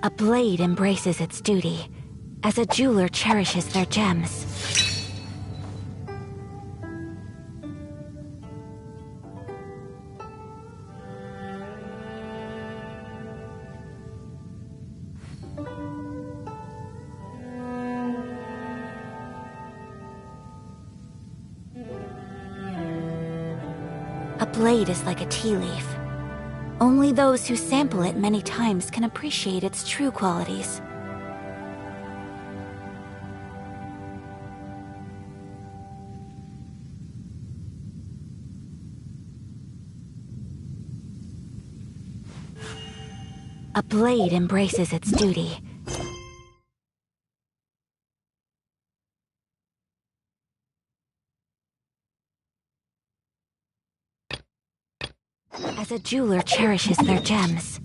A blade embraces its duty, as a jeweler cherishes their gems. A blade is like a tea leaf. Only those who sample it many times can appreciate its true qualities. A blade embraces its duty. As a jeweler cherishes their gems.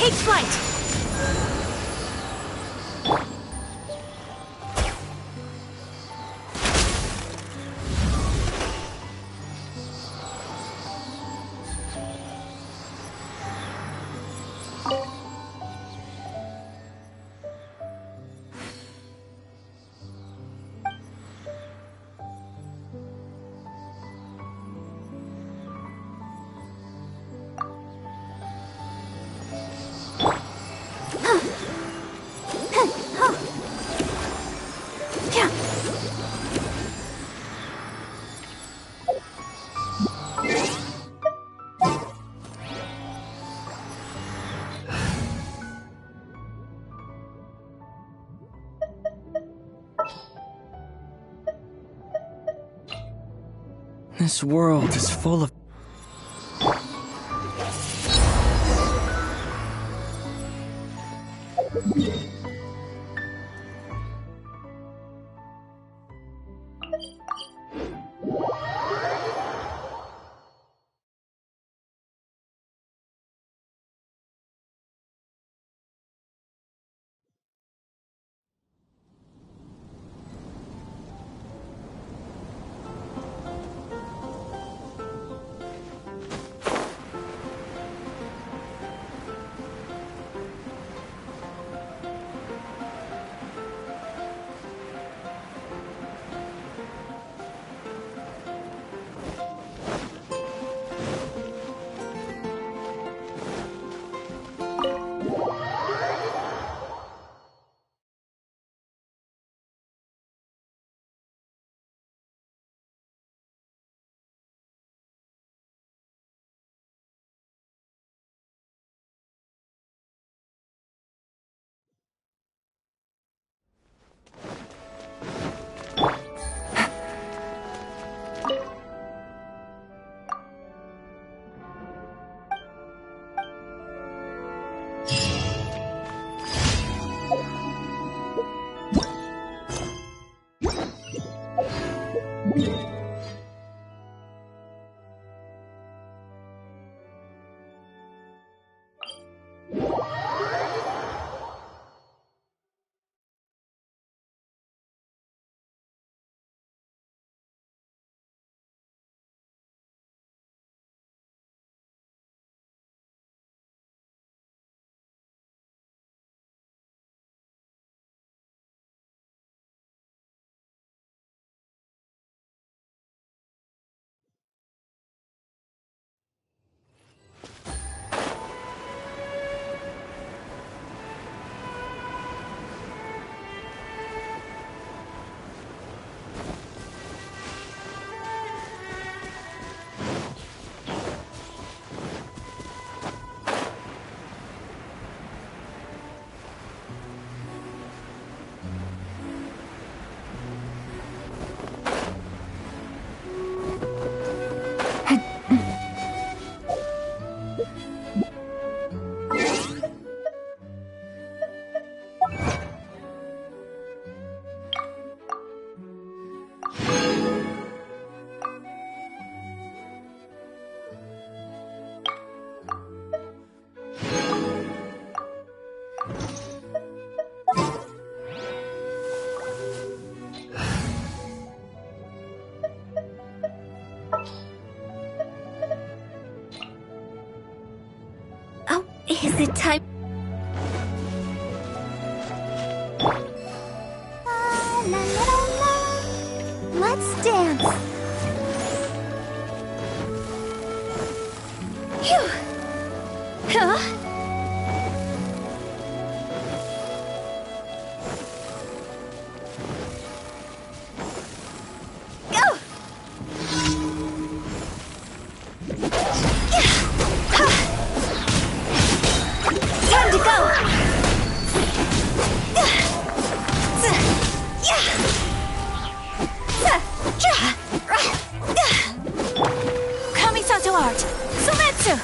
Take flight! This world is full of... Oh, is it time? La, la, la, la. Let's dance. Phew. Huh? Go! Time to go! Kamisato art! Sumetsu!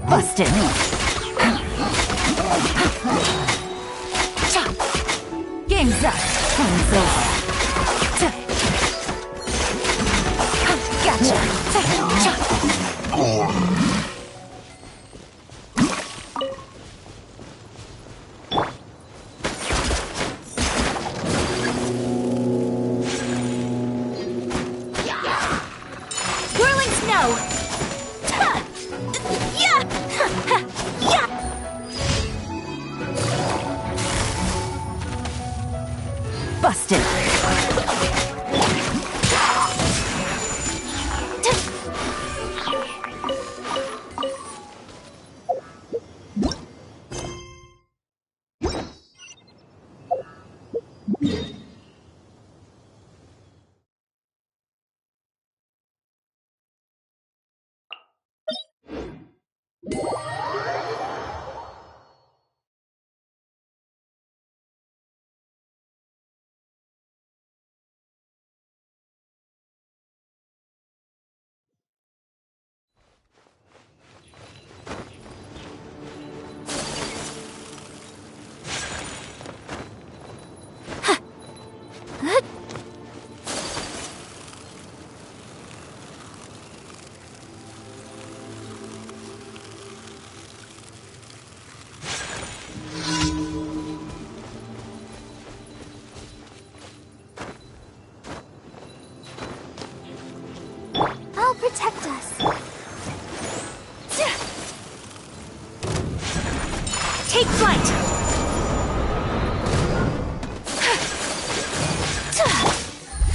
Busted. Game's up. Time's over. Gotcha. Busted.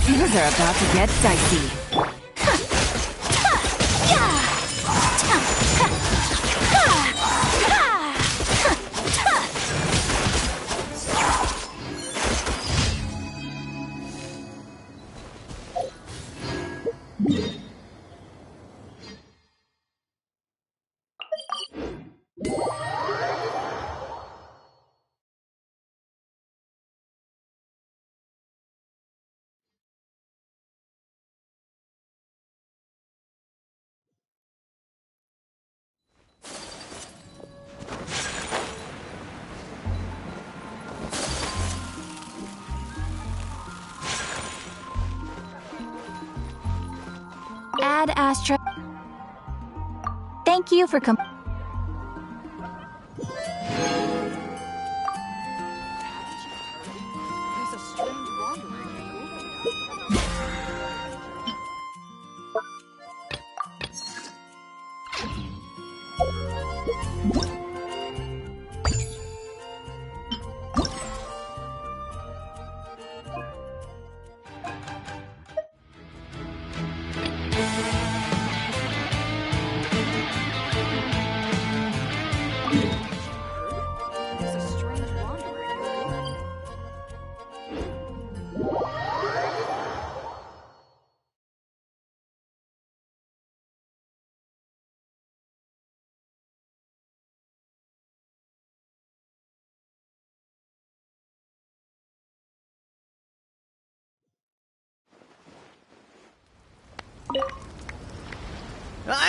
Things are about to get dicey. Add Astra. Thank you for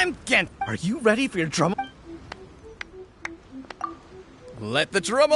I'm Gent. Are you ready for your drum? Let the drum.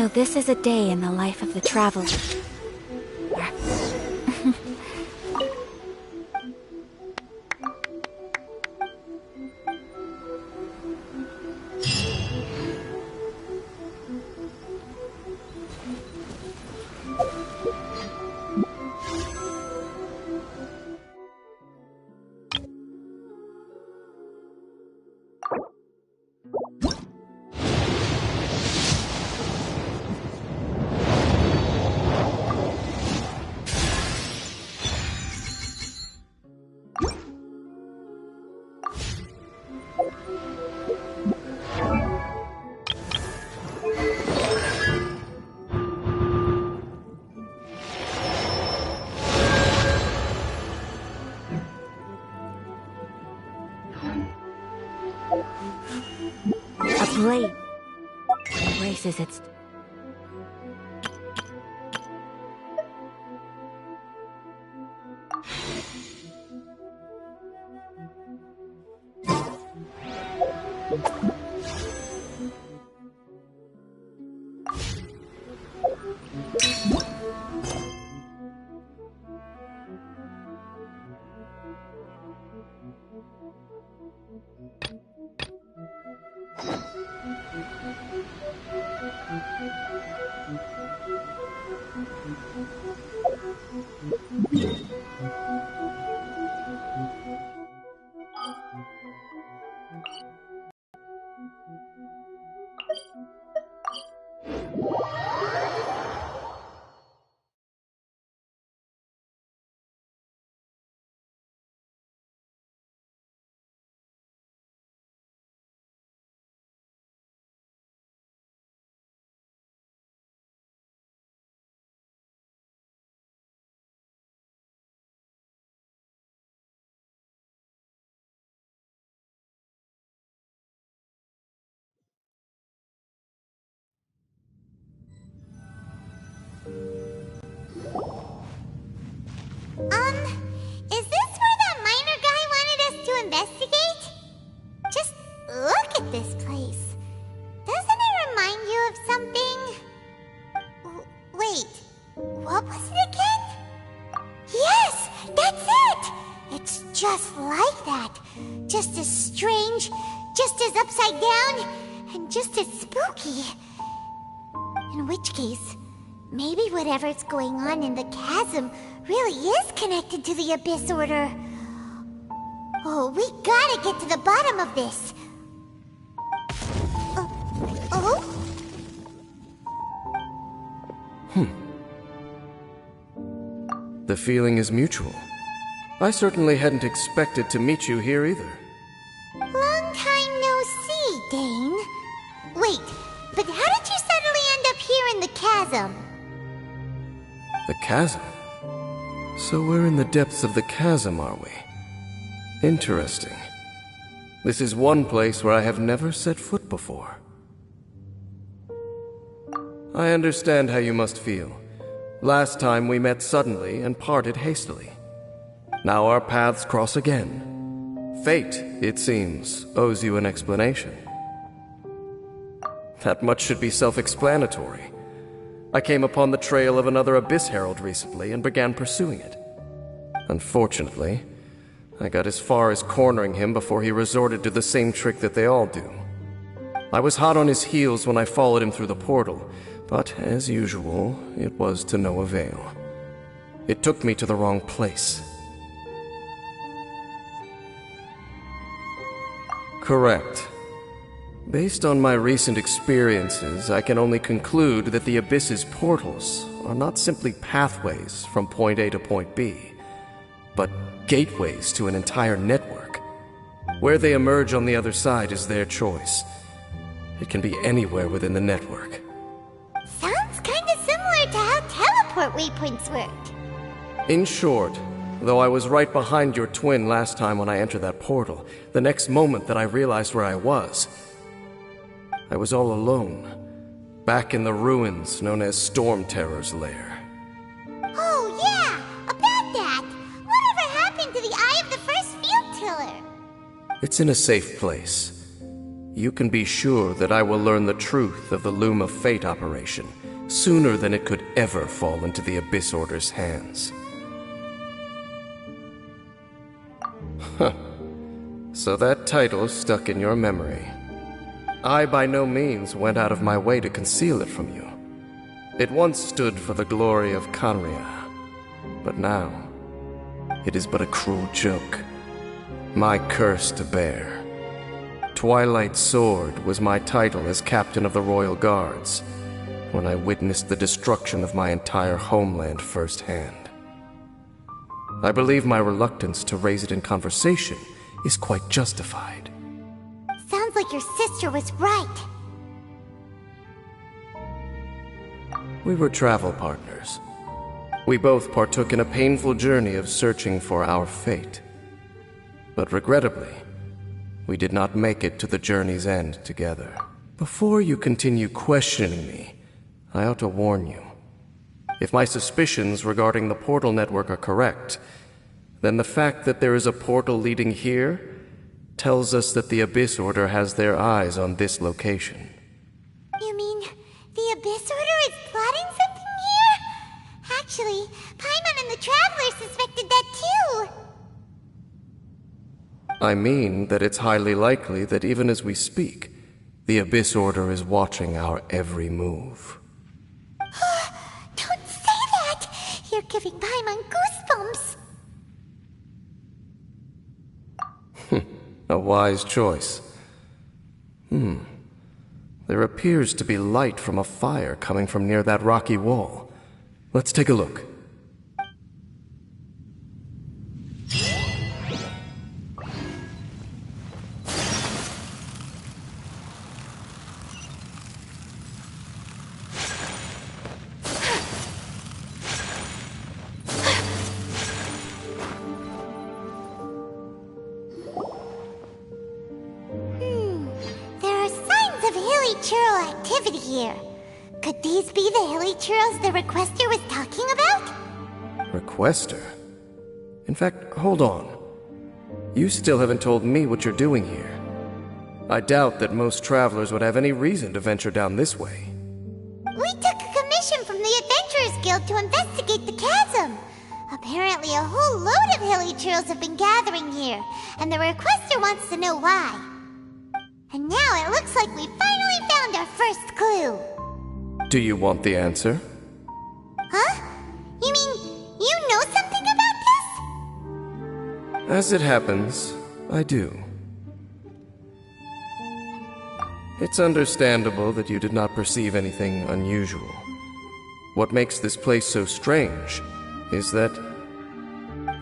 So this is a day in the life of the traveler. A blade embraces its... Is this where that miner guy wanted us to investigate? Just look at this place. Doesn't it remind you of something? Wait, what was it again? Yes, that's it! It's just like that. Just as strange, just as upside down, and just as spooky. In which case, maybe whatever's going on in the chasm really is connected to the Abyss Order. Oh, we gotta get to the bottom of this. The feeling is mutual. I certainly hadn't expected to meet you here either. Long time no see, Dane. Wait, but how did you suddenly end up here in the chasm? The chasm? So we're in the depths of the chasm, are we? Interesting. This is one place where I have never set foot before. I understand how you must feel. Last time we met suddenly and parted hastily. Now our paths cross again. Fate, it seems, owes you an explanation. That much should be self-explanatory. I came upon the trail of another Abyss Herald recently and began pursuing it. Unfortunately, I got as far as cornering him before he resorted to the same trick that they all do. I was hot on his heels when I followed him through the portal, but as usual, it was to no avail. It took me to the wrong place. Correct. Based on my recent experiences, I can only conclude that the Abyss's portals are not simply pathways from point A to point B, but gateways to an entire network. Where they emerge on the other side is their choice. It can be anywhere within the network. Sounds kinda similar to how teleport waypoints worked. In short, though I was right behind your twin last time when I entered that portal, the next moment that I realized where I was all alone, back in the ruins known as Storm Terror's lair. Oh yeah, about that! Whatever happened to the Eye of the First Field Tiller? It's in a safe place. you can be sure that I will learn the truth of the Loom of Fate operation sooner than it could ever fall into the Abyss Order's hands. Huh. So that title stuck in your memory. I by no means went out of my way to conceal it from you. It once stood for the glory of Khaenri'ah, but now it is but a cruel joke. My curse to bear. Twilight Sword was my title as captain of the Royal Guards when I witnessed the destruction of my entire homeland firsthand. I believe my reluctance to raise it in conversation is quite justified. Sounds like your sister was right. We were travel partners. We both partook in a painful journey of searching for our fate. But regrettably, we did not make it to the journey's end together. Before you continue questioning me, I ought to warn you. If my suspicions regarding the portal network are correct, then the fact that there is a portal leading here tells us that the Abyss Order has their eyes on this location. You mean the Abyss Order is plotting something here? Actually, Paimon and the Traveler suspected that too. I mean that it's highly likely that even as we speak, the Abyss Order is watching our every move. Don't say that! You're giving Paimon goosebumps. A wise choice. There appears to be light from a fire coming from near that rocky wall. Let's take a look. Activity here. Could these be the hilly churls the Requester was talking about? Requester? In fact, hold on. You still haven't told me what you're doing here. I doubt that most travelers would have any reason to venture down this way. We took a commission from the Adventurers Guild to investigate the chasm. Apparently a whole load of hilly churls have been gathering here, and the Requester wants to know why. And now it looks like we finally found our first clue. Do you want the answer? Huh? You mean you know something about this? As it happens, I do. It's understandable that you did not perceive anything unusual. What makes this place so strange is that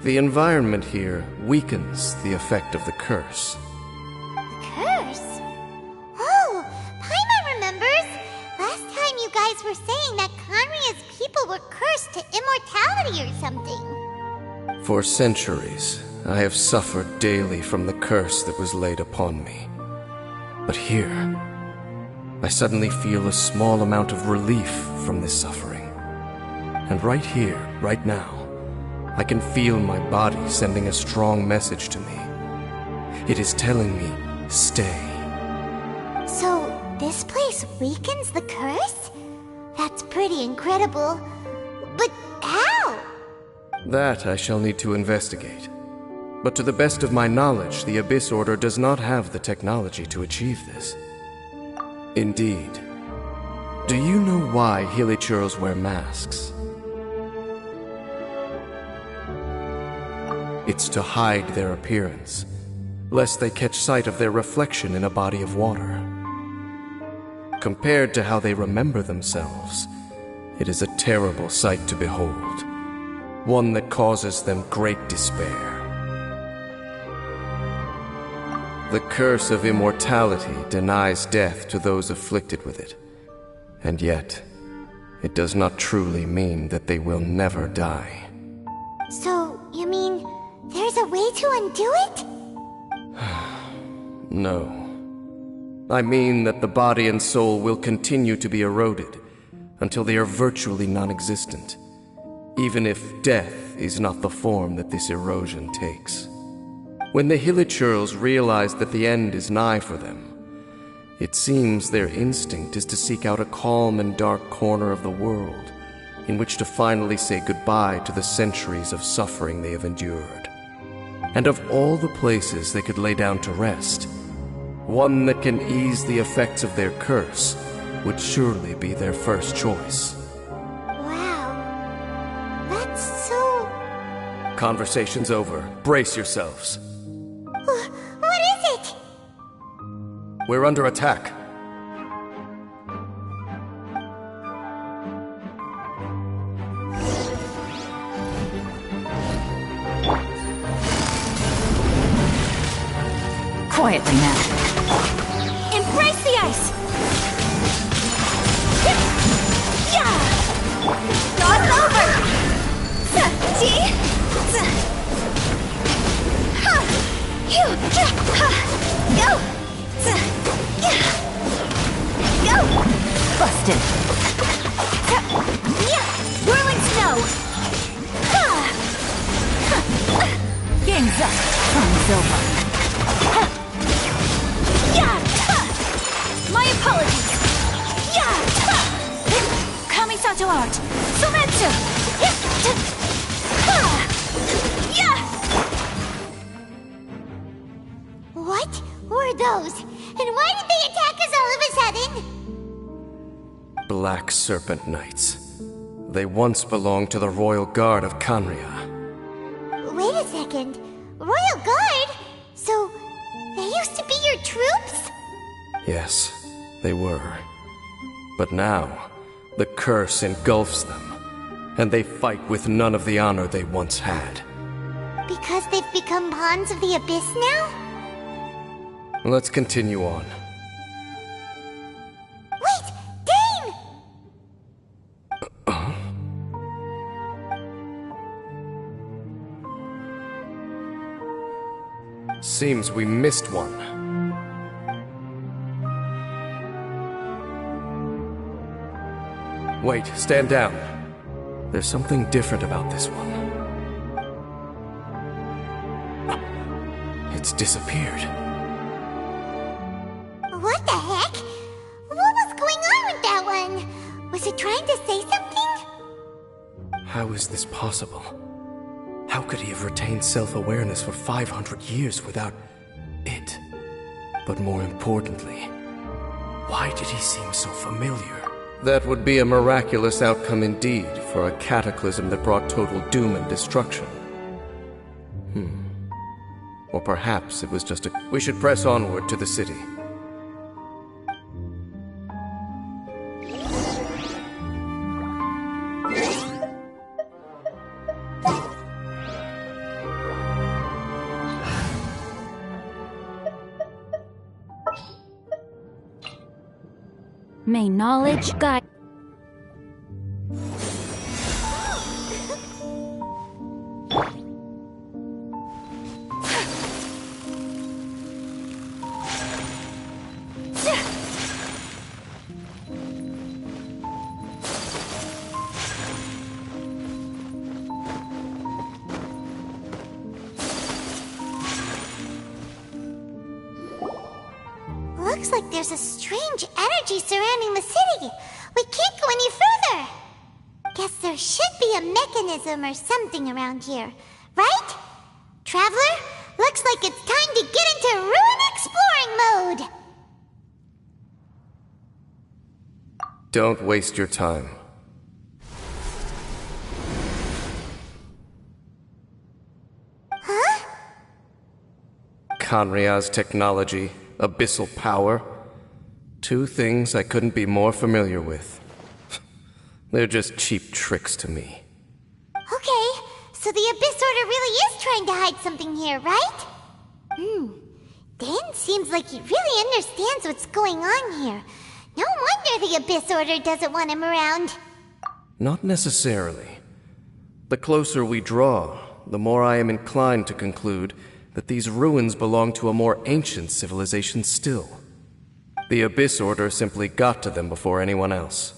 the environment here weakens the effect of the curse. Curse? Oh, Paimon remembers! Last time you guys were saying that Khaenri'ah's people were cursed to immortality or something. For centuries, I have suffered daily from the curse that was laid upon me. But here, I suddenly feel a small amount of relief from this suffering. And right here, right now, I can feel my body sending a strong message to me. It is telling me, stay. So, this place weakens the curse? That's pretty incredible. But how? That I shall need to investigate. But to the best of my knowledge, the Abyss Order does not have the technology to achieve this. Indeed. Do you know why Hilichurls wear masks? It's to hide their appearance, lest they catch sight of their reflection in a body of water. Compared to how they remember themselves, it is a terrible sight to behold, one that causes them great despair. The curse of immortality denies death to those afflicted with it, and yet, it does not truly mean that they will never die. So, you mean there's a way to undo it? No. I mean that the body and soul will continue to be eroded until they are virtually non-existent, even if death is not the form that this erosion takes. When the Hilichurls realize that the end is nigh for them, It seems their instinct is to seek out a calm and dark corner of the world in which to finally say goodbye to the centuries of suffering they have endured. And of all the places they could lay down to rest, one that can ease the effects of their curse would surely be their first choice. Wow. That's so... Conversation's over. Brace yourselves. What is it? We're under attack. Quietly now. Embrace the ice! Yeah! It's over! See? Go! Go! Busted. Whirling snow! Game's up. Time's over. My apologies! Kamisato art! Sometsu! What were those? And why did they attack us all of a sudden? Black Serpent Knights. They once belonged to the Royal Guard of Kanria. Wait a second. Royal Guard? So, they used to be your troops? Yes, they were. But now, the curse engulfs them, and they fight with none of the honor they once had. Because they've become pawns of the Abyss now? Let's continue on. Wait! Dane! Seems we missed one. Wait, stand down. There's something different about this one. It's disappeared. What the heck? What was going on with that one? Was it trying to say something? How is this possible? How could he have retained self-awareness for 500 years without it? But more importantly, why did he seem so familiar? That would be a miraculous outcome indeed for a cataclysm that brought total doom and destruction. Or perhaps it was just a... We should press onward to the city. May knowledge guide... Looks like there's a strange energy surrounding the city. We can't go any further. Guess there should be a mechanism or something around here, right? Traveler, looks like it's time to get into ruin exploring mode. Don't waste your time. Huh? Kanria's technology, abyssal power. Two things I couldn't be more familiar with. They're just cheap tricks to me. Okay, so the Abyss Order really is trying to hide something here, right? Dan seems like he really understands what's going on here. No wonder the Abyss Order doesn't want him around. Not necessarily. The closer we draw, the more I am inclined to conclude that these ruins belong to a more ancient civilization still. The Abyss Order simply got to them before anyone else.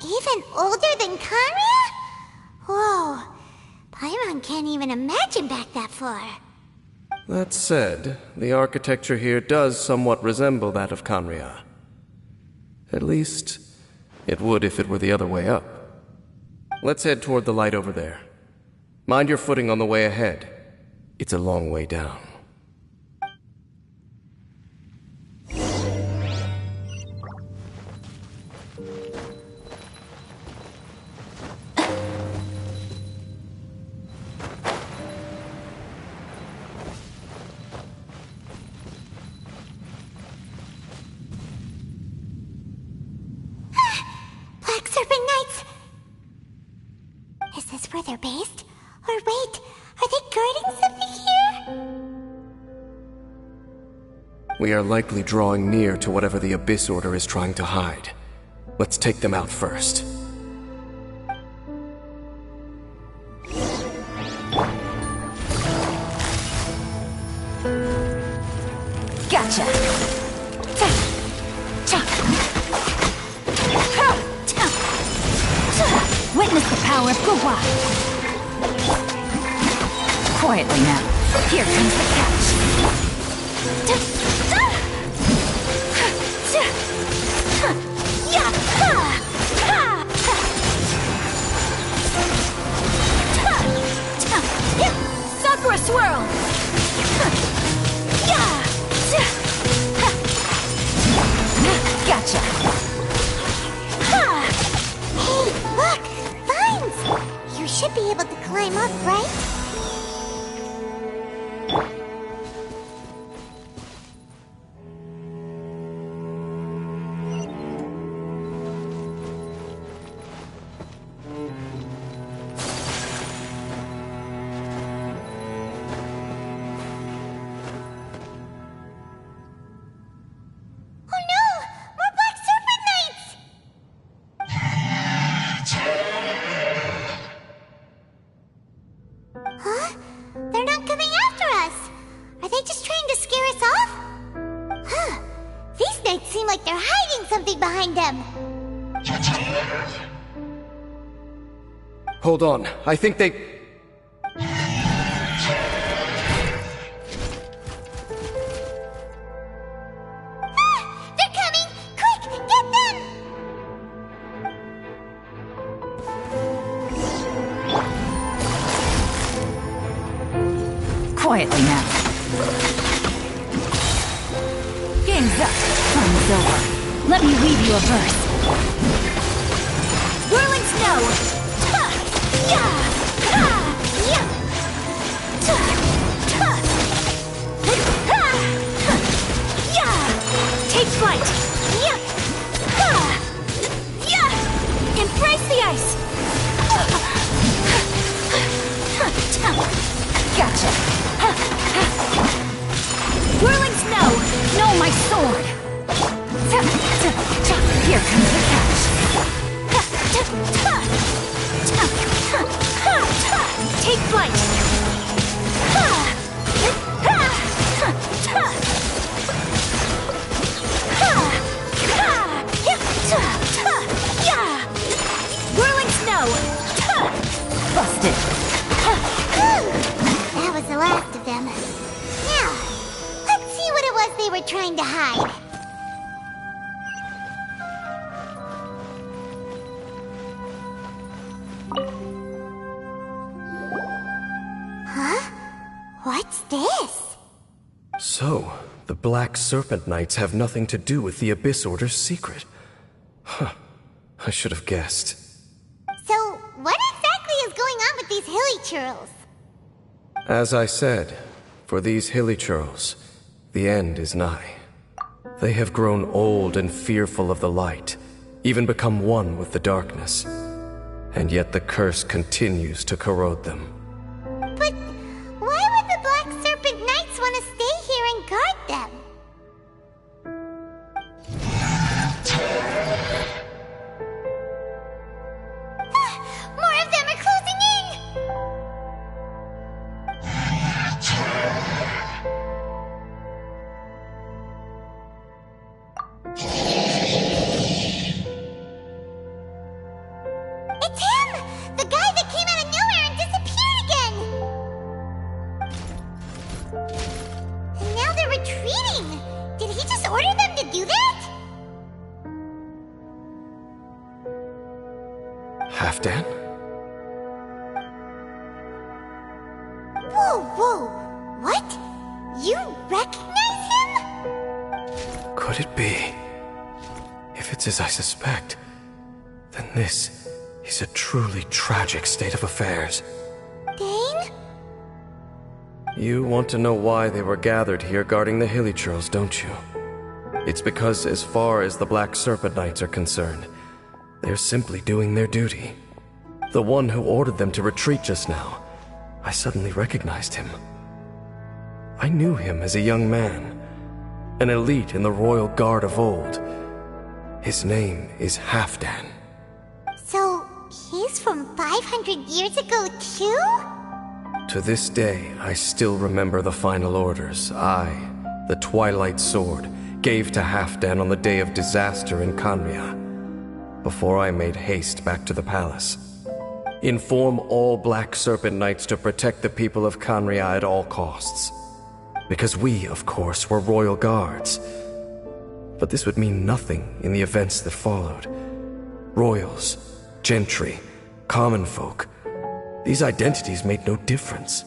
Even older than Kanria? Whoa, Paimon can't even imagine back that far. That said, the architecture here does somewhat resemble that of Kanria. At least, it would if it were the other way up. Let's head toward the light over there. Mind your footing on the way ahead. It's a long way down. Black Serpent Knights! Is this where they're based? Or wait, are they guarding something here? We are likely drawing near to whatever the Abyss Order is trying to hide. Let's take them out first. Gotcha! Witness the power of Gugwa! Quietly now. Here comes the catch. Sakura swirl! Gotcha! Hey, look! Vines! You should be able to climb up, right? Oh no! More Black Serpent Knights! Huh? They're not coming after us! Are they just trying to scare us off? Huh. These knights seem like they're hiding something behind them. Hold on, I think they... Ah! They're coming! Quick, get them! Quietly now. Game's up. Time's over. Let me read you a verse. Whirling snow! Ha! Ya! Ha! Ya! Ta! Ta! Ha! Ha! Ya! Take flight! Ya! Ha! Ya! Embrace the ice! Gotcha! Whirling snow! No, my sword! Here comes the catch! Take flight! Whirling snow! Busted! That was the last of them. Now, let's see what it was they were trying to hide. Huh? What's this? So, the Black Serpent Knights have nothing to do with the Abyss Order's secret. Huh. I should have guessed. So, what exactly is going on with these hilly churls? As I said, for these hilly churls, the end is nigh. They have grown old and fearful of the light, even become one with the darkness. And yet the curse continues to corrode them. But why would the Black Serpent Knights want to stay here and guard them? More of them are closing in! It's him! The guy that came out of nowhere and disappeared Halfdan? Whoa! What? You recognize him? Could it be? If it's as I suspect, then this is a truly tragic state of affairs. Dane? You want to know why they were gathered here guarding the hilly churls, don't you? It's because as far as the Black Serpent Knights are concerned, they're simply doing their duty. The one who ordered them to retreat just now, I suddenly recognized him. I knew him as a young man, an elite in the royal guard of old. His name is Halfdan. So, he's from 500 years ago too? To this day, I still remember the final orders I, the Twilight Sword, gave to Halfdan on the day of disaster in Khaenri'ah, before I made haste back to the palace. Inform all Black Serpent Knights to protect the people of Khaenri'ah at all costs. Because we, of course, were royal guards. But this would mean nothing in the events that followed. Royals, gentry, common folk, these identities made no difference.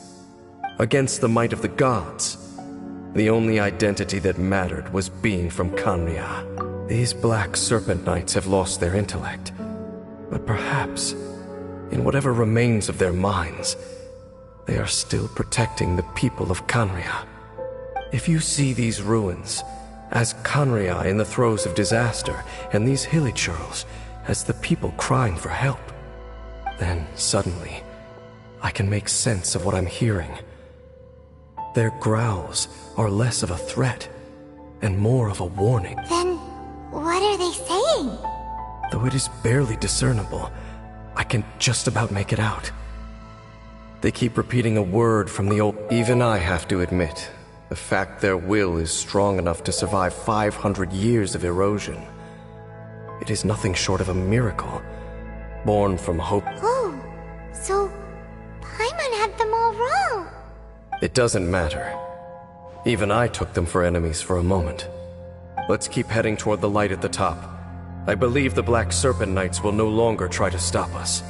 Against the might of the gods, the only identity that mattered was being from Khaenri'ah. These Black Serpent Knights have lost their intellect, but perhaps, in whatever remains of their minds, they are still protecting the people of Khaenri'ah. If you see these ruins as Khaenri'ah in the throes of disaster, and these hilly churls as the people crying for help, then suddenly I can make sense of what I'm hearing. Their growls are less of a threat and more of a warning. Then, what are they saying? Though it is barely discernible, I can just about make it out. They keep repeating a word from the old... Even I have to admit, the fact their will is strong enough to survive 500 years of erosion. It is nothing short of a miracle, born from hope. Oh, so Paimon had them all wrong. It doesn't matter. Even I took them for enemies for a moment. Let's keep heading toward the light at the top. I believe the Black Serpent Knights will no longer try to stop us.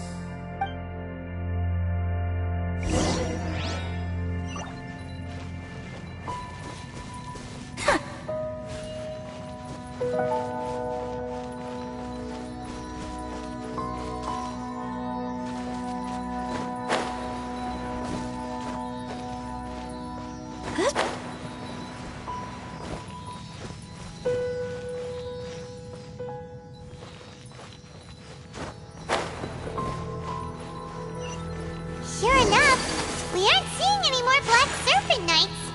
Sure enough, we aren't seeing any more Black Serpent Knights.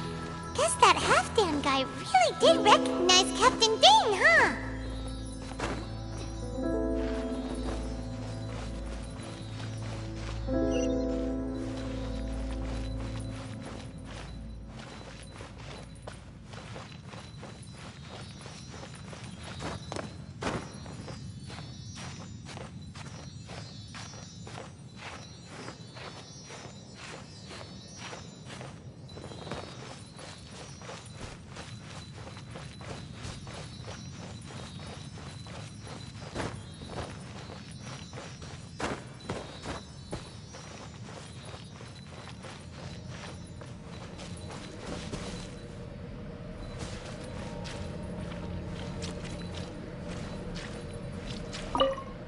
Guess that Halfdan guy really did recognize Captain Dane, huh?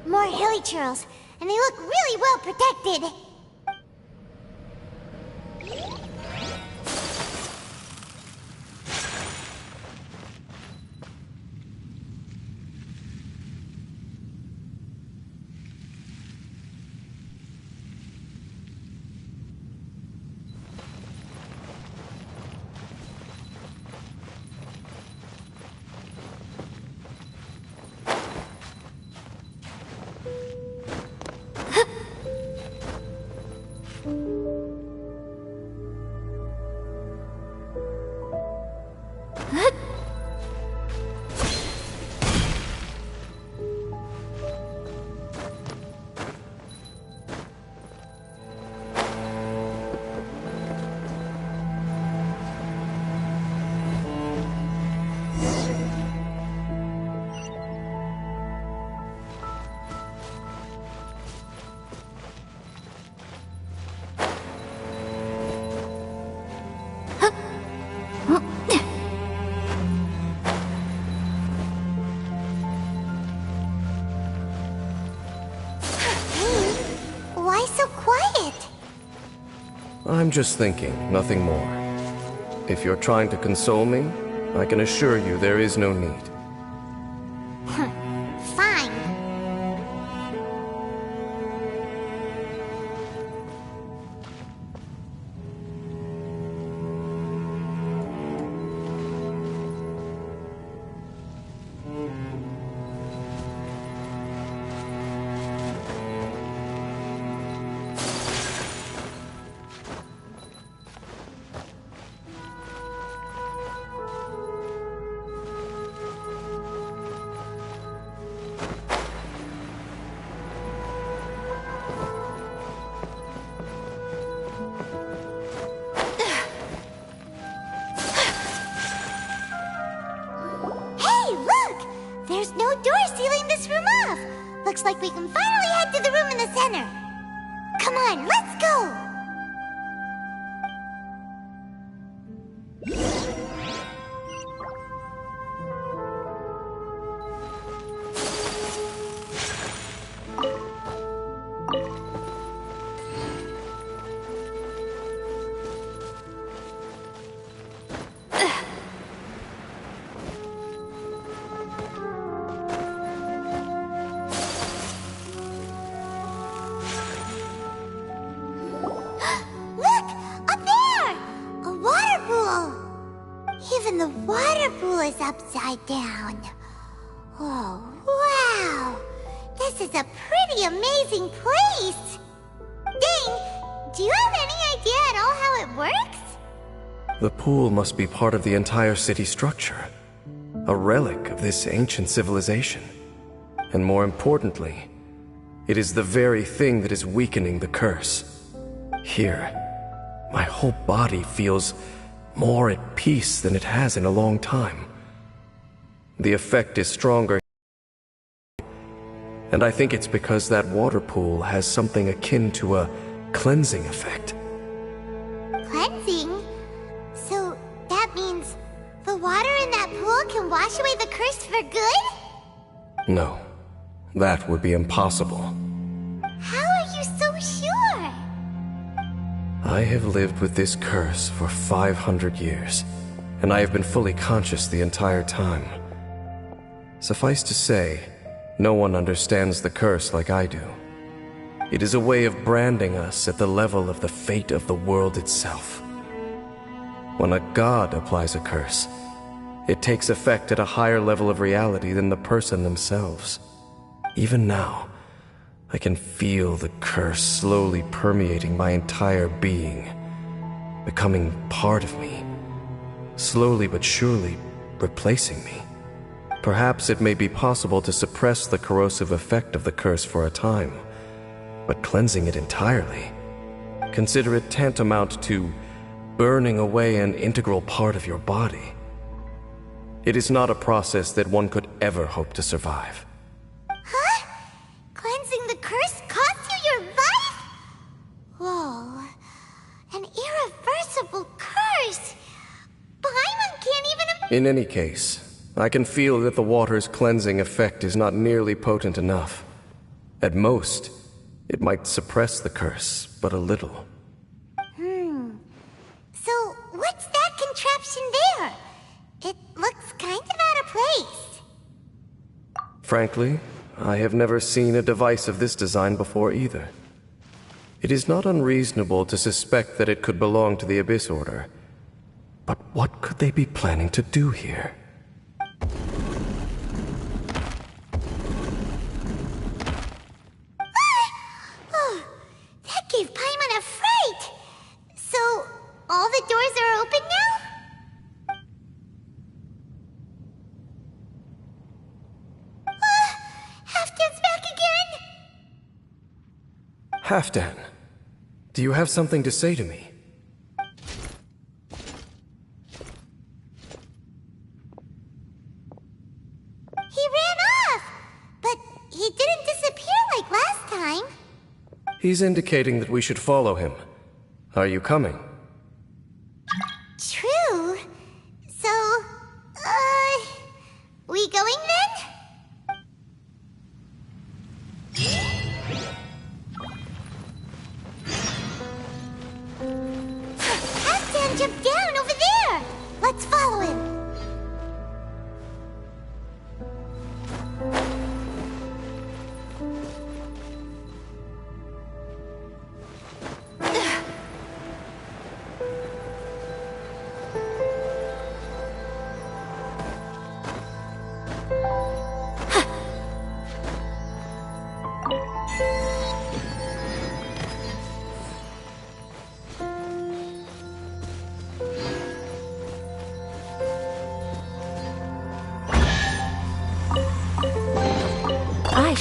More hilly churls, and they look really well protected. I'm just thinking, nothing more. If you're trying to console me, I can assure you there is no need. Fine. There's no door sealing this room off. Looks like we can finally head to the room in the center. Come on, let's go! Even the water pool is upside down. Oh, wow! This is a pretty amazing place! Ding! Do you have any idea at all how it works? The pool must be part of the entire city structure. A relic of this ancient civilization. And more importantly, it is the very thing that is weakening the curse. Here, my whole body feels more at peace than it has in a long time. The effect is stronger, and I think it's because that water pool has something akin to a cleansing effect. Cleansing? So that means the water in that pool can wash away the curse for good? No, that would be impossible. How are you so sure? I have lived with this curse for 500 years, and I have been fully conscious the entire time. Suffice to say, no one understands the curse like I do. It is a way of branding us at the level of the fate of the world itself. When a god applies a curse, it takes effect at a higher level of reality than the person themselves. Even now, I can feel the curse slowly permeating my entire being, becoming part of me, slowly but surely replacing me. Perhaps it may be possible to suppress the corrosive effect of the curse for a time, but cleansing it entirely, consider it tantamount to burning away an integral part of your body. It is not a process that one could ever hope to survive. Huh? Cleansing the curse cost you your life? Whoa. An irreversible curse. Paimon can't even... In any case, I can feel that the water's cleansing effect is not nearly potent enough. At most, it might suppress the curse, but a little. So, what's that contraption there? It looks kind of out of place. Frankly, I have never seen a device of this design before either. It is not unreasonable to suspect that it could belong to the Abyss Order. But what could they be planning to do here? Oh, that gave Paimon a fright. So, all the doors are open now? Halfdan's back again? Halfdan, do you have something to say to me? He ran off, but he didn't disappear like last time. He's indicating that we should follow him. Are you coming? True. So, we going then?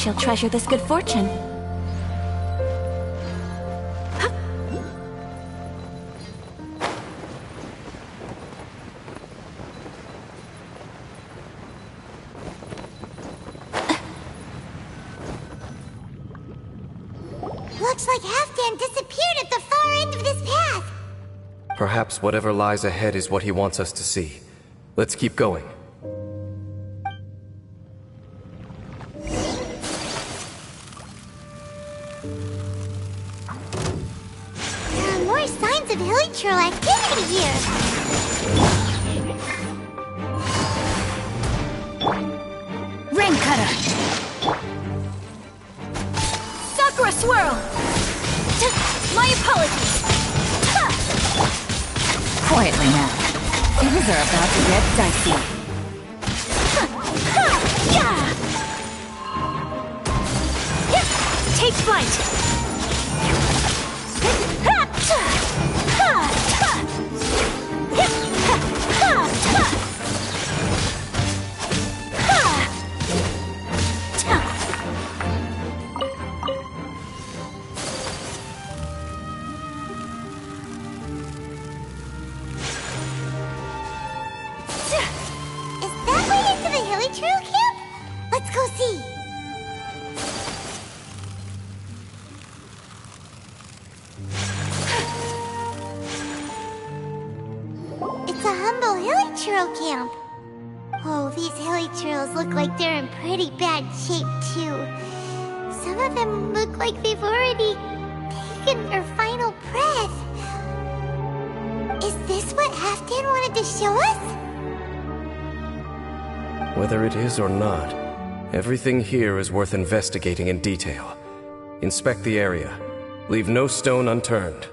she'll treasure this good fortune. Looks like Halfdan disappeared at the far end of this path. Perhaps whatever lies ahead is what he wants us to see. Let's keep going. There are more signs of hilichurl activity here. Ring cutter! Sakura swirl! My apologies! Quietly now. Things are about to get dicey. Take flight! Is that way into the hilichurl camp? Let's go see. It's a humble hilichurl camp. Oh, these hilichurls look like they're in pretty bad shape, too. Some of them look like they've already taken their final breath. Is this what Halfdan wanted to show us? Whether it is or not, everything here is worth investigating in detail. Inspect the area. Leave no stone unturned.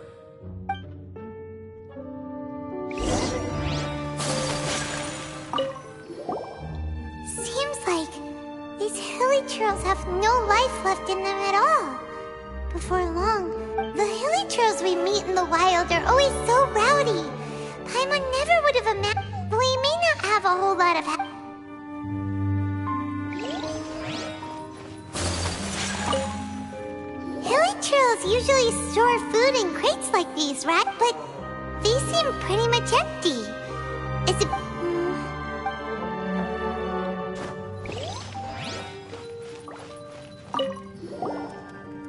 Seems like these hilichurls have no life left in them at all. Before long, the hilichurls we meet in the wild are always so rowdy. Paimon never would have imagined. We may not have a whole lot of hilichurls usually store food in crates like these, right? But these seem pretty much empty. Is it...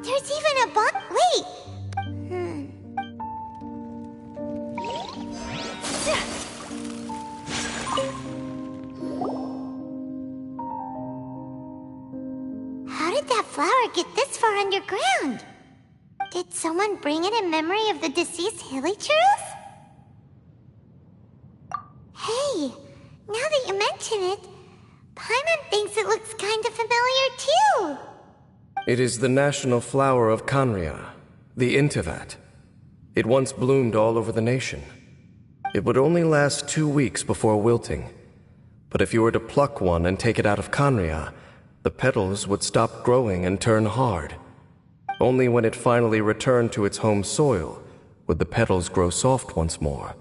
There's even a box. Wait. How did that flower get this far underground? Did someone bring it in memory of the deceased hilichurls? Hey, now that you mention it, Paimon thinks it looks kind of familiar too. It is the national flower of Khaenri'ah, the Intivat. It once bloomed all over the nation. It would only last 2 weeks before wilting. But if you were to pluck one and take it out of Khaenri'ah, the petals would stop growing and turn hard. Only when it finally returned to its home soil would the petals grow soft once more,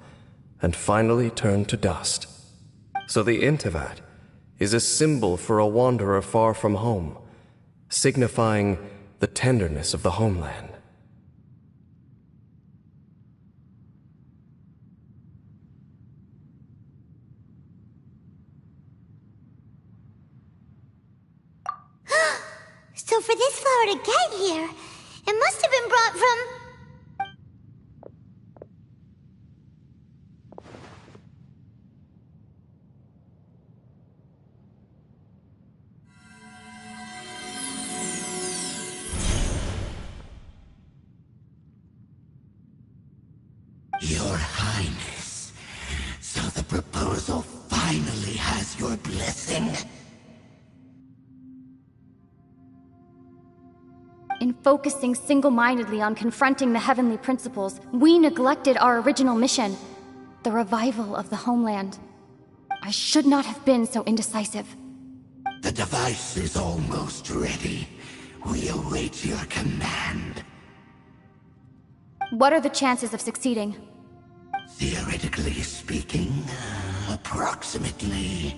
and finally turn to dust. So the Intivat is a symbol for a wanderer far from home, signifying the tenderness of the homeland. So for this flower to get here, it must have been brought from... Your Highness, so the proposal finally has your blessing? In focusing single-mindedly on confronting the heavenly principles, we neglected our original mission, the revival of the homeland. I should not have been so indecisive. The device is almost ready. We await your command. What are the chances of succeeding? Theoretically speaking, approximately.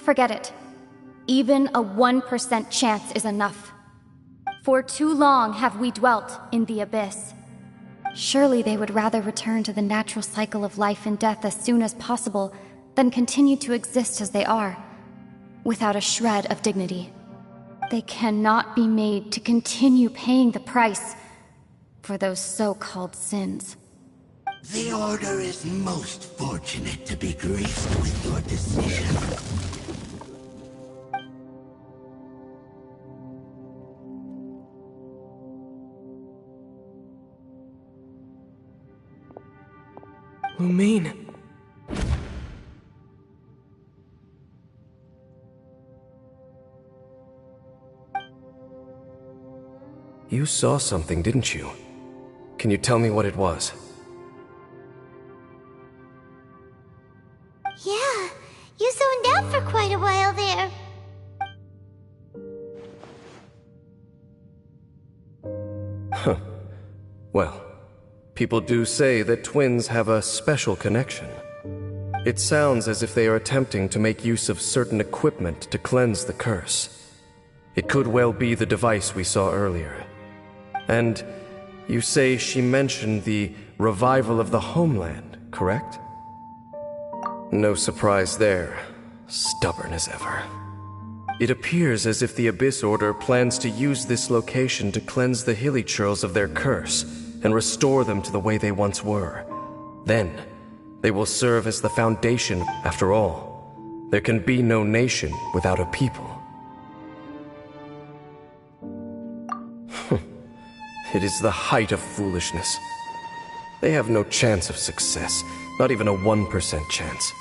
Forget it. Even a 1% chance is enough. For too long have we dwelt in the abyss. Surely they would rather return to the natural cycle of life and death as soon as possible than continue to exist as they are, without a shred of dignity. They cannot be made to continue paying the price for those so-called sins. The Order is most fortunate to be graced with your decision. Lumine. You saw something, didn't you? Can you tell me what it was? Yeah, you zoned out for quite a while there. Huh. Well, people do say that twins have a special connection. It sounds as if they are attempting to make use of certain equipment to cleanse the curse. It could well be the device we saw earlier. And you say she mentioned the revival of the homeland, correct? No surprise there. Stubborn as ever. It appears as if the Abyss Order plans to use this location to cleanse the hilly churls of their curse and restore them to the way they once were. Then, they will serve as the foundation. After all, there can be no nation without a people. It is the height of foolishness. They have no chance of success, not even a 1% chance.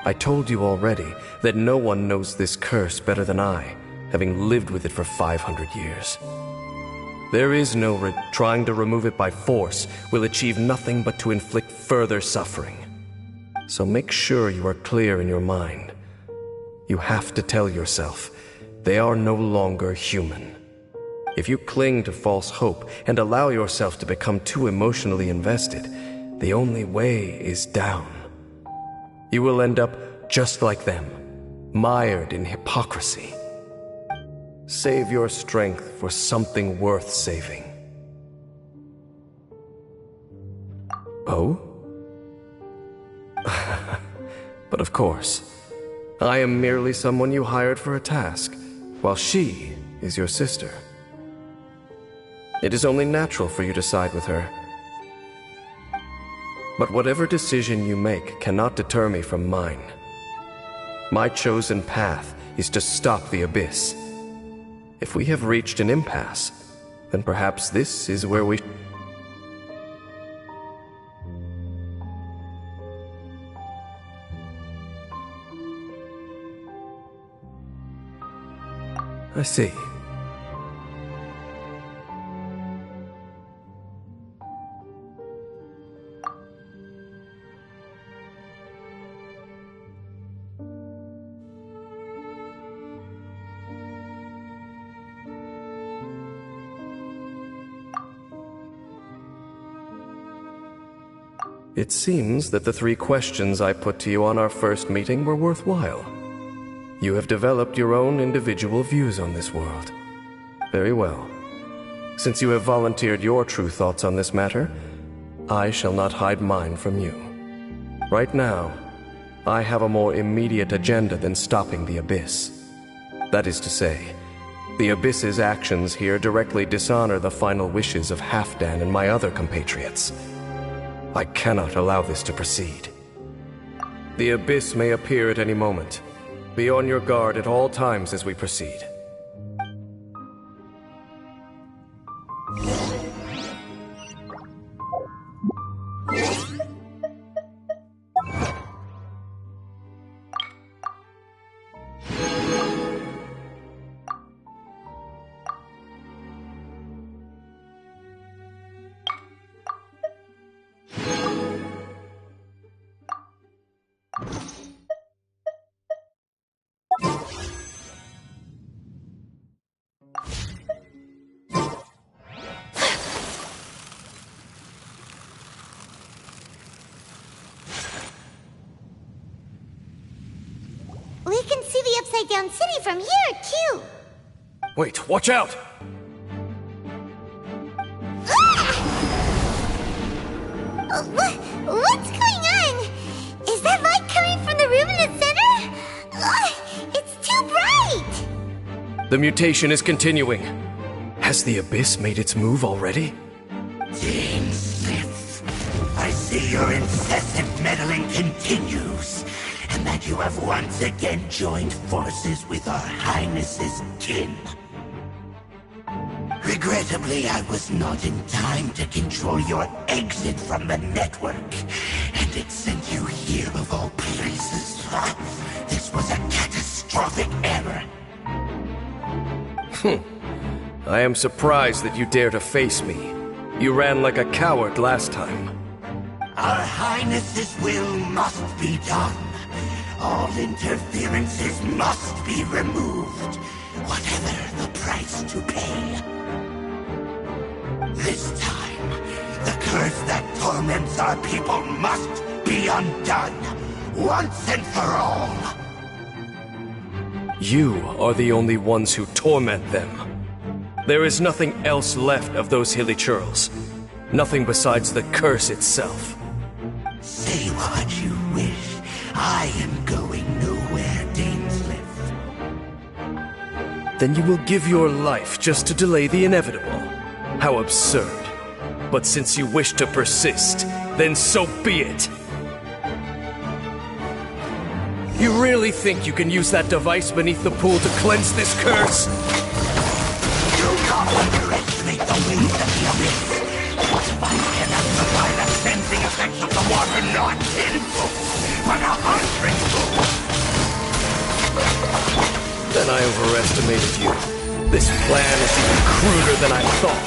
I told you already that no one knows this curse better than I, having lived with it for 500 years. There is no trying to remove it by force will achieve nothing but to inflict further suffering. So make sure you are clear in your mind. You have to tell yourself, they are no longer human. If you cling to false hope and allow yourself to become too emotionally invested, the only way is down. You will end up just like them, mired in hypocrisy. Save your strength for something worth saving. Oh? But of course, I am merely someone you hired for a task, while she is your sister. It is only natural for you to side with her. But whatever decision you make cannot deter me from mine. My chosen path is to stop the Abyss. If we have reached an impasse, then perhaps this is where we... I see. It seems that the 3 questions I put to you on our first meeting were worthwhile. You have developed your own individual views on this world. Very well. Since you have volunteered your true thoughts on this matter, I shall not hide mine from you. Right now, I have a more immediate agenda than stopping the Abyss. That is to say, the Abyss's actions here directly dishonor the final wishes of Halfdan and my other compatriots. I cannot allow this to proceed. The Abyss may appear at any moment. Be on your guard at all times as we proceed. upside down city from here, too. Wait, watch out! What's going on? Is that light coming from the room in the center? It's too bright! The mutation is continuing. Has the Abyss made its move already? Dean Smith, I see your incessant meddling continues, and that you have once again joined forces with our Highness's kin. Regrettably, I was not in time to control your exit from the network, and it sent you here of all places. This was a catastrophic error. I am surprised that you dare to face me. You ran like a coward last time. Our Highness's will must be done. All interferences must be removed, whatever the price to pay. This time, the curse that torments our people must be undone, once and for all. You are the only ones who torment them. There is nothing else left of those hilly churls. Nothing besides the curse itself. Say what you wish. I am going nowhere, Dainsliff. Then you will give your life just to delay the inevitable. How absurd. But since you wish to persist, then so be it. You really think you can use that device beneath the pool to cleanse this curse? Do not underestimate the weight of the Abyss. The device cannot supply the cleansing effects of the water, not tenfold, but 100-fold. Then I overestimated you. This plan is even cruder than I thought.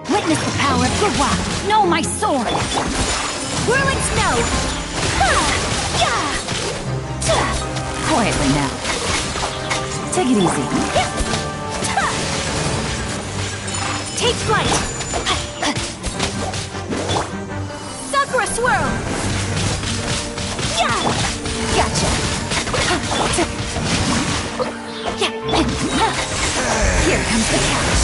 Witness the power of Gurwa! Know my sword! Whirling snow! Quietly now. Take it easy. Take flight! Sakura swirl! Gotcha! Here comes the catch!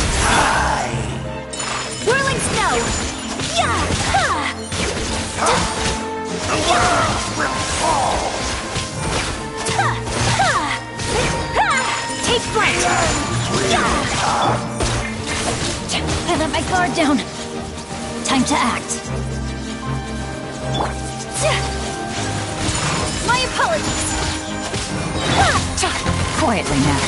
Whirling snow! The world will fall! Take flight! I let my guard down. Time to act. My apologies. Quietly now.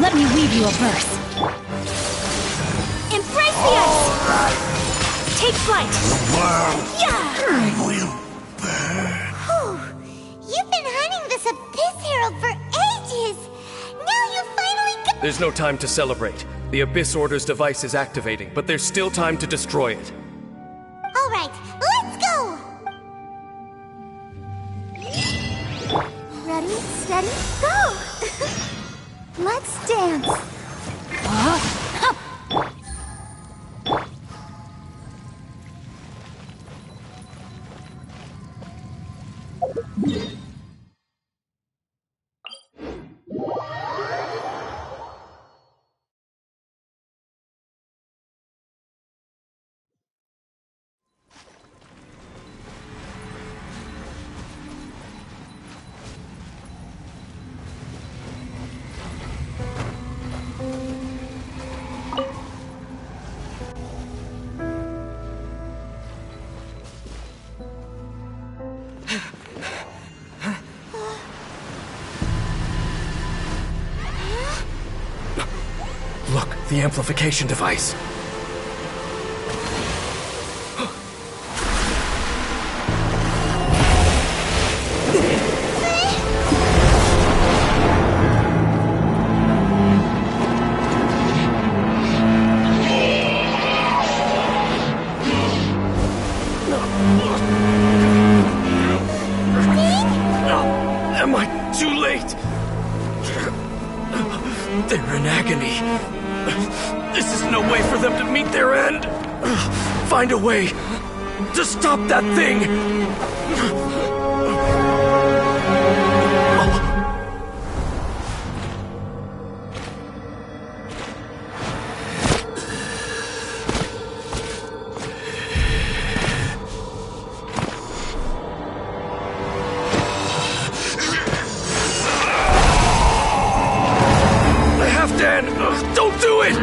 Let me weave you a verse. Embrace the ice! Take flight! The world will burn. You've been hunting this Abyss Herald for ages! Now you finally got— There's no time to celebrate. The Abyss Order's device is activating, but there's still time to destroy it. Alright, let's go! Ready, steady, go! Let's dance! Look, the amplification device. me. This is no way for them to meet their end. Find a way to stop that thing. Don't do it!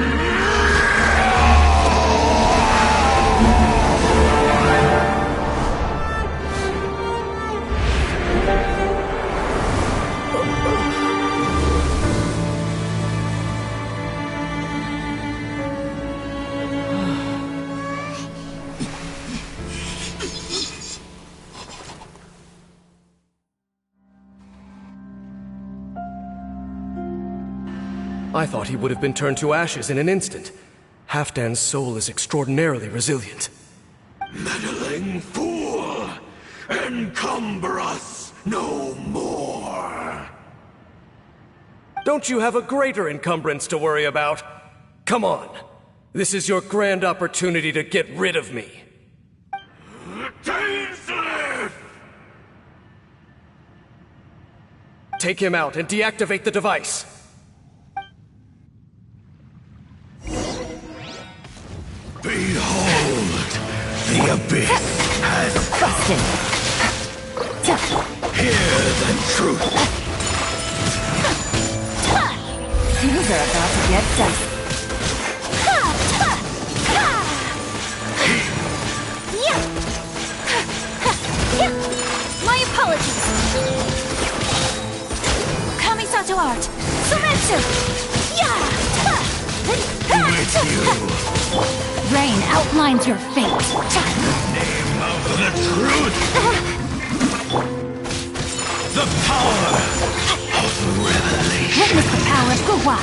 I thought he would have been turned to ashes in an instant. Halfdan's soul is extraordinarily resilient. Meddling fool! Encumber us no more! Don't you have a greater encumbrance to worry about? Come on. This is your grand opportunity to get rid of me. Take him out and deactivate the device. Behold! The abyss has Busted. Hear the truth! Things are about to get dicey. My apologies. Kamisato art. Sumetsu. With you! Rain outlines your fate. Name of the truth! The power of revelation! Witness the power of Guhua.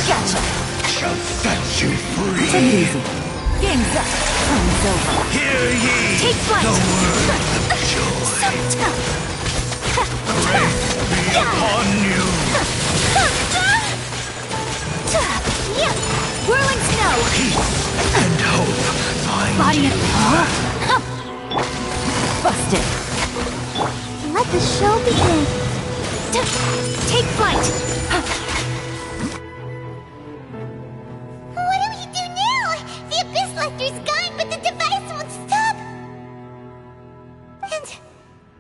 Gotcha. Shall set you free! Take it easy. Game's up. Time's over. Hear ye Take flight. the word of joy! Grace be upon you! Whirling snow. Peace and hope find Body you! of Busted. Let the show begin. Take flight. What do we do now? The Abyss Lecter's gone, but the device won't stop. And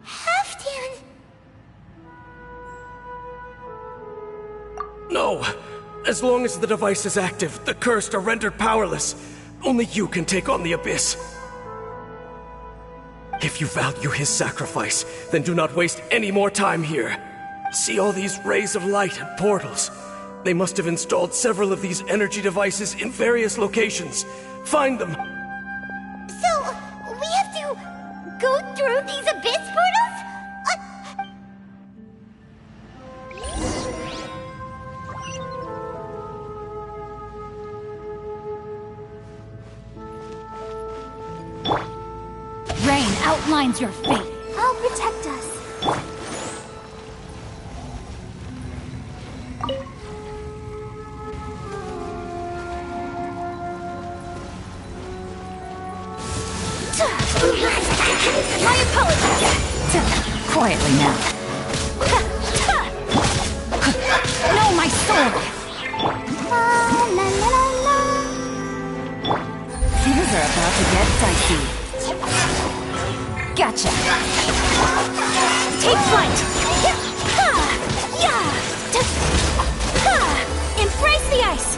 Halfdan. No! As long as the device is active, the cursed are rendered powerless. Only you can take on the Abyss. If you value his sacrifice, then do not waste any more time here. See all these rays of light and portals? They must have installed several of these energy devices in various locations. Find them. So, we have to go through these Abyss portals? Rain outlines your fate. I'll protect us. My apologies. Quietly now. No, my sword. La la la la la. Things are about to get dicey. Gotcha. Take flight. Embrace the ice.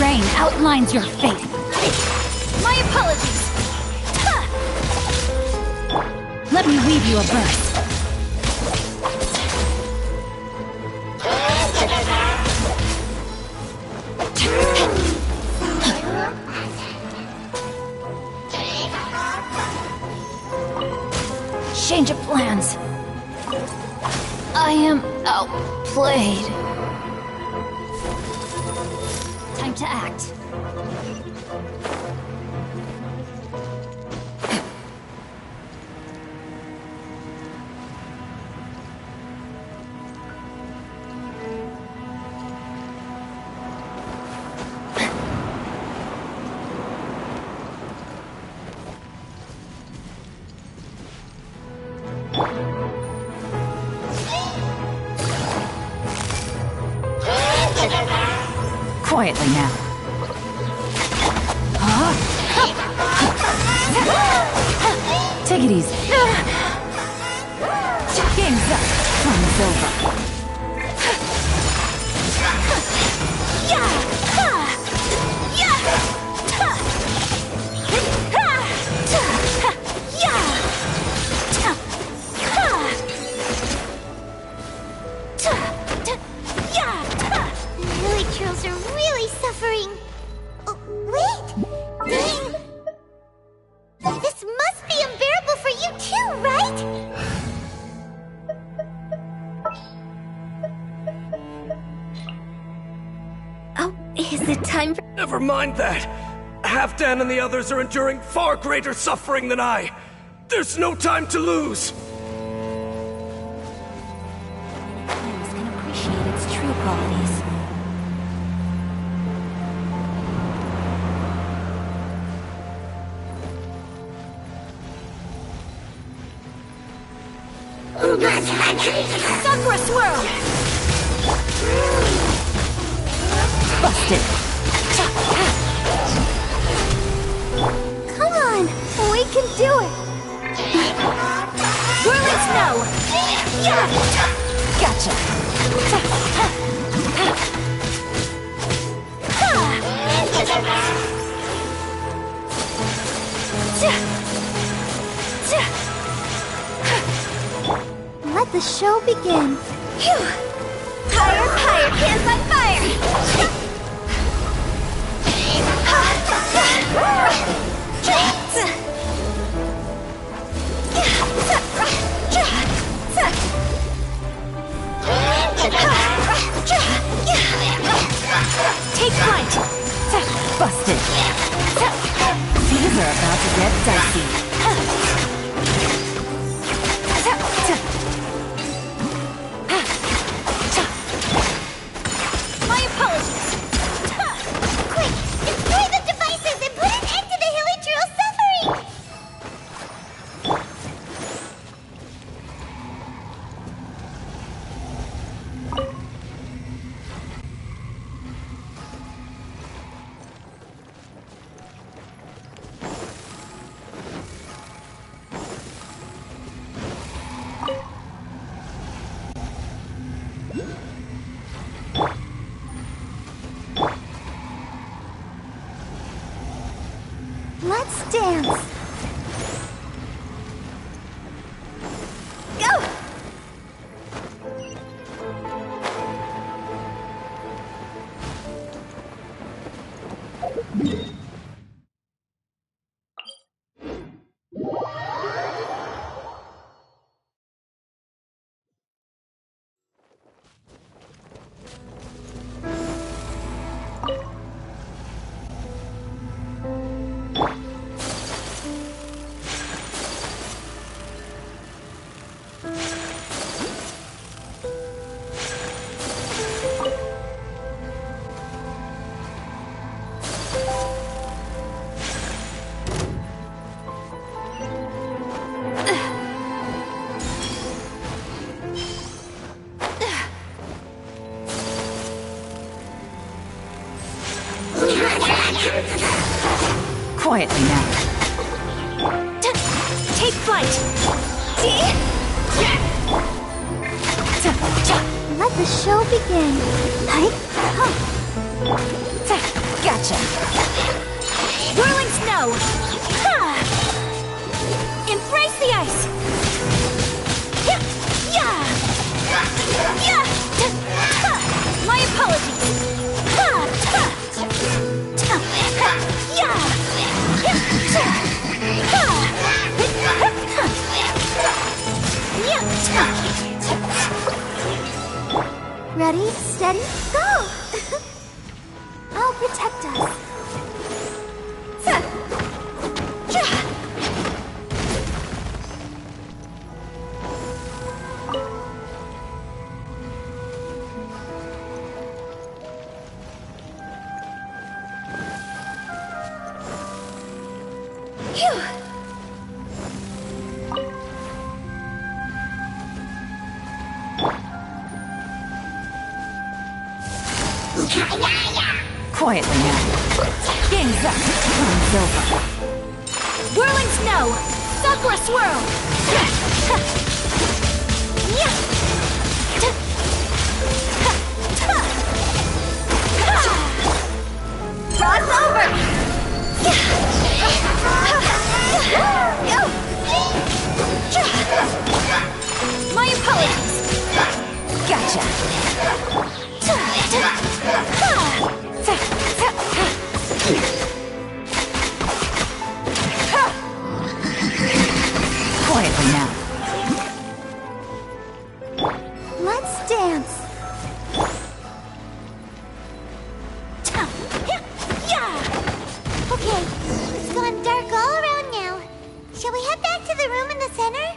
Rain outlines your fate. My apologies. Let me weave you a verse. Change of plans. I am outplayed. Time to act. Quietly now. Take it easy. Game's up. Fun's over. The Lily Trills are really suffering. Oh, wait! Dang! This must be unbearable for you too, right? Oh, is it time for... Never mind that. Halfdan and the others are enduring far greater suffering than I. There's no time to lose. Times can appreciate its true qualities. Sakura swirl! Busted! Come on! We can do it! Whirling snow! Gotcha! Let the show begin. Phew! Higher, higher, hands on fire! Take flight! Busted! These are about to get dicey. My apologies! Quick! Destroy the devices and put an end to the Hilly Drill suffering! Let's dance! Go! Quietly now. Take flight! Let the show begin. Gotcha! Whirling snow! Embrace the ice! My apologies! Ready, steady, go! I'll protect us. Quietly now. Game's up. Time's over. Whirling snow! Sakura swirl! God's over! My apologies! Gotcha. Quietly now. Let's dance. Okay, it's gone dark all around now. Shall we head back to the room in the center?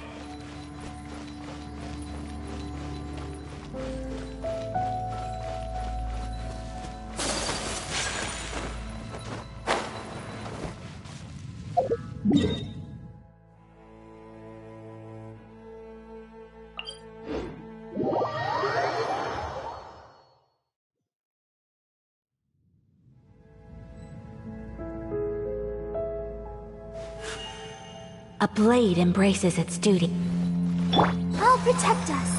A blade embraces its duty. I'll protect us.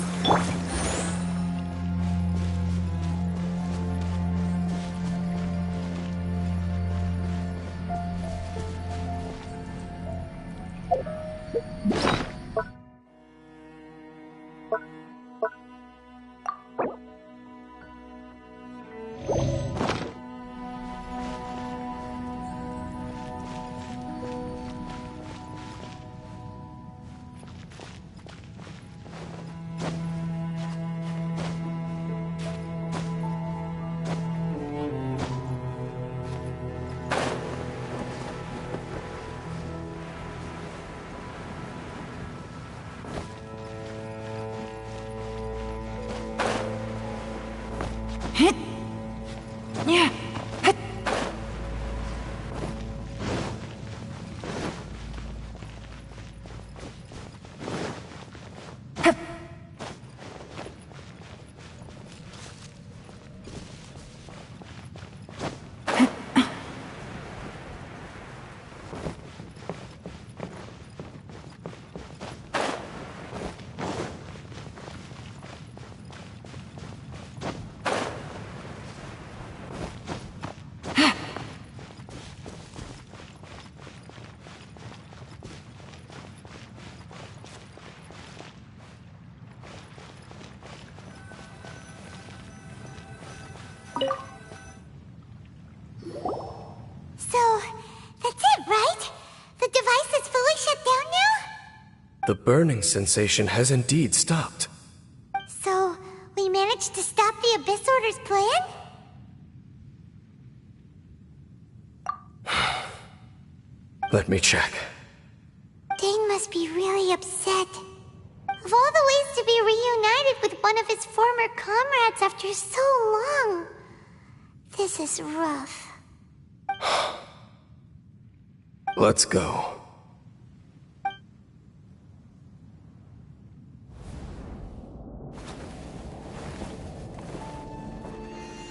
So, that's it, right? The device is fully shut down now? The burning sensation has indeed stopped. So, we managed to stop the Abyss Order's plan? Let me check. Dane must be really upset. Of all the ways to be reunited with one of his former comrades after so long, this is rough. Let's go.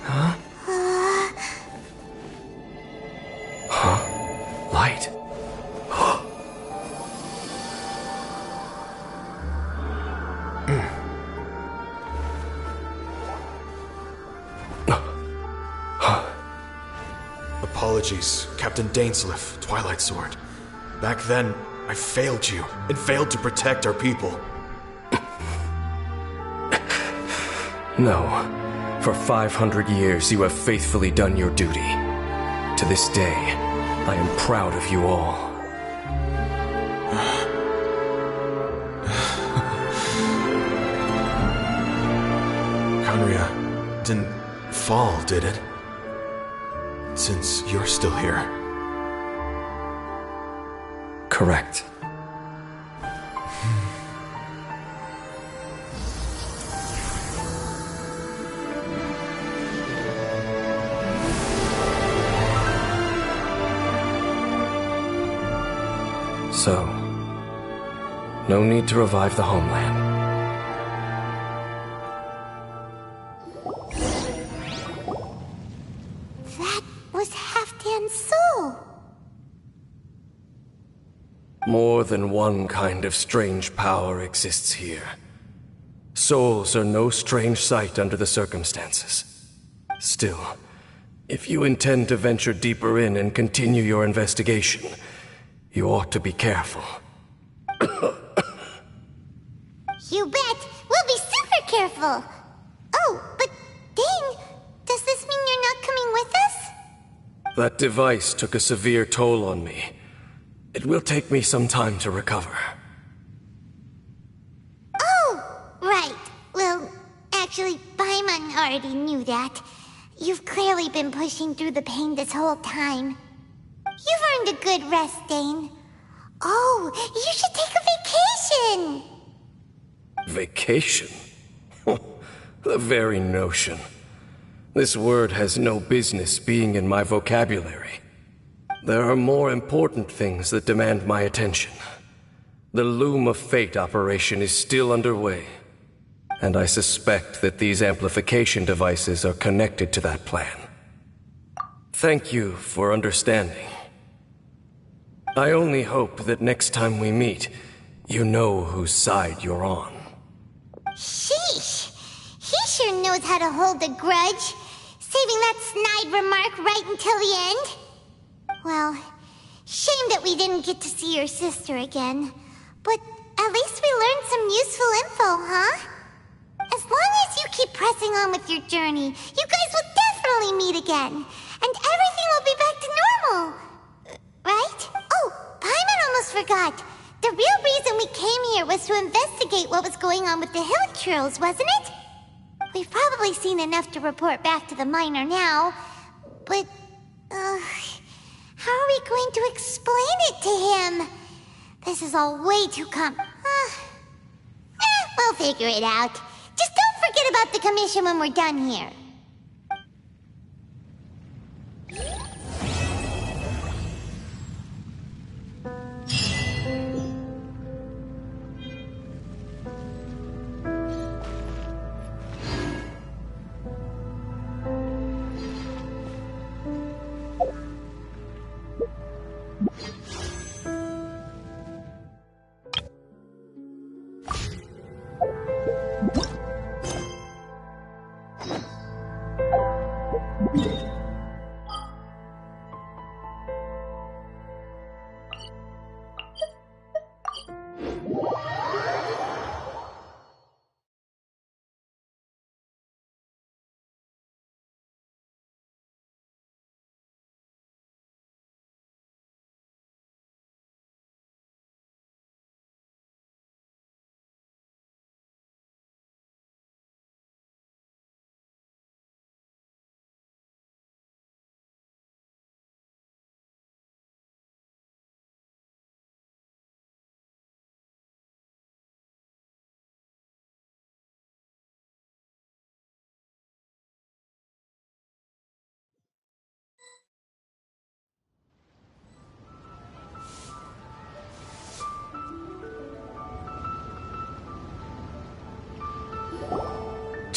Huh? Huh? Light. Apologies, Captain Dainsleif, Twilight Sword. Back then, I failed you, and failed to protect our people. No. For 500 years, you have faithfully done your duty. To this day, I am proud of you all. Conria didn't fall, did it? Since you're still here. Correct. So, no need to revive the homeland. That More than one kind of strange power exists here. Souls are no strange sight under the circumstances. Still, if you intend to venture deeper in and continue your investigation, you ought to be careful. You bet! We'll be super careful! Oh, but Dane, does this mean you're not coming with us? That device took a severe toll on me. It will take me some time to recover. Oh, right. Well, actually, Paimon already knew that. You've clearly been pushing through the pain this whole time. You've earned a good rest, Dane. Oh, you should take a vacation! Vacation? The very notion. This word has no business being in my vocabulary. There are more important things that demand my attention. The Loom of Fate operation is still underway, and I suspect that these amplification devices are connected to that plan. Thank you for understanding. I only hope that next time we meet, you know whose side you're on. Sheesh! He sure knows how to hold a grudge, saving that snide remark right until the end. Well, shame that we didn't get to see your sister again. But at least we learned some useful info, huh? As long as you keep pressing on with your journey, you guys will definitely meet again. And everything will be back to normal. Right? Oh, Paimon almost forgot. The real reason we came here was to investigate what was going on with the hill churls, wasn't it? We've probably seen enough to report back to the miner now. But, how are we going to explain it to him? This is all way too we'll figure it out. Just don't forget about the commission when we're done here.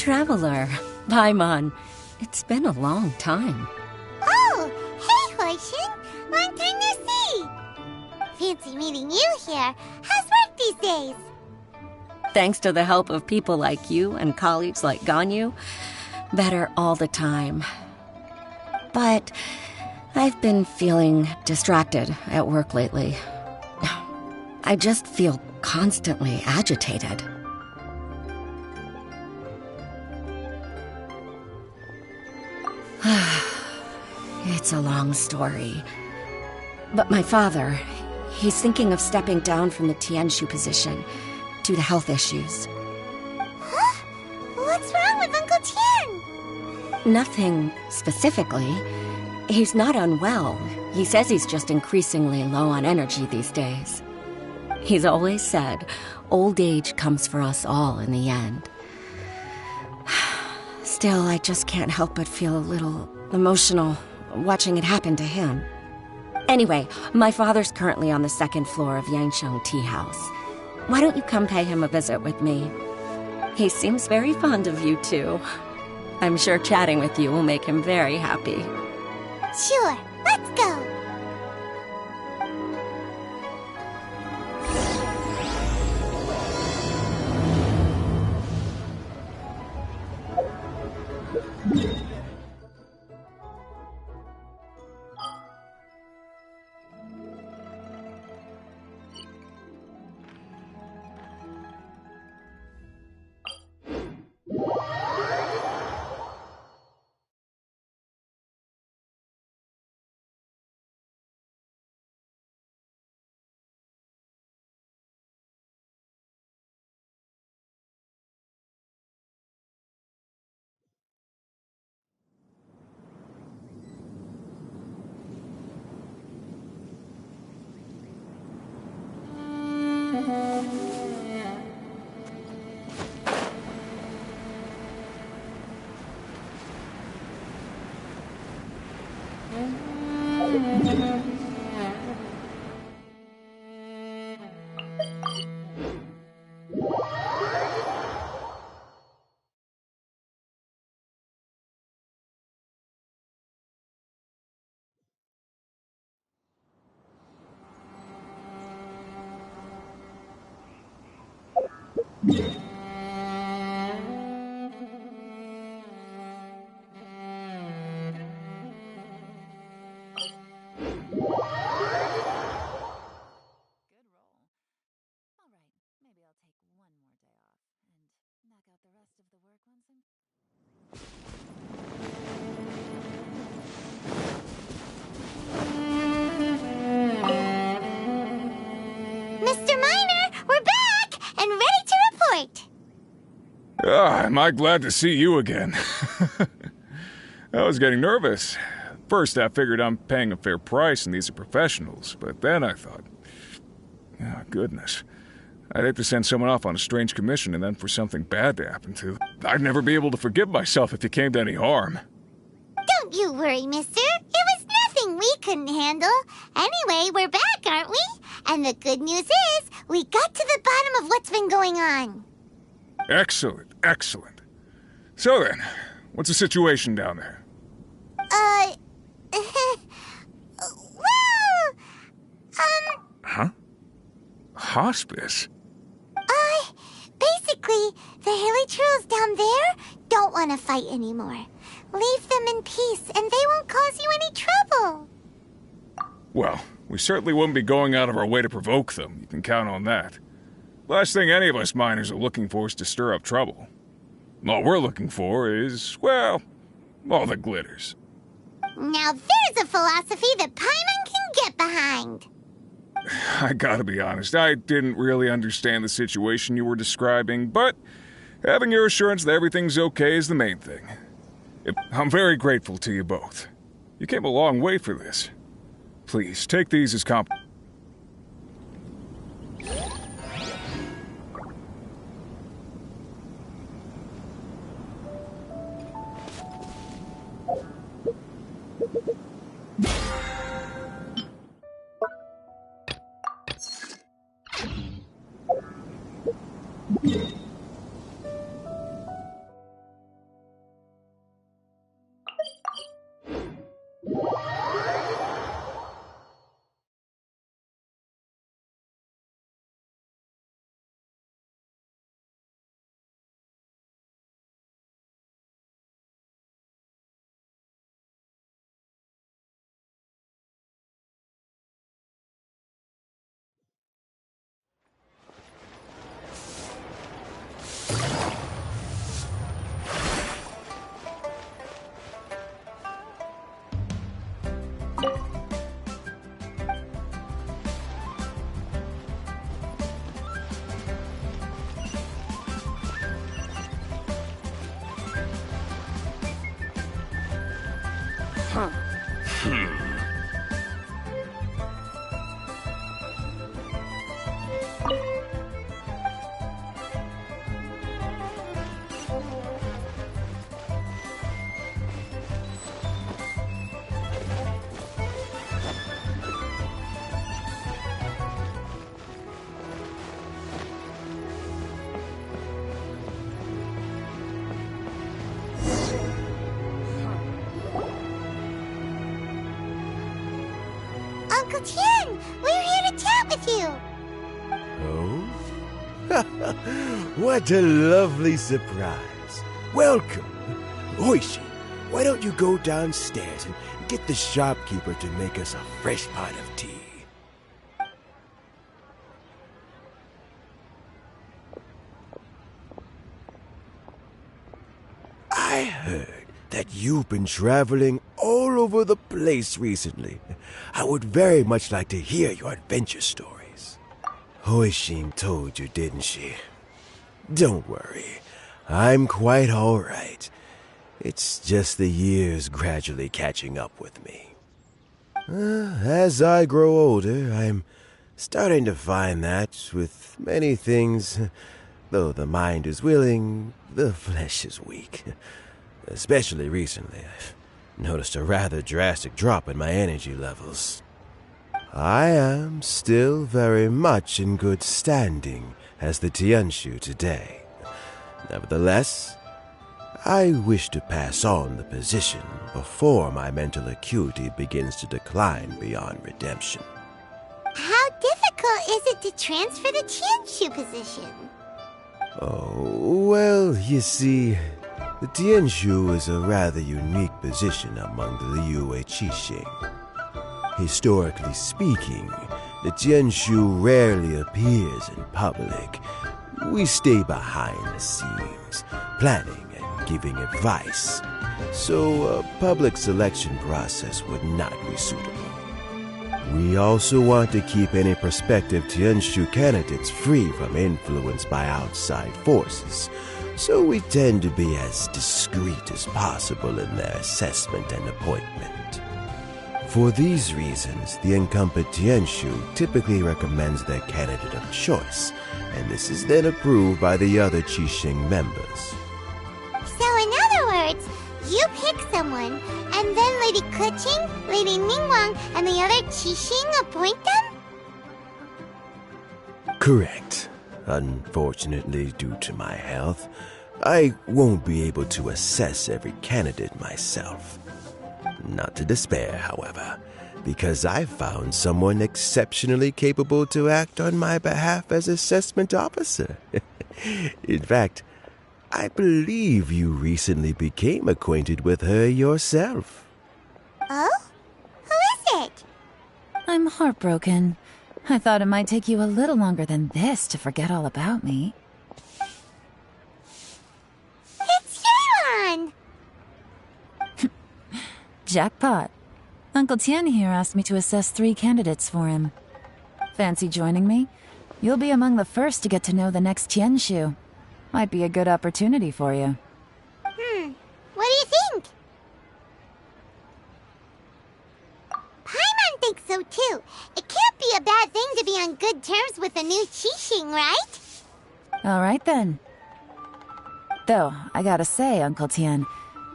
Traveler, Paimon, it's been a long time. Oh, hey, Hoishin. Long time no see. Fancy meeting you here. How's work these days? Thanks to the help of people like you and colleagues like Ganyu, better all the time. But I've been feeling distracted at work lately. I just feel constantly agitated. It's a long story. But my father, he's thinking of stepping down from the Tianshu position due to health issues. Huh? What's wrong with Uncle Tian? Nothing specifically. He's not unwell. He says he's just increasingly low on energy these days. He's always said, old age comes for us all in the end. Still, I just can't help but feel a little emotional watching it happen to him. Anyway, my father's currently on the second floor of Yangsheng Tea House. Why don't you come pay him a visit with me? He seems very fond of you, too. I'm sure chatting with you will make him very happy. Sure, let's go. Mr. Miner, we're back and ready to report. Am I glad to see you again. I was getting nervous. First, I figured I'm paying a fair price and these are professionals, but then I thought, oh, goodness. I'd hate to send someone off on a strange commission and then for something bad to happen to. I'd never be able to forgive myself if you came to any harm. Don't you worry, mister. It was nothing we couldn't handle. Anyway, we're back, aren't we? And the good news is, we got to the bottom of what's been going on. Excellent, excellent. So then, what's the situation down there? Huh? Hospice? Basically, the hilly trolls down there don't want to fight anymore. Leave them in peace, and they won't cause you any trouble. Well, we certainly wouldn't be going out of our way to provoke them. You can count on that. Last thing any of us miners are looking for is to stir up trouble. All we're looking for is, well, all the glitters. Now there's a philosophy that Paimon can get behind. I gotta be honest, I didn't really understand the situation you were describing, but having your assurance that everything's okay is the main thing. I'm very grateful to you both. You came a long way for this. Please, take these as compliments. Uncle Tien, we're here to chat with you. Oh? What a lovely surprise. Welcome. Oishi, why don't you go downstairs and get the shopkeeper to make us a fresh pot of tea? I heard that you've been traveling all over the place recently. I would very much like to hear your adventure stories. Hoishin told you, didn't she? Don't worry. I'm quite all right. It's just the years gradually catching up with me. As I grow older, I'm starting to find that with many things, though the mind is willing, the flesh is weak. Especially recently, I've noticed a rather drastic drop in my energy levels. I am still very much in good standing as the Tianshu today. Nevertheless, I wish to pass on the position before my mental acuity begins to decline beyond redemption. How difficult is it to transfer the Tianshu position? Oh, well, you see, the Tianshu is a rather unique position among the Liyue Qixing. Historically speaking, the Tianshu rarely appears in public. We stay behind the scenes, planning and giving advice, so a public selection process would not be suitable. We also want to keep any prospective Tianshu candidates free from influence by outside forces, so we tend to be as discreet as possible in their assessment and appointment. For these reasons, the incumbent Tianshu typically recommends their candidate of choice, and this is then approved by the other Qixing members. So in other words, you pick someone, and then Lady Keqing, Lady Ningguang, and the other Qixing appoint them? Correct. Unfortunately, due to my health, I won't be able to assess every candidate myself. Not to despair, however, because I found someone exceptionally capable to act on my behalf as assessment officer. In fact, I believe you recently became acquainted with her yourself. Oh? Who is it? I'm heartbroken. I thought it might take you a little longer than this to forget all about me. It's Yelan! Jackpot. Uncle Tian here asked me to assess 3 candidates for him. Fancy joining me? You'll be among the first to get to know the next Tianshu. Might be a good opportunity for you. What do you think? Paimon thinks so too. It can't be a bad thing to be on good terms with a new Qixing, right? Alright then. Though, I gotta say, Uncle Tian,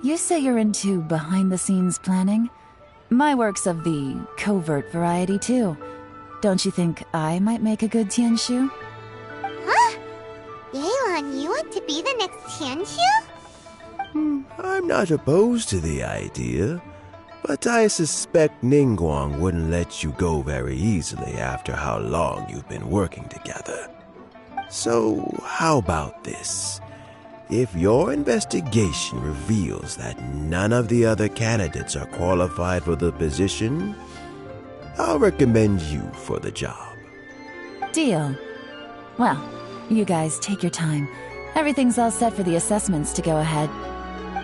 you say you're into behind-the-scenes planning? My work's of the covert variety too. Don't you think I might make a good Tianshu? Huh? Yelan, you want to be the next Tianshu? I'm not opposed to the idea, but I suspect Ningguang wouldn't let you go very easily after how long you've been working together. So, how about this? If your investigation reveals that none of the other candidates are qualified for the position, I'll recommend you for the job. Deal. Well, you guys take your time. Everything's all set for the assessments to go ahead.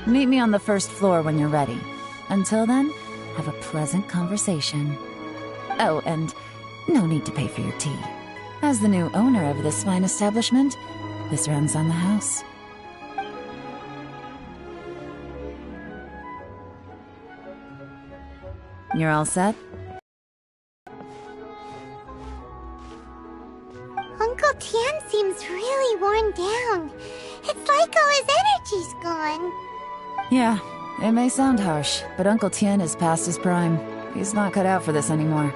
Meet me on the first floor when you're ready. Until then, have a pleasant conversation. Oh, and no need to pay for your tea. As the new owner of this fine establishment, this runs on the house. You're all set? Uncle Tian seems really worn down. It's like all his energy's gone. Yeah, it may sound harsh, but Uncle Tian is past his prime. He's not cut out for this anymore.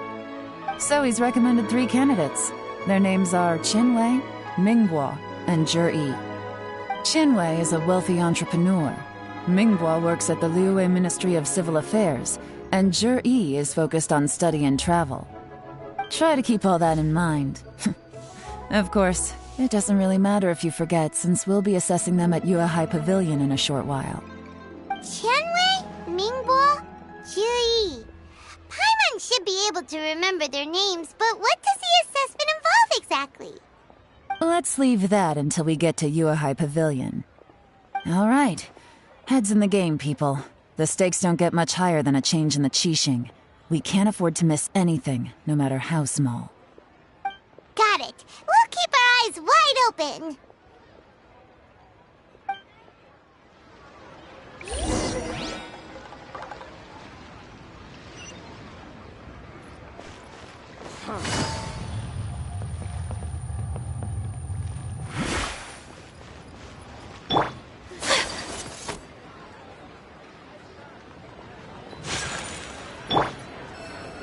So he's recommended 3 candidates. Their names are Qinwei, Mingguo, and Zhi. Qinwei is a wealthy entrepreneur. Mingguo works at the Liyue Ministry of Civil Affairs, and Zhi is focused on study and travel. Try to keep all that in mind. Of course, it doesn't really matter if you forget, since we'll be assessing them at Yuehai Pavilion in a short while. Qianwei, Mingbo, Zhi. Paimon should be able to remember their names, but what does the assessment involve exactly? Let's leave that until we get to Yuehai Pavilion. All right. Heads in the game, people. The stakes don't get much higher than a change in the Qixing. We can't afford to miss anything, no matter how small. Got it. We'll keep our eyes wide open.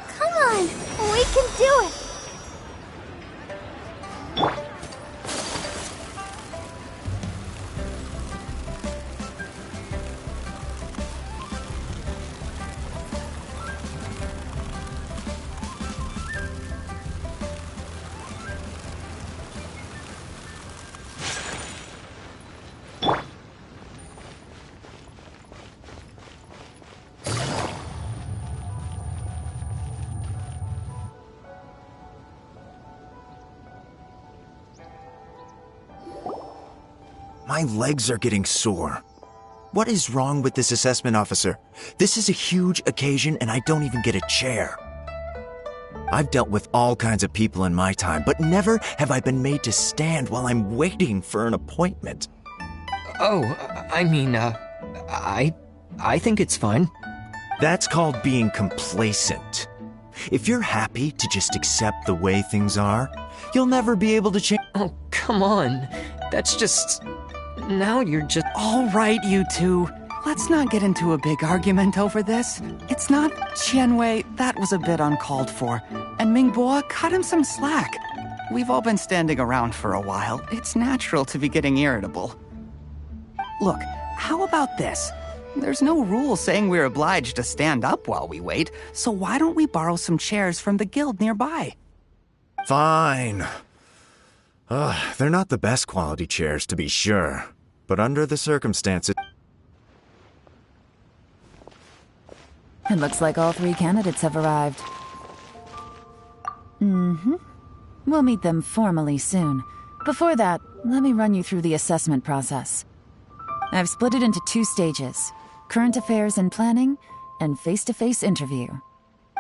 Come on, we can do it. My legs are getting sore. What is wrong with this assessment officer? This is a huge occasion and I don't even get a chair. I've dealt with all kinds of people in my time, but never have I been made to stand while I'm waiting for an appointment. Oh, I think it's fine. That's called being complacent. If you're happy to just accept the way things are, you'll never be able to change. Oh, come on. That's just... Now you're just... All right, you two. Let's not get into a big argument over this. It's not Qianwei, that was a bit uncalled for. And Mingbo, cut him some slack. We've all been standing around for a while. It's natural to be getting irritable. Look, how about this? There's no rule saying we're obliged to stand up while we wait, so why don't we borrow some chairs from the guild nearby? Fine. They're not the best quality chairs, to be sure. But under the circumstances... It looks like all 3 candidates have arrived. We'll meet them formally soon. Before that, let me run you through the assessment process. I've split it into 2 stages: current affairs and planning, and face-to-face interview.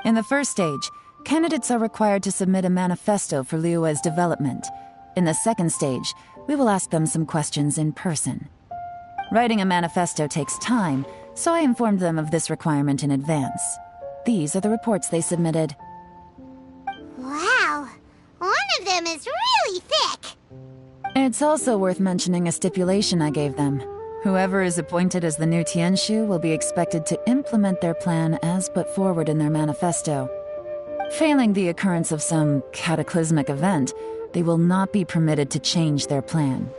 In the first stage, candidates are required to submit a manifesto for Liyue's development. In the second stage, we will ask them some questions in person. Writing a manifesto takes time, so I informed them of this requirement in advance. These are the reports they submitted. Wow, one of them is really thick. It's also worth mentioning a stipulation I gave them. Whoever is appointed as the new Tianshu will be expected to implement their plan as put forward in their manifesto. Failing the occurrence of some cataclysmic event, they will not be permitted to change their plan.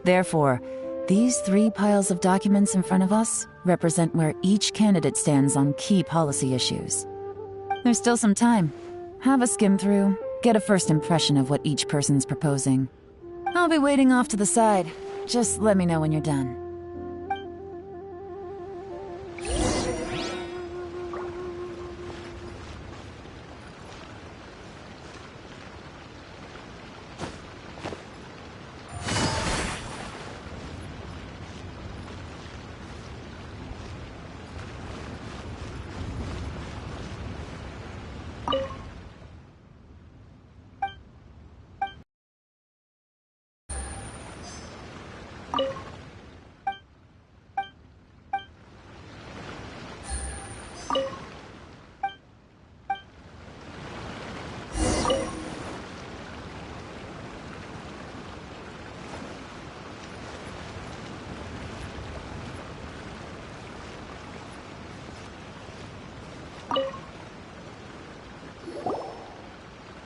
Therefore, these 3 piles of documents in front of us represent where each candidate stands on key policy issues. There's still some time. Have a skim through, get a first impression of what each person's proposing. I'll be waiting off to the side. Just let me know when you're done.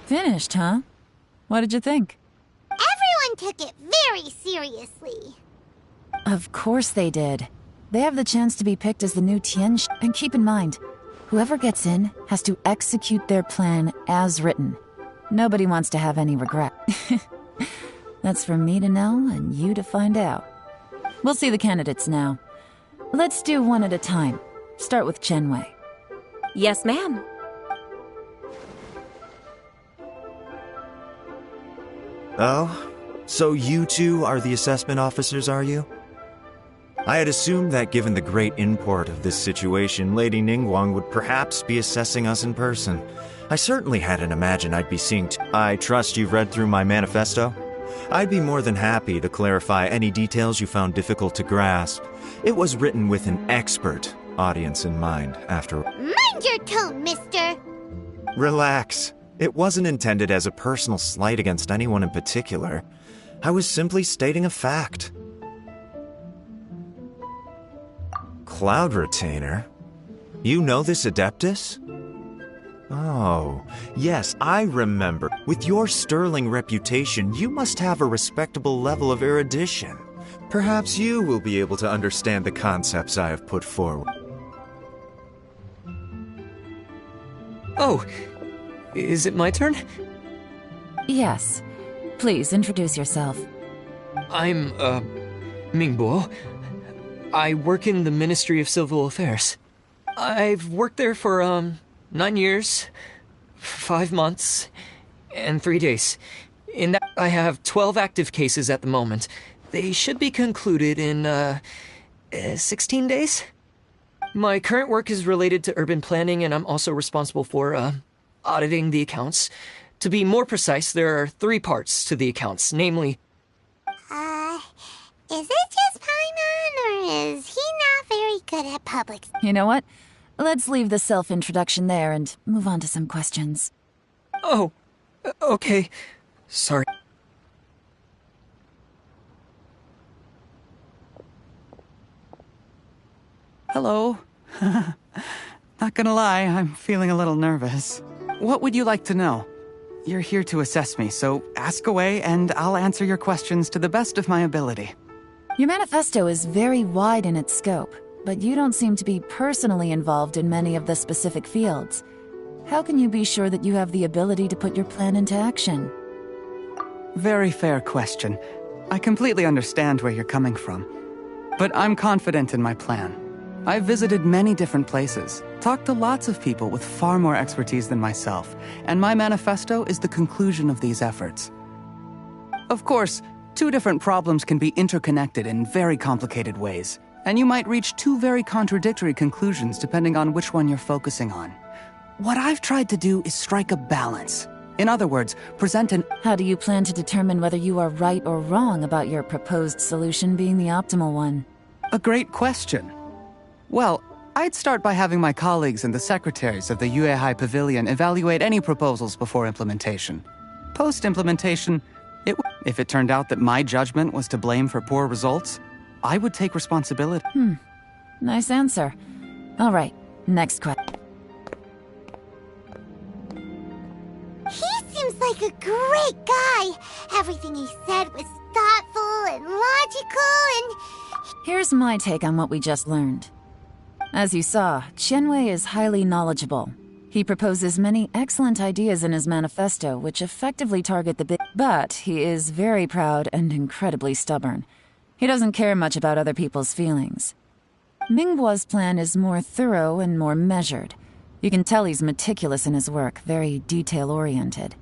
Finished, huh? What did you think? Everyone took it very seriously. Of course they did. They have the chance to be picked as the new Tiansh, and keep in mind, whoever gets in has to execute their plan as written. Nobody wants to have any regret. That's for me to know and you to find out. We'll see the candidates now. Let's do one at a time. Start with Qianwei. Yes, ma'am. Oh? So you 2 are the assessment officers, are you? I had assumed that given the great import of this situation, Lady Ningguang would perhaps be assessing us in person. I certainly hadn't imagined I'd be seeing I trust you've read through my manifesto? I'd be more than happy to clarify any details you found difficult to grasp. It was written with an expert audience in mind, after... Mind your tone, mister! Relax. It wasn't intended as a personal slight against anyone in particular. I was simply stating a fact. Cloud Retainer? You know this Adeptus? Oh, yes, I remember. With your sterling reputation, you must have a respectable level of erudition. Perhaps you will be able to understand the concepts I have put forward. Oh, is it my turn? Yes. Please introduce yourself. I'm, Mingbo. I work in the Ministry of Civil Affairs. I've worked there for, 9 years, 5 months, and 3 days. In that, I have 12 active cases at the moment. They should be concluded in, 16 days? My current work is related to urban planning, and I'm also responsible for, auditing the accounts. To be more precise, there are 3 parts to the accounts, namely... Is it just Paimon, or is he not very good at public... You know what? Let's leave the self-introduction there and move on to some questions. Oh, okay. Sorry. Hello. Not gonna lie, I'm feeling a little nervous. What would you like to know? You're here to assess me, so ask away and I'll answer your questions to the best of my ability. Your manifesto is very wide in its scope, but you don't seem to be personally involved in many of the specific fields. How can you be sure that you have the ability to put your plan into action? Very fair question. I completely understand where you're coming from. But I'm confident in my plan. I've visited many different places, talked to lots of people with far more expertise than myself, and my manifesto is the conclusion of these efforts. Of course, 2 different problems can be interconnected in very complicated ways, and you might reach 2 very contradictory conclusions depending on which one you're focusing on. What I've tried to do is strike a balance. In other words, present an... How do you plan to determine whether you are right or wrong about your proposed solution being the optimal one? A great question. Well, I'd start by having my colleagues and the secretaries of the Yuehai Pavilion evaluate any proposals before implementation. Post-implementation, if it turned out that my judgment was to blame for poor results, I would take responsibility. Nice answer. All right, next question. He seems like a great guy. Everything he said was thoughtful and logical and... Here's my take on what we just learned. As you saw, Qianwei is highly knowledgeable. He proposes many excellent ideas in his manifesto which effectively target the big... But he is very proud and incredibly stubborn. He doesn't care much about other people's feelings. Mingbo's plan is more thorough and more measured. You can tell he's meticulous in his work, very detail-oriented.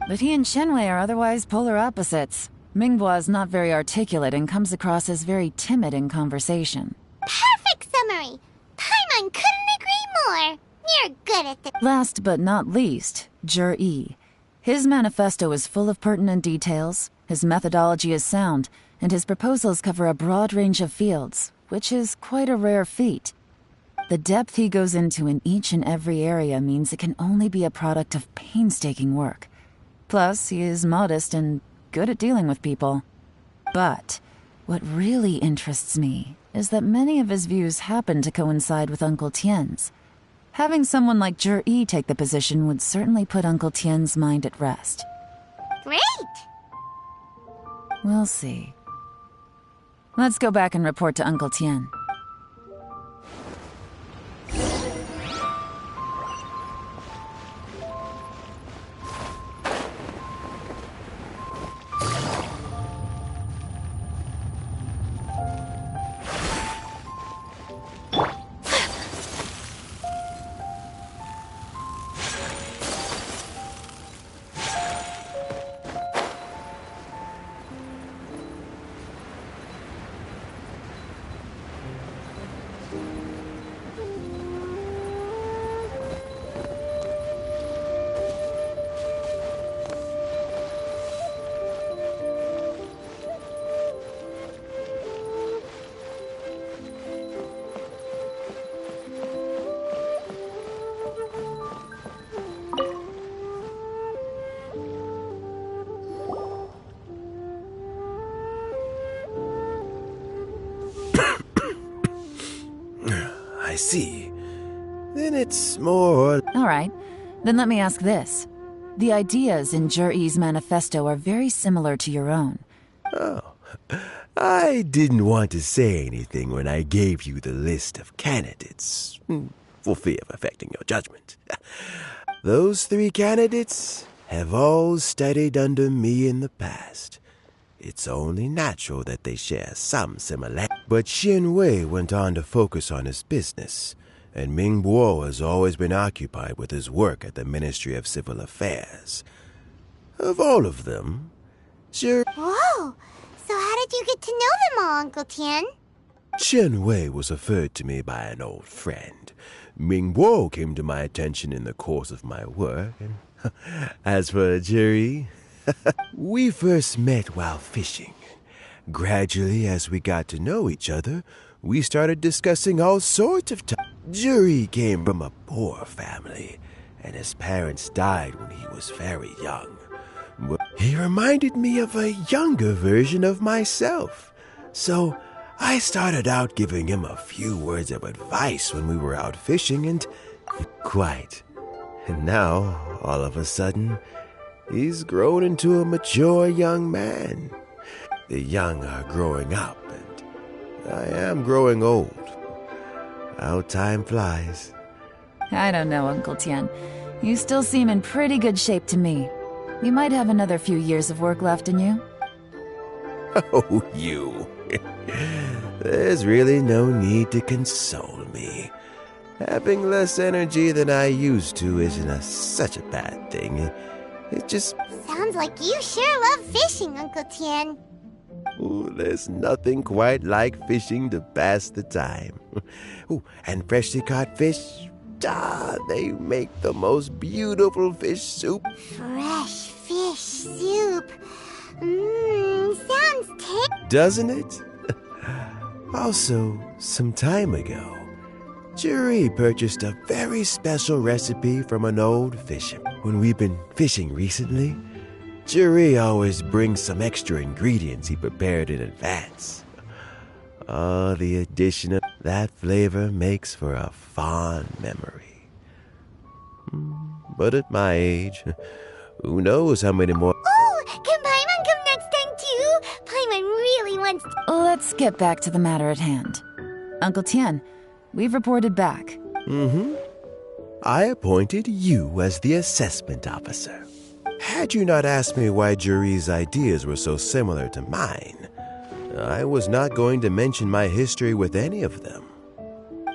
But he and Qianwei are otherwise polar opposites. Mingbo is not very articulate and comes across as very timid in conversation. Perfect summary! Paimon couldn't agree more! You're good at this. Last but not least, Yi. His manifesto is full of pertinent details, his methodology is sound, and his proposals cover a broad range of fields, which is quite a rare feat. The depth he goes into in each and every area means it can only be a product of painstaking work. Plus, he is modest and good at dealing with people. But what really interests me is that many of his views happen to coincide with Uncle Tien's. Having someone like Yi take the position would certainly put Uncle Tien's mind at rest. Great! We'll see. Let's go back and report to Uncle Tien. I see. Then it's more... All right. Then let me ask this. The ideas in Yi's manifesto are very similar to your own. Oh. I didn't want to say anything when I gave you the list of candidates, for fear of affecting your judgment. Those 3 candidates have all studied under me in the past. It's only natural that they share some similarity. But Qianwei went on to focus on his business, and Mingbo has always been occupied with his work at the Ministry of Civil Affairs. Of all of them, Whoa! So how did you get to know them all, Uncle Tian? Qianwei was referred to me by an old friend. Mingguo came to my attention in the course of my work, and as for Juri, we first met while fishing. Gradually, as we got to know each other, we started discussing all sorts of Juri came from a poor family, and his parents died when he was very young. He reminded me of a younger version of myself, so I started out giving him a few words of advice when we were out fishing, and And now, all of a sudden, he's grown into a mature young man. The young are growing up, and I am growing old. How time flies. I don't know, Uncle Tian. You still seem in pretty good shape to me. You might have another few years of work left in you. Oh, you. There's really no need to console me. Having less energy than I used to isn't such a bad thing. It just... Sounds like you sure love fishing, Uncle Tian. Ooh, there's nothing quite like fishing to pass the time. Ooh, and freshly caught fish, they make the most beautiful fish soup. Fresh fish soup. Sounds Doesn't it? Also, some time ago, Juri purchased a very special recipe from an old fisherman. When we've been fishing recently, Juri always brings some extra ingredients he prepared in advance. Oh, the addition of that flavor makes for a fond memory. But at my age, who knows how many more... Oh, can Paimon come next time too? Paimon really wants to... Let's get back to the matter at hand. Uncle Tian, we've reported back. I appointed you as the assessment officer. Had you not asked me why Juri's ideas were so similar to mine, I was not going to mention my history with any of them.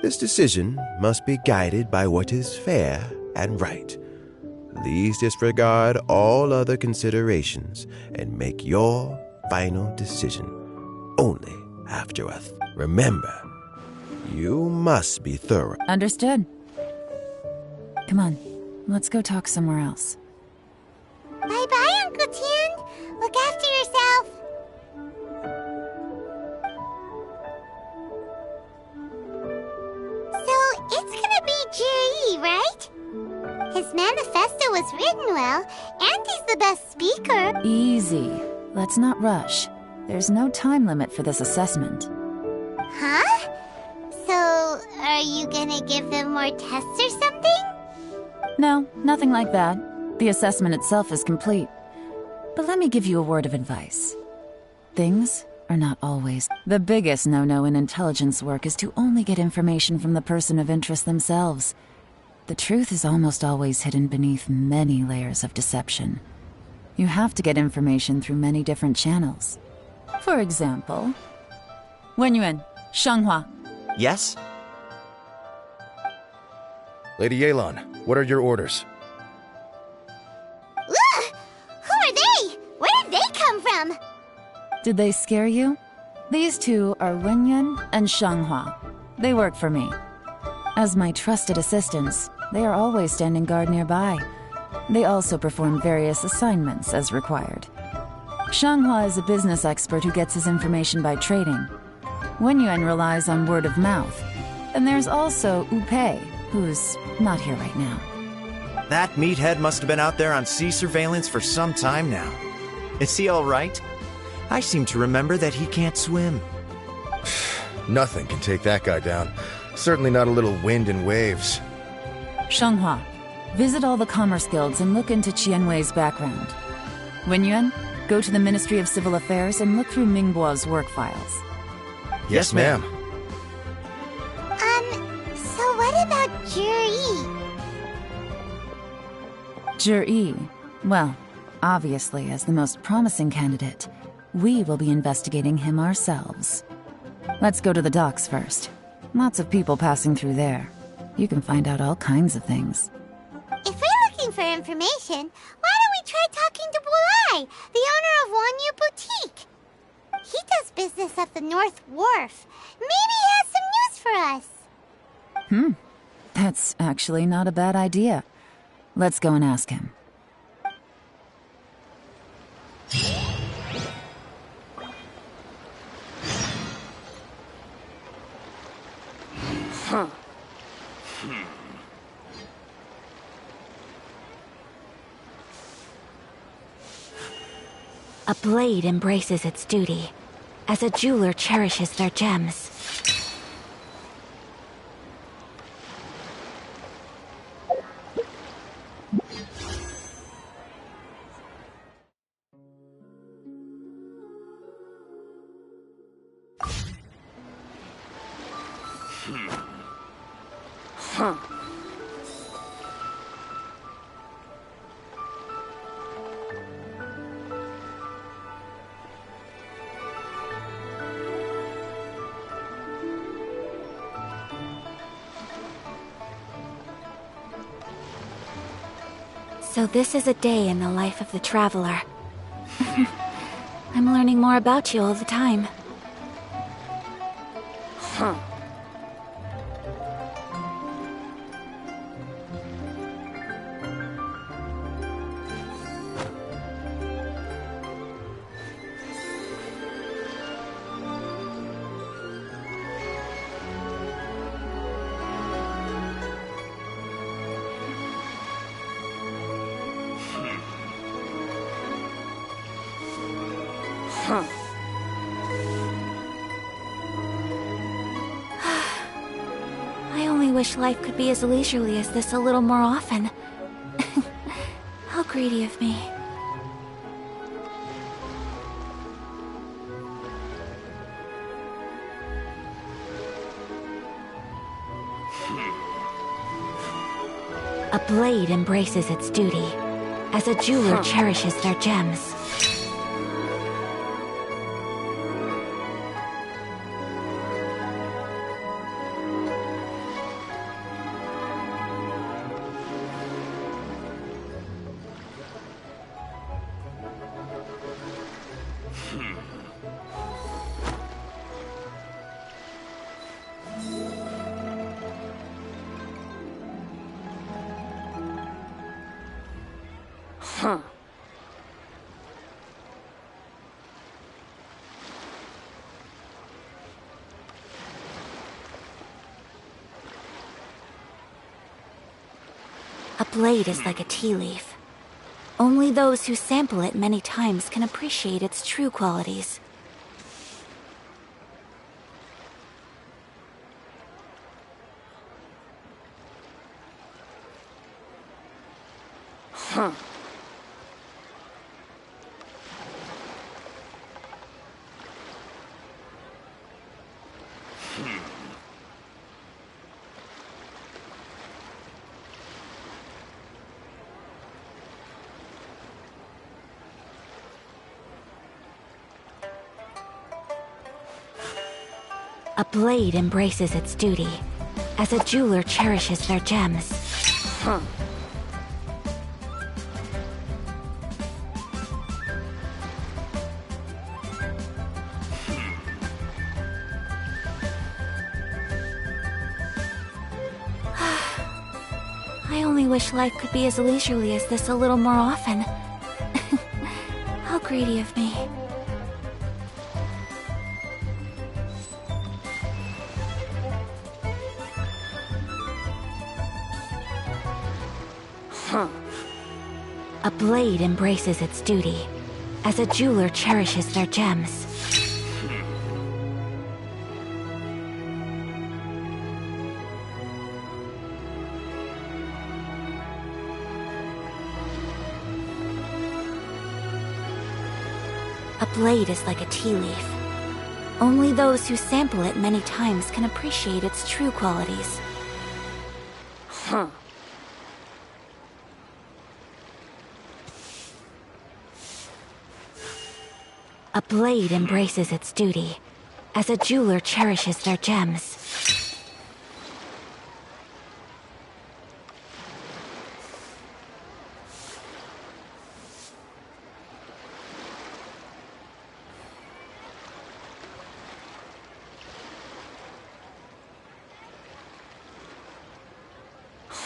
This decision must be guided by what is fair and right. Please disregard all other considerations and make your final decision only after Remember, you must be thorough. Understood. Come on, let's go talk somewhere else. Bye-bye, Uncle Tian. Look after yourself. So, it's gonna be Juri, right? His manifesto was written well, and he's the best speaker. Easy. Let's not rush. There's no time limit for this assessment. Huh? So, are you gonna give them more tests or something? No, nothing like that. The assessment itself is complete. But let me give you a word of advice. Things are not always... The biggest no-no in intelligence work is to only get information from the person of interest themselves. The truth is almost always hidden beneath many layers of deception. You have to get information through many different channels. For example... Wenyuan, Shanghua. Yes? Lady Yelan, what are your orders? Ugh! Who are they? Where did they come from? Did they scare you? These two are Wenyuan and Shanghua. They work for me. As my trusted assistants, they are always standing guard nearby. They also perform various assignments as required. Shanghua is a business expert who gets his information by trading. Wenyuan relies on word of mouth. And there's also Upei, who's not here right now. That meathead must have been out there on sea surveillance for some time now. Is he all right? I seem to remember that he can't swim. Nothing can take that guy down. Certainly not a little wind and waves. Shanghua, visit all the commerce guilds and look into Qianwei's background. Wenyuan, go to the Ministry of Civil Affairs and look through Mingguo's work files. Yes, ma'am. So what about Juri? Juri, well, obviously as the most promising candidate, we will be investigating him ourselves. Let's go to the docks first. Lots of people passing through there. You can find out all kinds of things. If we're looking for information, why don't we try talking to Bulai, the owner of Wanyu Boutique? He does business at the North Wharf. Maybe he has some news for us. That's actually not a bad idea. Let's go and ask him. A blade embraces its duty, as a jeweler cherishes their gems. So this is a day in the life of the traveler. I'm learning more about you all the time. I only wish life could be as leisurely as this a little more often. How greedy of me. A blade embraces its duty, as a jeweler cherishes their gems. A blade is like a tea leaf. Only those who sample it many times can appreciate its true qualities. A blade embraces its duty, as a jeweler cherishes their gems. I only wish life could be as leisurely as this a little more often. How greedy of me. A blade embraces its duty, as a jeweler cherishes their gems. A blade is like a tea leaf. Only those who sample it many times can appreciate its true qualities. A blade embraces its duty, as a jeweler cherishes their gems.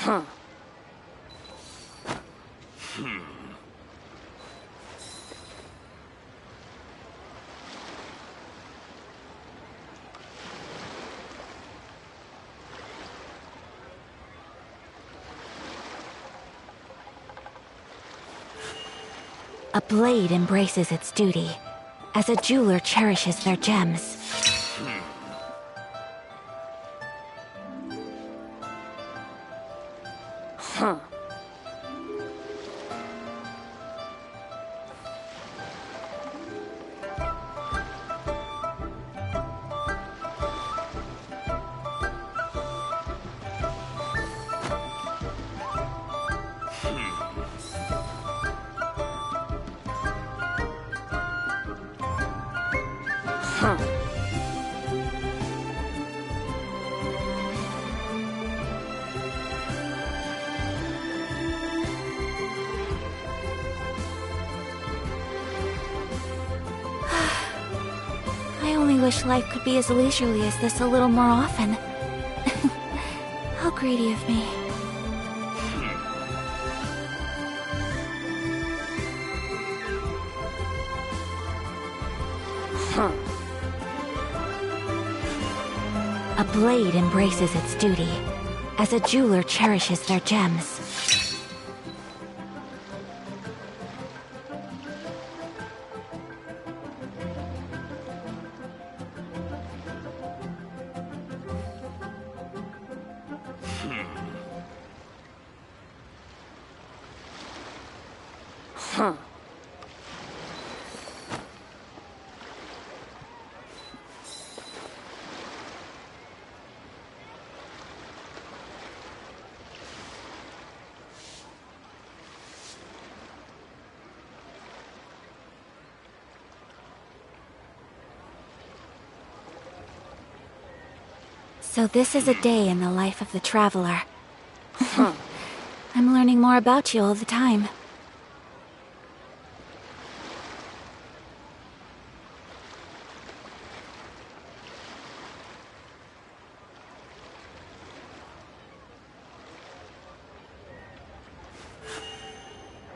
A blade embraces its duty, as a jeweler cherishes their gems. I only wish life could be as leisurely as this a little more often. How greedy of me. A blade embraces its duty, as a jeweler cherishes their gems. So this is a day in the life of the traveler. I'm learning more about you all the time.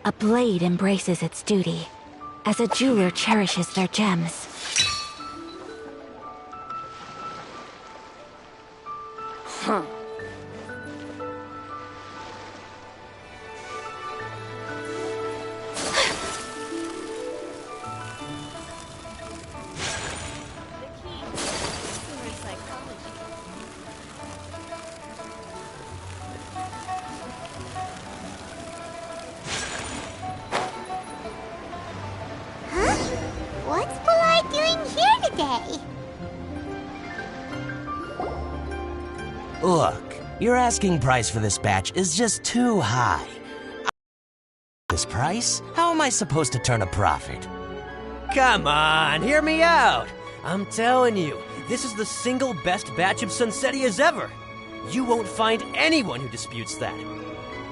A blade embraces its duty, as a jeweler cherishes their gems. What's Polite doing here today? Look, your asking price for this batch is just too high. This price? How am I supposed to turn a profit? Come on, hear me out. I'm telling you, this is the single best batch of Sunsetias ever. You won't find anyone who disputes that.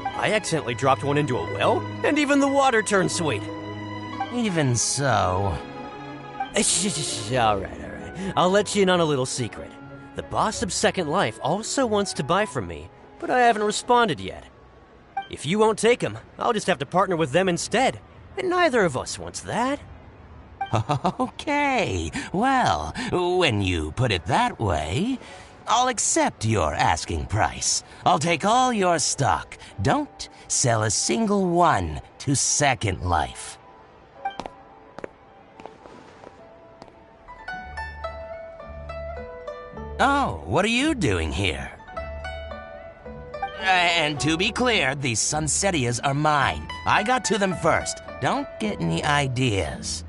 I accidentally dropped one into a well, and even the water turned sweet. Even so... All right. I'll let you in on a little secret. The boss of Second Life also wants to buy from me, but I haven't responded yet. If you won't take him, I'll just have to partner with them instead, and neither of us wants that. Okay, well, when you put it that way, I'll accept your asking price. I'll take all your stock. Don't sell a single one to Second Life. Oh, what are you doing here? And to be clear, these Sunsetias are mine. I got to them first. Don't get any ideas.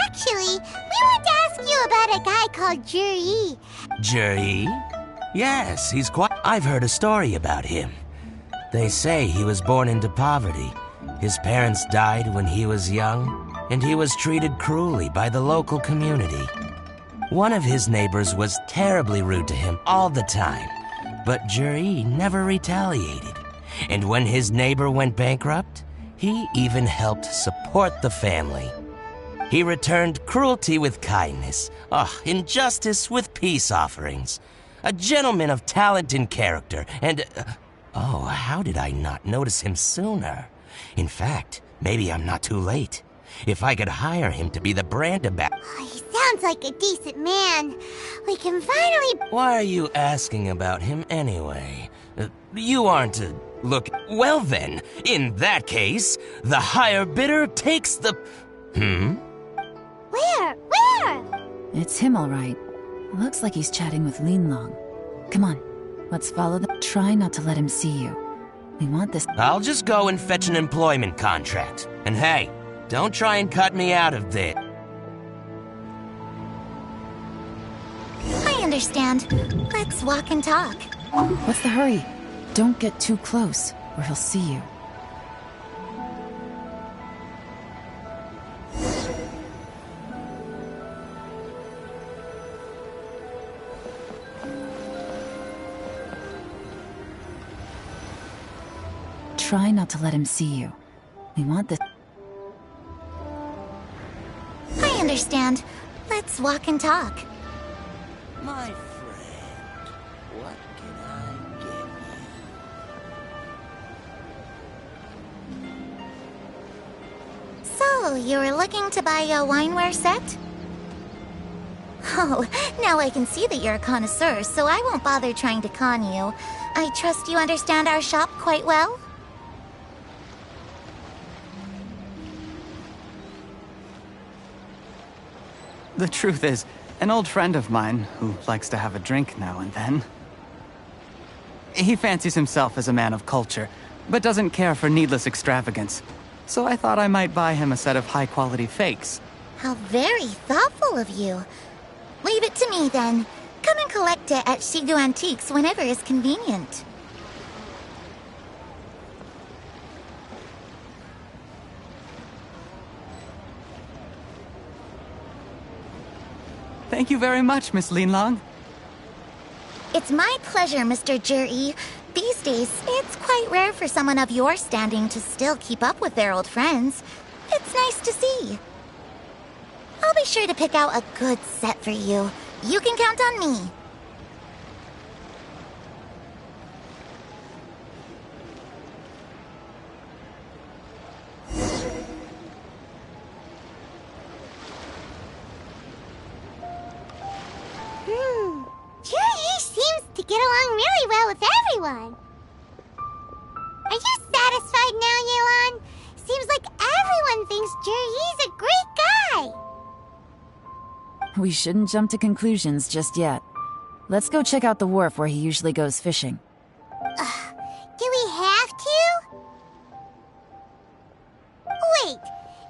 Actually, we want to ask you about a guy called Juri. Juri? Yes, he's quite... I've heard a story about him. They say he was born into poverty. His parents died when he was young, and he was treated cruelly by the local community. One of his neighbors was terribly rude to him all the time, but Juri never retaliated. And when his neighbor went bankrupt, he even helped support the family. He returned cruelty with kindness, injustice with peace offerings. A gentleman of talent and character, and Oh, how did I not notice him sooner? In fact, maybe I'm not too late. If I could hire him to be the brand ambassador... Oh, he sounds like a decent man. We can finally... Why are you asking about him anyway? You aren't a... Look, well then, in that case, the higher bidder takes the... Where? It's him, all right. Looks like he's chatting with Lin Long. Come on, let's follow them. Try not to let him see you. We want this... I'll just go and fetch an employment contract. And hey, don't try and cut me out of this. I understand. Let's walk and talk. What's the hurry? Don't get too close, or he'll see you. Try not to let him see you. We want this... I understand. Let's walk and talk. My friend, what can I get you? So, you were looking to buy a wineware set? Oh, now I can see that you're a connoisseur, so I won't bother trying to con you. I trust you understand our shop quite well? The truth is, an old friend of mine, who likes to have a drink now and then. He fancies himself as a man of culture, but doesn't care for needless extravagance. So I thought I might buy him a set of high-quality fakes. How very thoughtful of you. Leave it to me, then. Come and collect it at Shigu Antiques whenever is convenient. Thank you very much, Miss Lin Long. It's my pleasure, Mr. Juri. These days, it's quite rare for someone of your standing to still keep up with their old friends. It's nice to see. I'll be sure to pick out a good set for you. You can count on me. Juri seems to get along really well with everyone. Are you satisfied now, Yelan? Seems like everyone thinks Juri's a great guy. We shouldn't jump to conclusions just yet. Let's go check out the wharf where he usually goes fishing. Do we have to? Wait,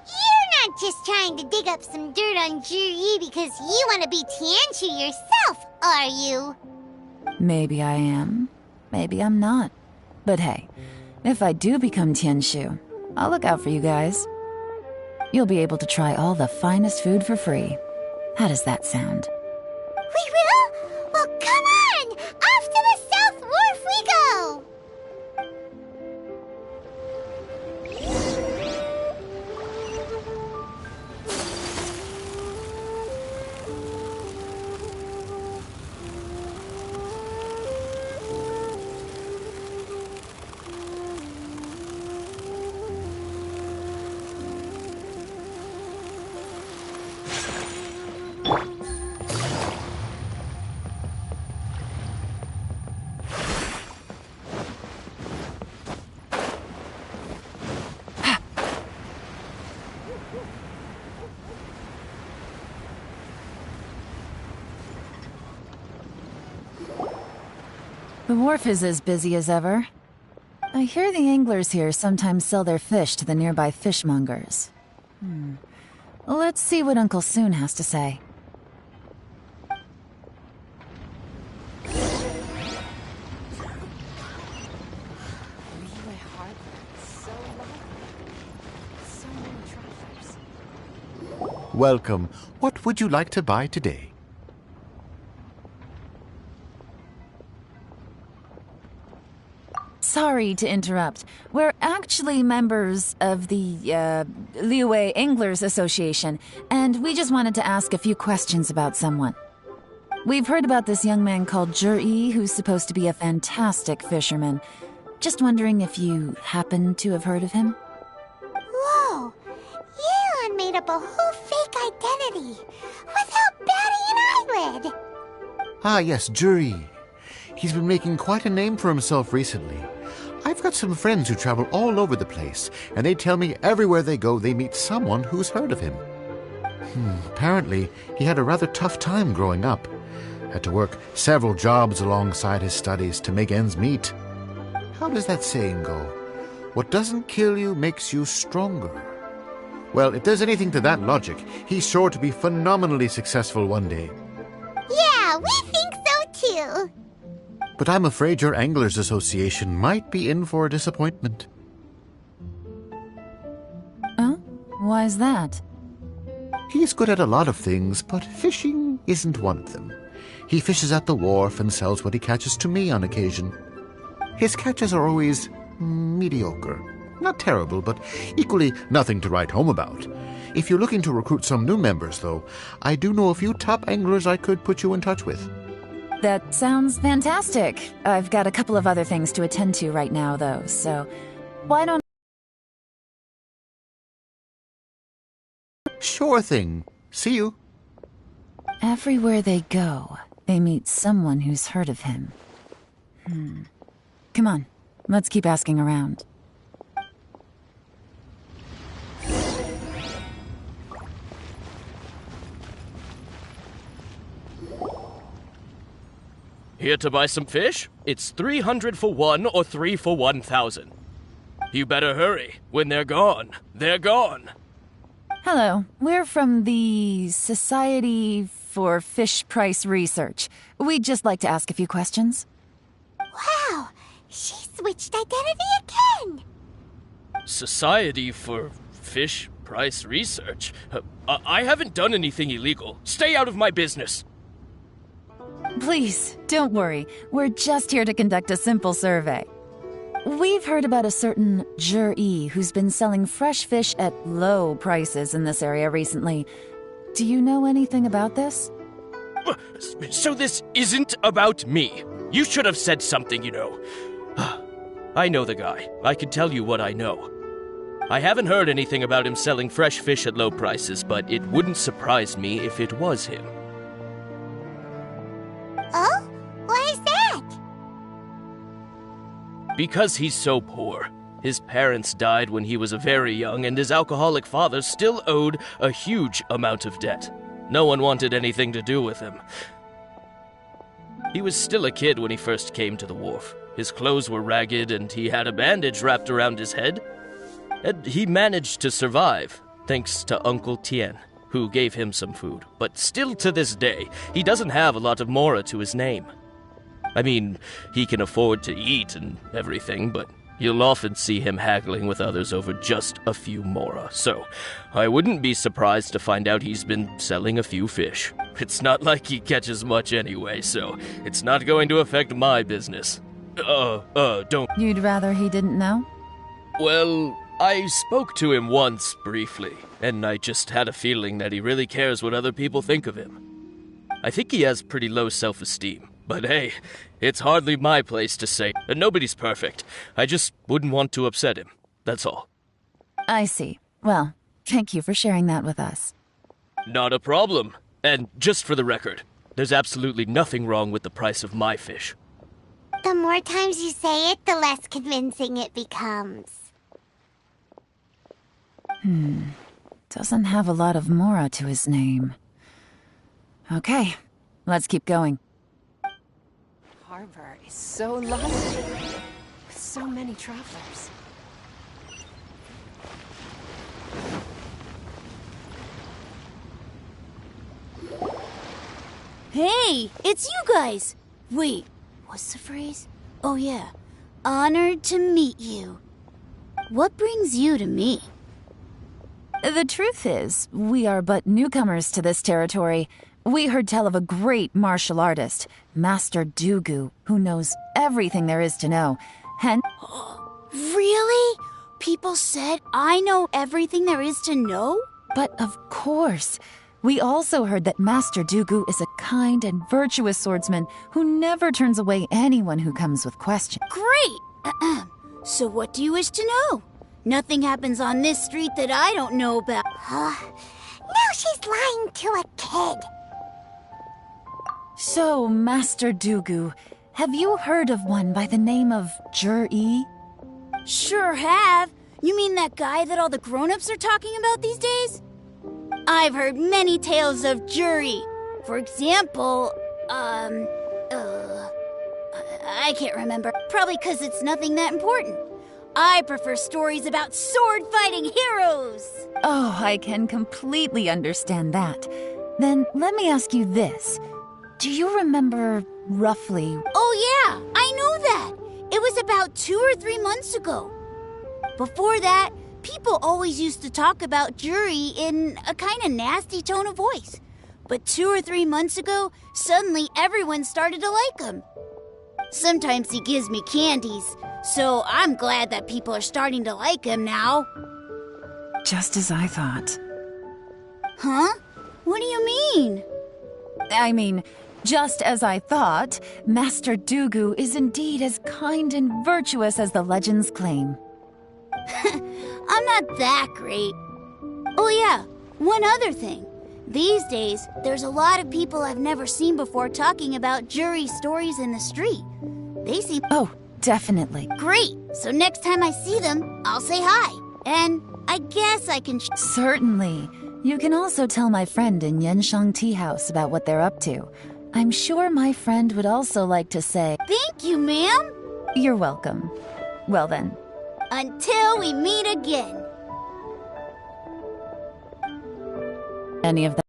you're not just trying to dig up some dirt on Juri because you want to be Tianshu yourself, are you? Maybe I am. Maybe I'm not. But hey, if I do become Tianshu, I'll look out for you guys. You'll be able to try all the finest food for free. How does that sound? We will? Well, come on! Off to the South Wharf we go! The wharf is as busy as ever. I hear the anglers here sometimes sell their fish to the nearby fishmongers. Let's see what Uncle Soon has to say. Welcome. What would you like to buy today? Sorry to interrupt. We're actually members of the, Liyue Anglers Association, and we just wanted to ask a few questions about someone. We've heard about this young man called Juri, who's supposed to be a fantastic fisherman. Just wondering if you happen to have heard of him? Whoa! Yeon made up a whole fake identity without batting an eyelid! Ah, yes, Juri. He's been making quite a name for himself recently. I've got some friends who travel all over the place, and they tell me everywhere they go they meet someone who's heard of him. Apparently, he had a rather tough time growing up. Had to work several jobs alongside his studies to make ends meet. How does that saying go? What doesn't kill you makes you stronger. Well, if there's anything to that logic, he's sure to be phenomenally successful one day. Yeah, we think so too! But I'm afraid your Anglers Association might be in for a disappointment. Oh? Why's that? He's good at a lot of things, but fishing isn't one of them. He fishes at the wharf and sells what he catches to me on occasion. His catches are always mediocre. Not terrible, but equally nothing to write home about. If you're looking to recruit some new members, though, I do know a few top anglers I could put you in touch with. That sounds fantastic. I've got a couple of other things to attend to right now, though, so why don't... Sure thing. See you. Everywhere they go, they meet someone who's heard of him. Come on, let's keep asking around. Here to buy some fish? It's 300 for one or 3 for 1,000. You better hurry. When they're gone, they're gone. Hello, we're from the Society for Fish Price Research. We'd just like to ask a few questions. Wow! She switched identity again! Society for Fish Price Research? I haven't done anything illegal. Stay out of my business. Please, don't worry. We're just here to conduct a simple survey. We've heard about a certain Juri who's been selling fresh fish at low prices in this area recently. Do you know anything about this? So this isn't about me. You should have said something, you know. I know the guy. I can tell you what I know. I haven't heard anything about him selling fresh fish at low prices, but it wouldn't surprise me if it was him. Oh? Why is that? Because he's so poor. His parents died when he was very young, and his alcoholic father still owed a huge amount of debt. No one wanted anything to do with him. He was still a kid when he first came to the wharf. His clothes were ragged, and he had a bandage wrapped around his head. And he managed to survive, thanks to Uncle Tien, who gave him some food. But still to this day, he doesn't have a lot of mora to his name. I mean, he can afford to eat and everything, but you'll often see him haggling with others over just a few mora. So, I wouldn't be surprised to find out he's been selling a few fish. It's not like he catches much anyway, so it's not going to affect my business. Don't... You'd rather he didn't know? Well, I spoke to him once, briefly, and I just had a feeling that he really cares what other people think of him. I think he has pretty low self-esteem. But hey, it's hardly my place to say. Nobody's perfect. I just wouldn't want to upset him. That's all. I see. Well, thank you for sharing that with us. Not a problem. And just for the record, there's absolutely nothing wrong with the price of my fish. The more times you say it, the less convincing it becomes. Doesn't have a lot of mora to his name. Okay, let's keep going. Harbor is so lovely, with so many travelers. Hey, it's you guys! Wait, what's the phrase? Oh yeah, honored to meet you. What brings you to me? The truth is, we are but newcomers to this territory. We heard tell of a great martial artist, Master Dugu, who knows everything there is to know. Hence... Really? People said I know everything there is to know? But of course. We also heard that Master Dugu is a kind and virtuous swordsman who never turns away anyone who comes with questions. Great! So what do you wish to know? Nothing happens on this street that I don't know about. Now she's lying to a kid. So, Master Dugu, have you heard of one by the name of Jur-E? Sure have. You mean that guy that all the grown-ups are talking about these days? I've heard many tales of Jur-E. For example, I can't remember. Probably because it's nothing that important. I prefer stories about sword-fighting heroes. Oh, I can completely understand that. Then let me ask you this. Do you remember roughly... Oh yeah, I know that. It was about 2 or 3 months ago. Before that, people always used to talk about Jur-E in a kind of nasty tone of voice. But 2 or 3 months ago, suddenly everyone started to like him. Sometimes he gives me candies, so I'm glad that people are starting to like him now. Just as I thought. Huh? What do you mean? I mean, just as I thought, Master Dugu is indeed as kind and virtuous as the legends claim. I'm not that great. Oh yeah, one other thing. These days, there's a lot of people I've never seen before talking about Jur-E stories in the street. They seem... Oh, definitely. Great! So next time I see them, I'll say hi. And I guess I can... Certainly. You can also tell my friend in Yansheng Tea House about what they're up to. I'm sure my friend would also like to say... Thank you, ma'am! You're welcome. Well then. Until we meet again. Any of that?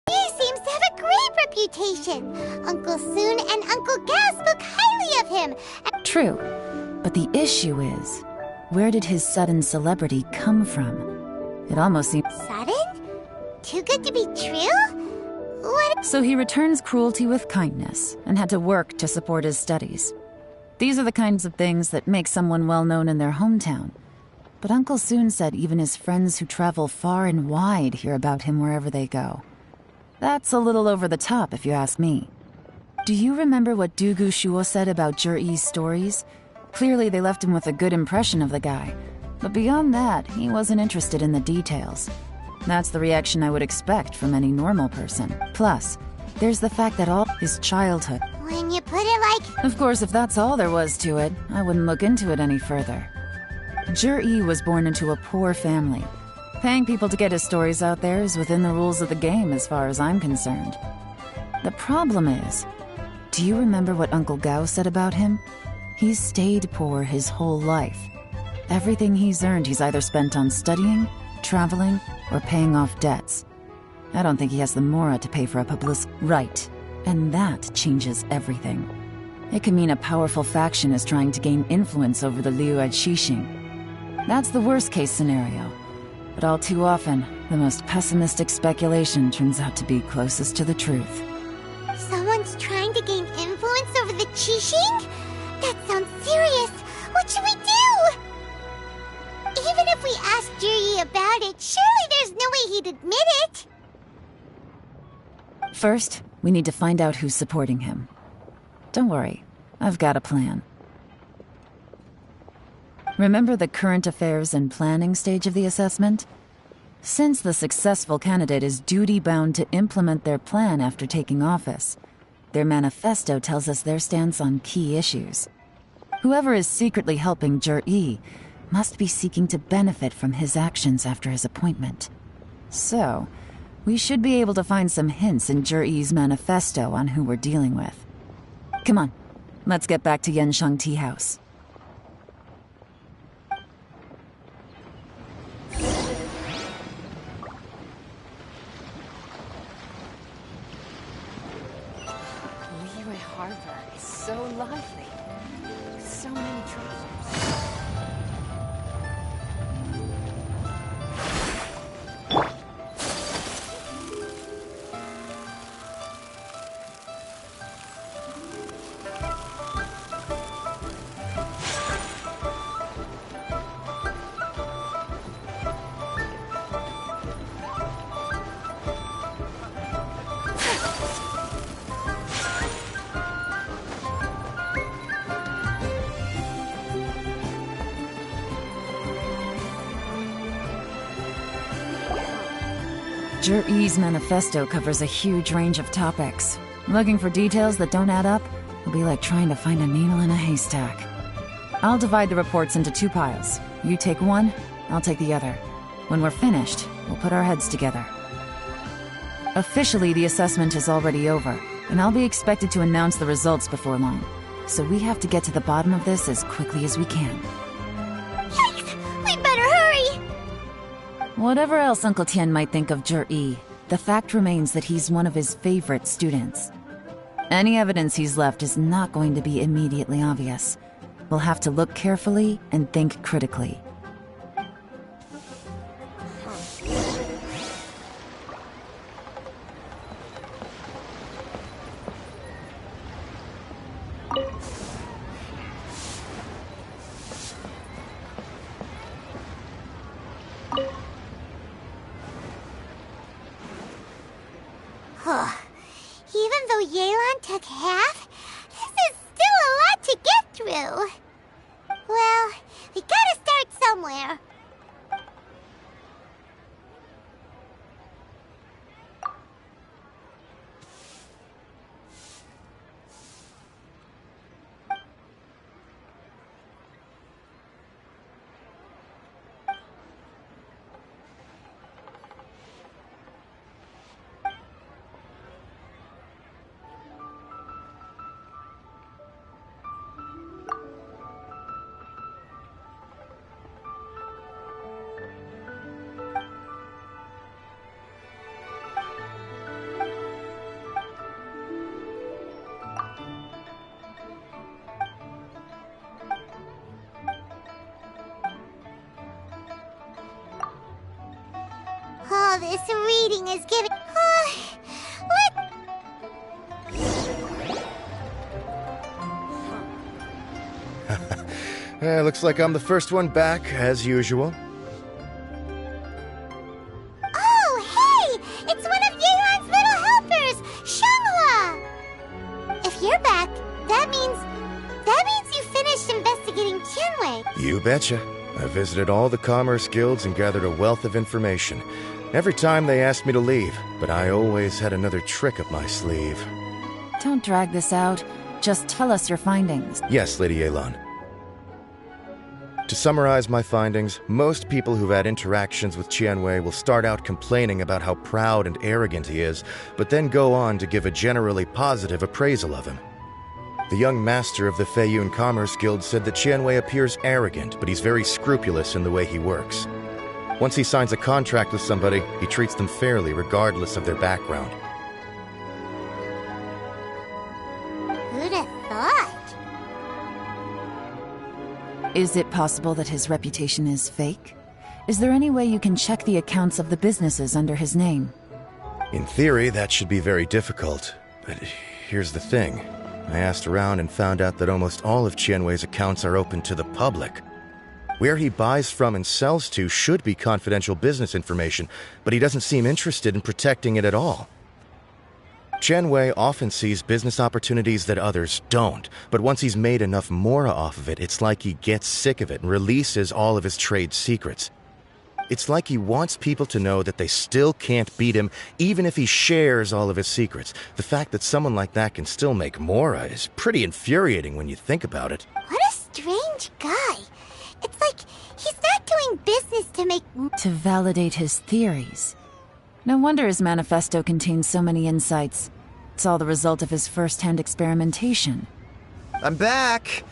He seems to have a great reputation. Uncle Soon and Uncle Gao spoke highly of him. True. But the issue is, where did his sudden celebrity come from? It almost seems... Sudden? Too good to be true? What? So he returns cruelty with kindness and had to work to support his studies. These are the kinds of things that make someone well known in their hometown. But Uncle Soon said even his friends who travel far and wide hear about him wherever they go. That's a little over the top, if you ask me. Do you remember what Dugu Shuo said about Jur-E's stories? Clearly they left him with a good impression of the guy. But beyond that, he wasn't interested in the details. That's the reaction I would expect from any normal person. Plus, there's the fact that all his childhood... When you put it like... Of course, if that's all there was to it, I wouldn't look into it any further. Jur-E was born into a poor family. Paying people to get his stories out there is within the rules of the game as far as I'm concerned. The problem is, do you remember what Uncle Gao said about him? He's stayed poor his whole life. Everything he's earned he's either spent on studying, traveling, or paying off debts. I don't think he has the mora to pay for a publicist. Right, and that changes everything. It can mean a powerful faction is trying to gain influence over the Liu at Xixing. That's the worst-case scenario. But all too often, the most pessimistic speculation turns out to be closest to the truth. Someone's trying to gain influence over the Qixing? That sounds serious. What should we do? Even if we asked Jur-E about it, surely there's no way he'd admit it. First, we need to find out who's supporting him. Don't worry, I've got a plan. Remember the current affairs and planning stage of the assessment? Since the successful candidate is duty-bound to implement their plan after taking office, their manifesto tells us their stance on key issues. Whoever is secretly helping Jur-E must be seeking to benefit from his actions after his appointment. So, we should be able to find some hints in Jur-E's manifesto on who we're dealing with. Come on, let's get back to Yansheng Tea House. Liyue Harbor is so lovely. So many treasures. Zhi-Yi's manifesto covers a huge range of topics. Looking for details that don't add up will be like trying to find a needle in a haystack. I'll divide the reports into 2 piles. You take one, I'll take the other. When we're finished, we'll put our heads together. Officially, the assessment is already over, and I'll be expected to announce the results before long. So we have to get to the bottom of this as quickly as we can. Yikes! We better hurry! Whatever else Uncle Tian might think of Zhi-Yi, the fact remains that he's one of his favorite students. Any evidence he's left is not going to be immediately obvious. We'll have to look carefully and think critically. Even though Yelan took half, this is still a lot to get through. Well, we gotta start somewhere. Oh, this reading is giving... Looks like I'm the first one back, as usual. Oh, hey! It's one of Yelan's little helpers, Shanghua! If you're back, that means you finished investigating Tianwei. You betcha. I visited all the commerce guilds and gathered a wealth of information. Every time they asked me to leave, but I always had another trick up my sleeve. Don't drag this out. Just tell us your findings. Yes, Lady Yelan. To summarize my findings, most people who've had interactions with Tianwei will start out complaining about how proud and arrogant he is, but then go on to give a generally positive appraisal of him. The young master of the Feiyun Commerce Guild said that Tianwei appears arrogant, but he's very scrupulous in the way he works. Once he signs a contract with somebody, he treats them fairly regardless of their background. Who'd have thought? Is it possible that his reputation is fake? Is there any way you can check the accounts of the businesses under his name? In theory, that should be very difficult, but here's the thing. I asked around and found out that almost all of Tianwei's accounts are open to the public. Where he buys from and sells to should be confidential business information, but he doesn't seem interested in protecting it at all. Tianwei often sees business opportunities that others don't, but once he's made enough mora off of it, it's like he gets sick of it and releases all of his trade secrets. It's like he wants people to know that they still can't beat him, even if he shares all of his secrets. The fact that someone like that can still make mora is pretty infuriating when you think about it. What a strange guy. It's like he's not doing business to make... To validate his theories. No wonder his manifesto contains so many insights. It's all the result of his first-hand experimentation. I'm back!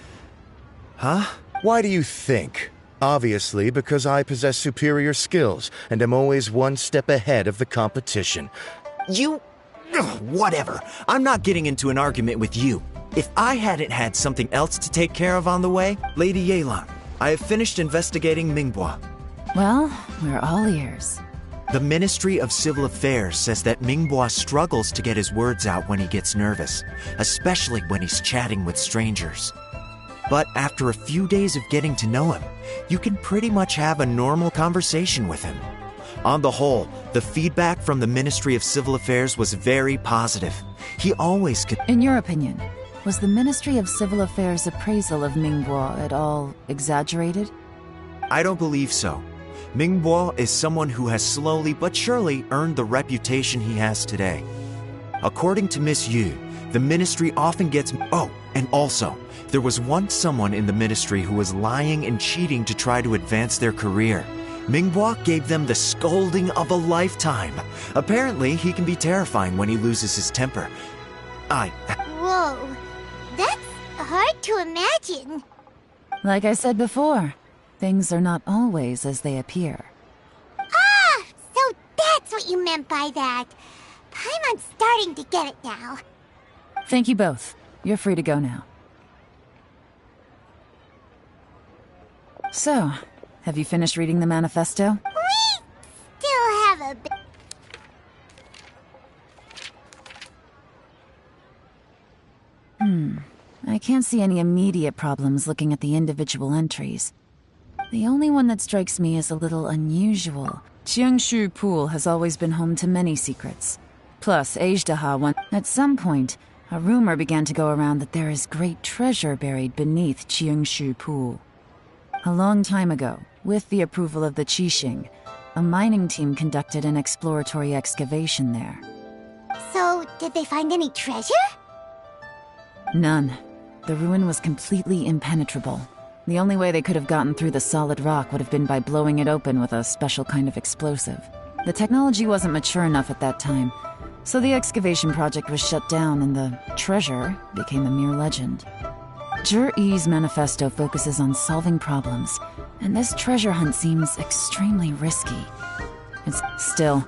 Huh? Why do you think? Obviously, because I possess superior skills, and am always one step ahead of the competition. You... Ugh, whatever. I'm not getting into an argument with you. If I hadn't had something else to take care of on the way... Lady Yelan, I have finished investigating Mingbua. Well, we're all ears. The Ministry of Civil Affairs says that Mingbua struggles to get his words out when he gets nervous, especially when he's chatting with strangers. But after a few days of getting to know him, you can pretty much have a normal conversation with him. On the whole, the feedback from the Ministry of Civil Affairs was very positive. He always could... In your opinion, was the Ministry of Civil Affairs' appraisal of Mingbua at all exaggerated? I don't believe so. Mingbo is someone who has slowly but surely earned the reputation he has today. According to Miss Yu, the ministry often gets... Oh, and also, there was once someone in the ministry who was lying and cheating to try to advance their career. Mingbo gave them the scolding of a lifetime. Apparently, he can be terrifying when he loses his temper. Whoa, that's hard to imagine. Like I said before, things are not always as they appear. Ah, so that's what you meant by that. I'm starting to get it now. Thank you both. You're free to go now. So, have you finished reading the manifesto? We still have a bit. I can't see any immediate problems looking at the individual entries. The only one that strikes me as a little unusual. Qiangshu Pool has always been home to many secrets. Plus, Ajdaha one. At some point, a rumor began to go around that there is great treasure buried beneath Qiangshu Pool. A long time ago, with the approval of the Qixing, a mining team conducted an exploratory excavation there. So, did they find any treasure? None. The ruin was completely impenetrable. The only way they could have gotten through the solid rock would have been by blowing it open with a special kind of explosive. The technology wasn't mature enough at that time, so the excavation project was shut down and the treasure became a mere legend. Zhi-Yi's manifesto focuses on solving problems, and this treasure hunt seems extremely risky. Still,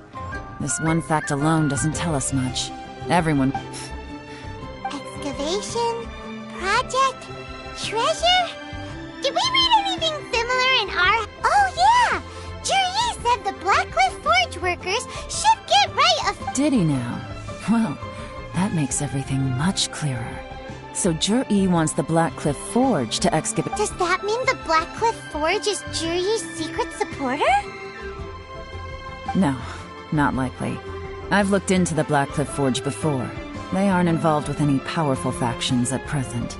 this one fact alone doesn't tell us much. Everyone... Excavation? Project? Treasure? Did we read anything similar in our... Oh yeah! Zhi-Yi said the Blackcliff Forge workers should get right of... Did he now? Well, that makes everything much clearer. So Zhi-Yi wants the Blackcliff Forge to excavate... Does that mean the Blackcliff Forge is Zhi-Yi's secret supporter? No, not likely. I've looked into the Blackcliff Forge before. They aren't involved with any powerful factions at present.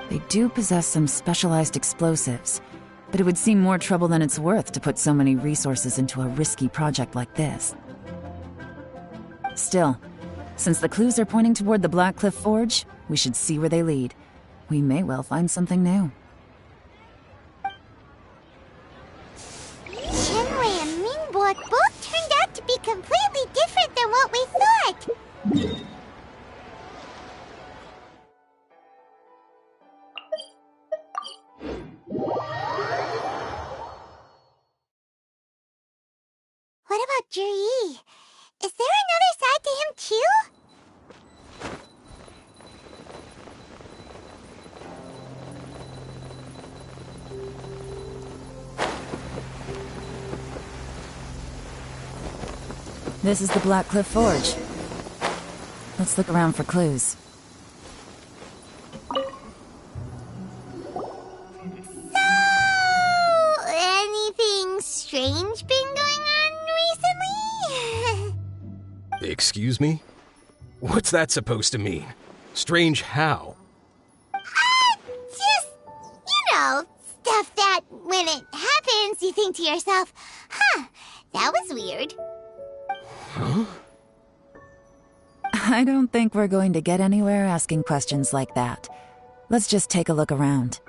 They do possess some specialized explosives, but it would seem more trouble than it's worth to put so many resources into a risky project like this. Still, since the clues are pointing toward the Blackcliff Forge, we should see where they lead. We may well find something new. Qianwei and Mingbo both turned out to be completely different than what we thought. What about Zhi-Yi? Is there another side to him too? This is the Blackcliff Forge. Let's look around for clues. So, anything strange been going on recently? Excuse me? What's that supposed to mean? Strange how? Just, stuff that when it happens, you think to yourself, huh, that was weird. Huh? I don't think we're going to get anywhere asking questions like that. Let's just take a look around.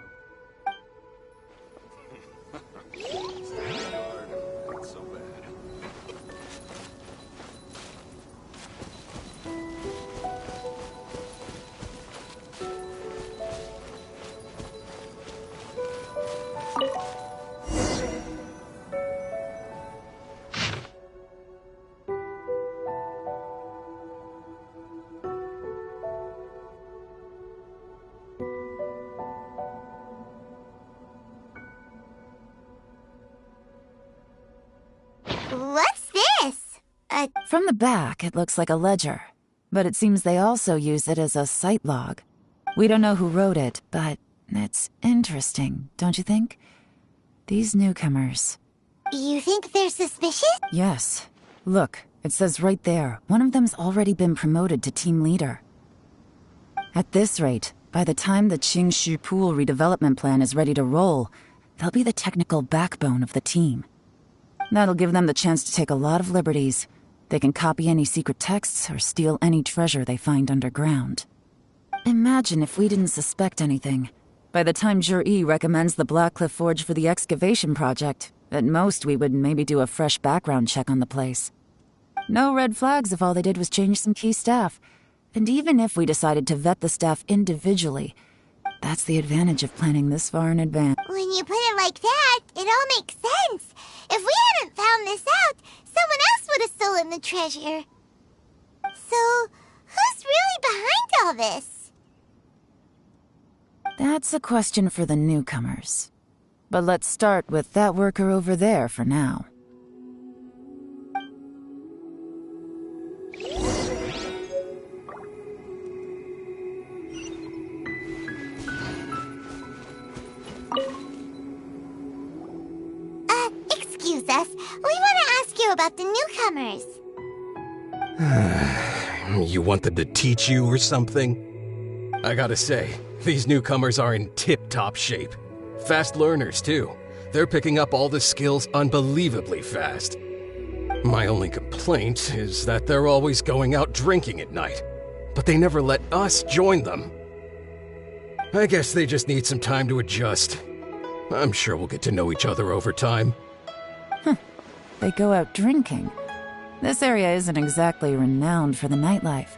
What's this? From the back, it looks like a ledger, but it seems they also use it as a site log. We don't know who wrote it, but it's interesting, don't you think? These newcomers... You think they're suspicious? Yes. Look, it says right there, one of them's already been promoted to team leader. At this rate, by the time the Qingshu Pool redevelopment plan is ready to roll, they'll be the technical backbone of the team. That'll give them the chance to take a lot of liberties. They can copy any secret texts or steal any treasure they find underground. Imagine if we didn't suspect anything. By the time Jur-E recommends the Blackcliff Forge for the excavation project, at most we would maybe do a fresh background check on the place. No red flags if all they did was change some key staff. And even if we decided to vet the staff individually, that's the advantage of planning this far in advance. When you put it like that, it all makes sense. If we hadn't found this out, someone else would have stolen the treasure. So, who's really behind all this? That's a question for the newcomers. But let's start with that worker over there for now. Excuse us. We want to ask you about the newcomers. You want them to teach you or something? I gotta say, these newcomers are in tip-top shape. Fast learners, too. They're picking up all the skills unbelievably fast. My only complaint is that they're always going out drinking at night, but they never let us join them. I guess they just need some time to adjust. I'm sure we'll get to know each other over time. They go out drinking. This area isn't exactly renowned for the nightlife.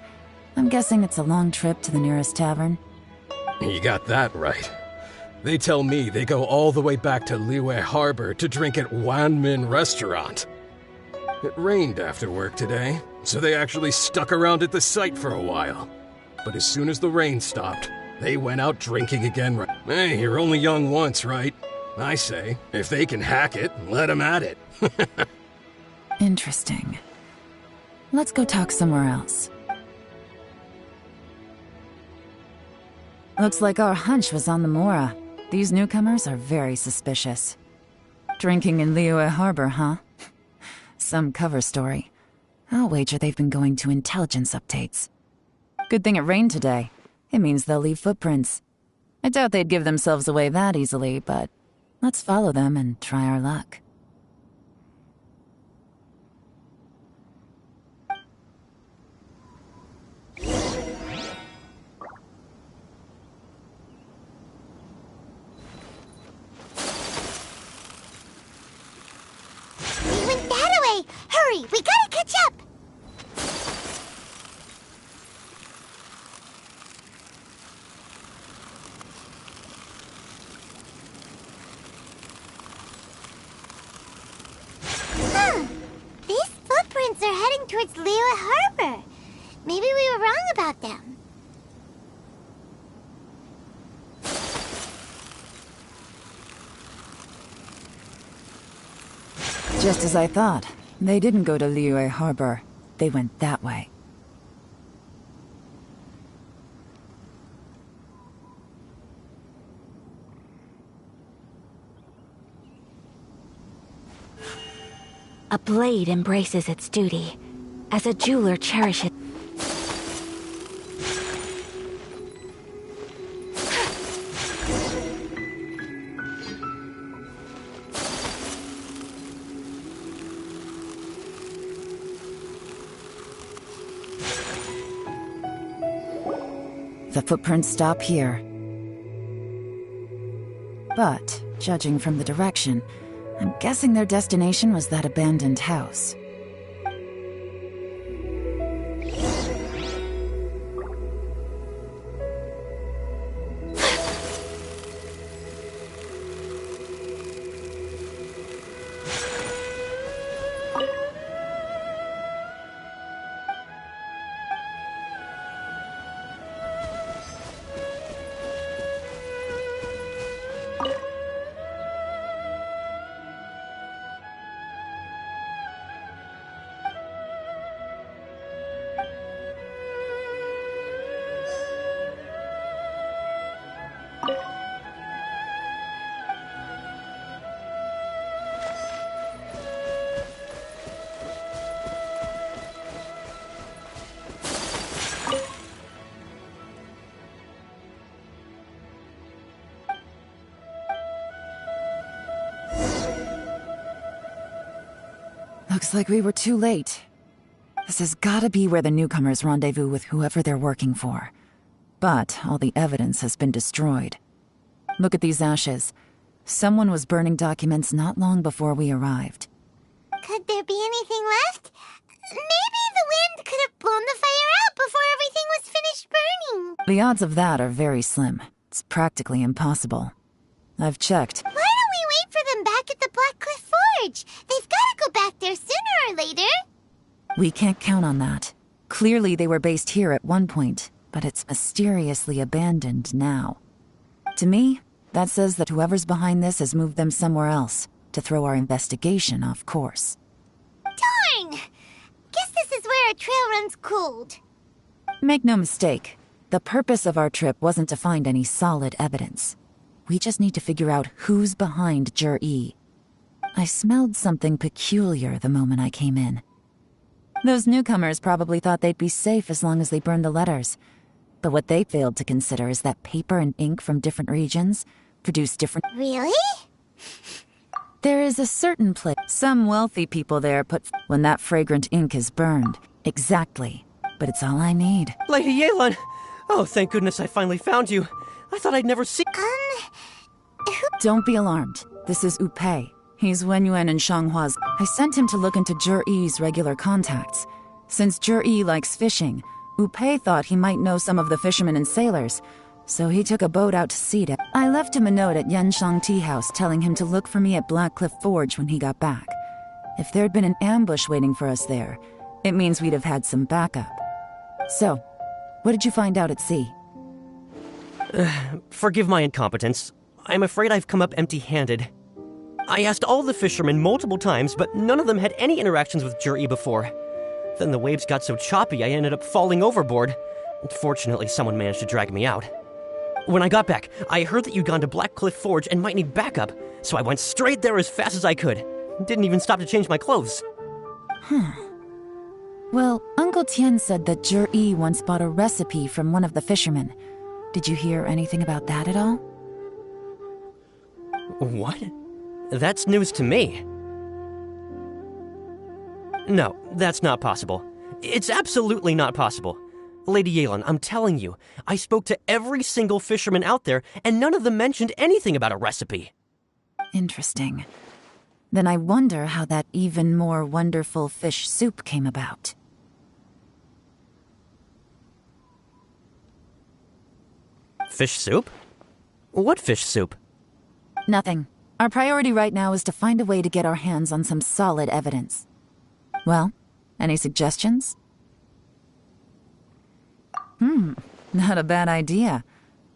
I'm guessing it's a long trip to the nearest tavern. You got that right. They tell me they go all the way back to Liyue Harbor to drink at Wanmin Restaurant. It rained after work today, so they actually stuck around at the site for a while. But as soon as the rain stopped, they went out drinking again. Hey, you're only young once, right? I say, if they can hack it, let them at it. Interesting. Let's go talk somewhere else. Looks like our hunch was on the Mora. These newcomers are very suspicious. Drinking in Liyue Harbor, huh? Some cover story. I'll wager they've been going to intelligence updates. Good thing it rained today. It means they'll leave footprints. I doubt they'd give themselves away that easily, but let's follow them and try our luck. Hurry, we gotta catch up! These footprints are heading towards Liyue Harbor. Maybe we were wrong about them. Just as I thought. They didn't go to Liyue Harbor. They went that way. A blade embraces its duty, as a jeweler cherishes. The footprints stop here. But, judging from the direction, I'm guessing their destination was that abandoned house. Looks like we were too late. This has gotta be where the newcomers rendezvous with whoever they're working for. But all the evidence has been destroyed. Look at these ashes. Someone was burning documents not long before we arrived. Could there be anything left? Maybe the wind could have blown the fire out before everything was finished burning. The odds of that are very slim. It's practically impossible. I've checked. Why don't we wait for them back at the Black Cliff Forge? They've got to go back there sooner or later. We can't count on that. Clearly they were based here at one point, but it's mysteriously abandoned now. To me, that says that whoever's behind this has moved them somewhere else to throw our investigation off course. Darn! Guess this is where our trail runs cold. Make no mistake, the purpose of our trip wasn't to find any solid evidence. We just need to figure out who's behind Jur-E. I smelled something peculiar the moment I came in. Those newcomers probably thought they'd be safe as long as they burned the letters. But what they failed to consider is that paper and ink from different regions produce different... Really? There is a certain place. Some wealthy people there put... when that fragrant ink is burned. Exactly. But it's all I need. Lady Yelan! Oh, thank goodness I finally found you. I thought I'd never see... Don't be alarmed. This is Upei. He's Wenyuan and Shanghua's. I sent him to look into Jur-E's regular contacts. Since Jur-E likes fishing, Upei thought he might know some of the fishermen and sailors, so he took a boat out to sea to... I left him a note at Yanshang Tea House telling him to look for me at Black Cliff Forge when he got back. If there'd been an ambush waiting for us there, it means we'd have had some backup. So, what did you find out at sea? Forgive my incompetence. I'm afraid I've come up empty-handed. I asked all the fishermen multiple times, but none of them had any interactions with Jur-E before. Then the waves got so choppy I ended up falling overboard. Fortunately, someone managed to drag me out. When I got back, I heard that you'd gone to Black Cliff Forge and might need backup, so I went straight there as fast as I could. Didn't even stop to change my clothes. Well, Uncle Tian said that Jur-E once bought a recipe from one of the fishermen. Did you hear anything about that at all? What? That's news to me. No, that's not possible. It's absolutely not possible. Lady Yelan, I'm telling you, I spoke to every single fisherman out there, and none of them mentioned anything about a recipe. Interesting. Then I wonder how that even more wonderful fish soup came about. Fish soup? What fish soup? Nothing. Our priority right now is to find a way to get our hands on some solid evidence. Well, any suggestions? Not a bad idea.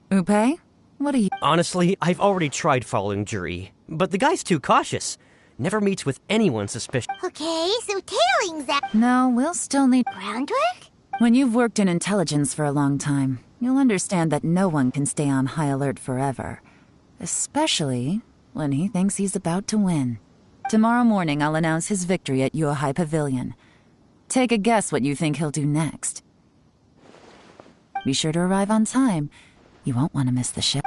Upei, what do you... Honestly, I've already tried following Jur-E, but the guy's too cautious. Never meets with anyone suspicious. Okay, so tailing's that. No, we'll still need... Groundwork? When you've worked in intelligence for a long time, you'll understand that no one can stay on high alert forever. Especially when he thinks he's about to win. Tomorrow morning, I'll announce his victory at Yuehai Pavilion. Take a guess what you think he'll do next. Be sure to arrive on time. You won't want to miss the ship.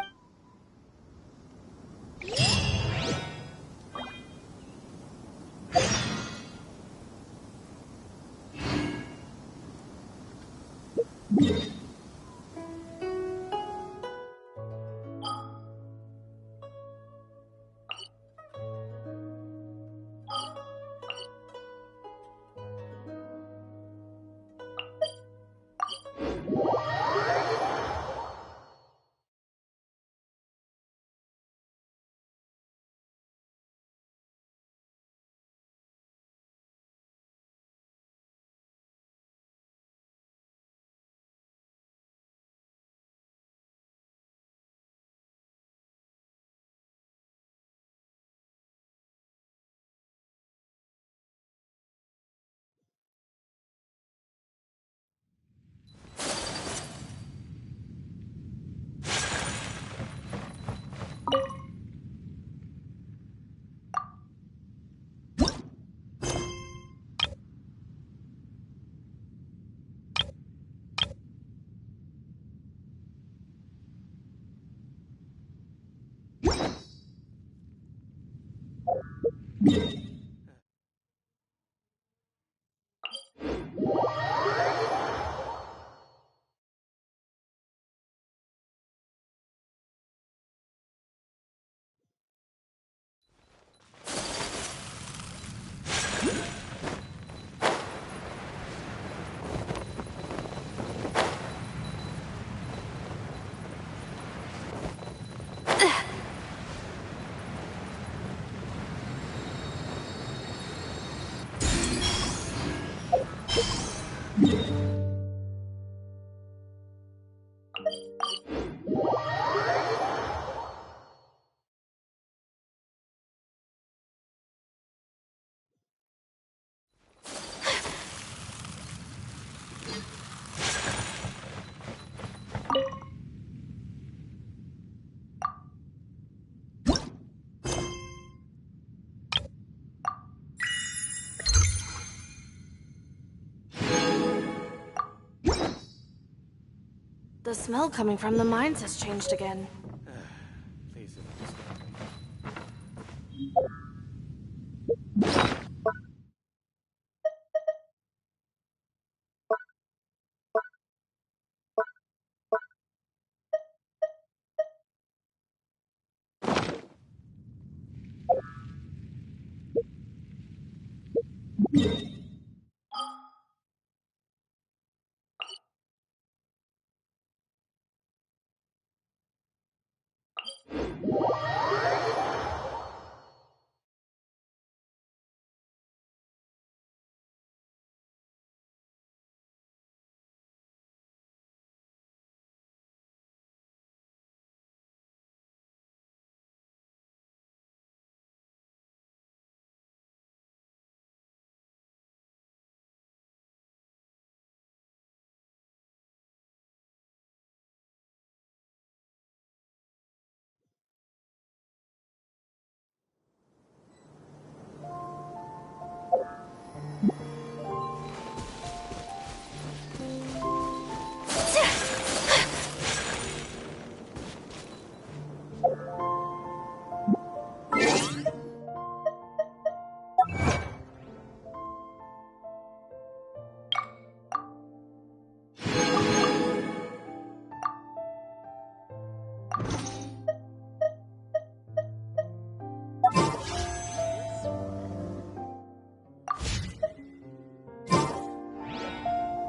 The smell coming from the mines has changed again.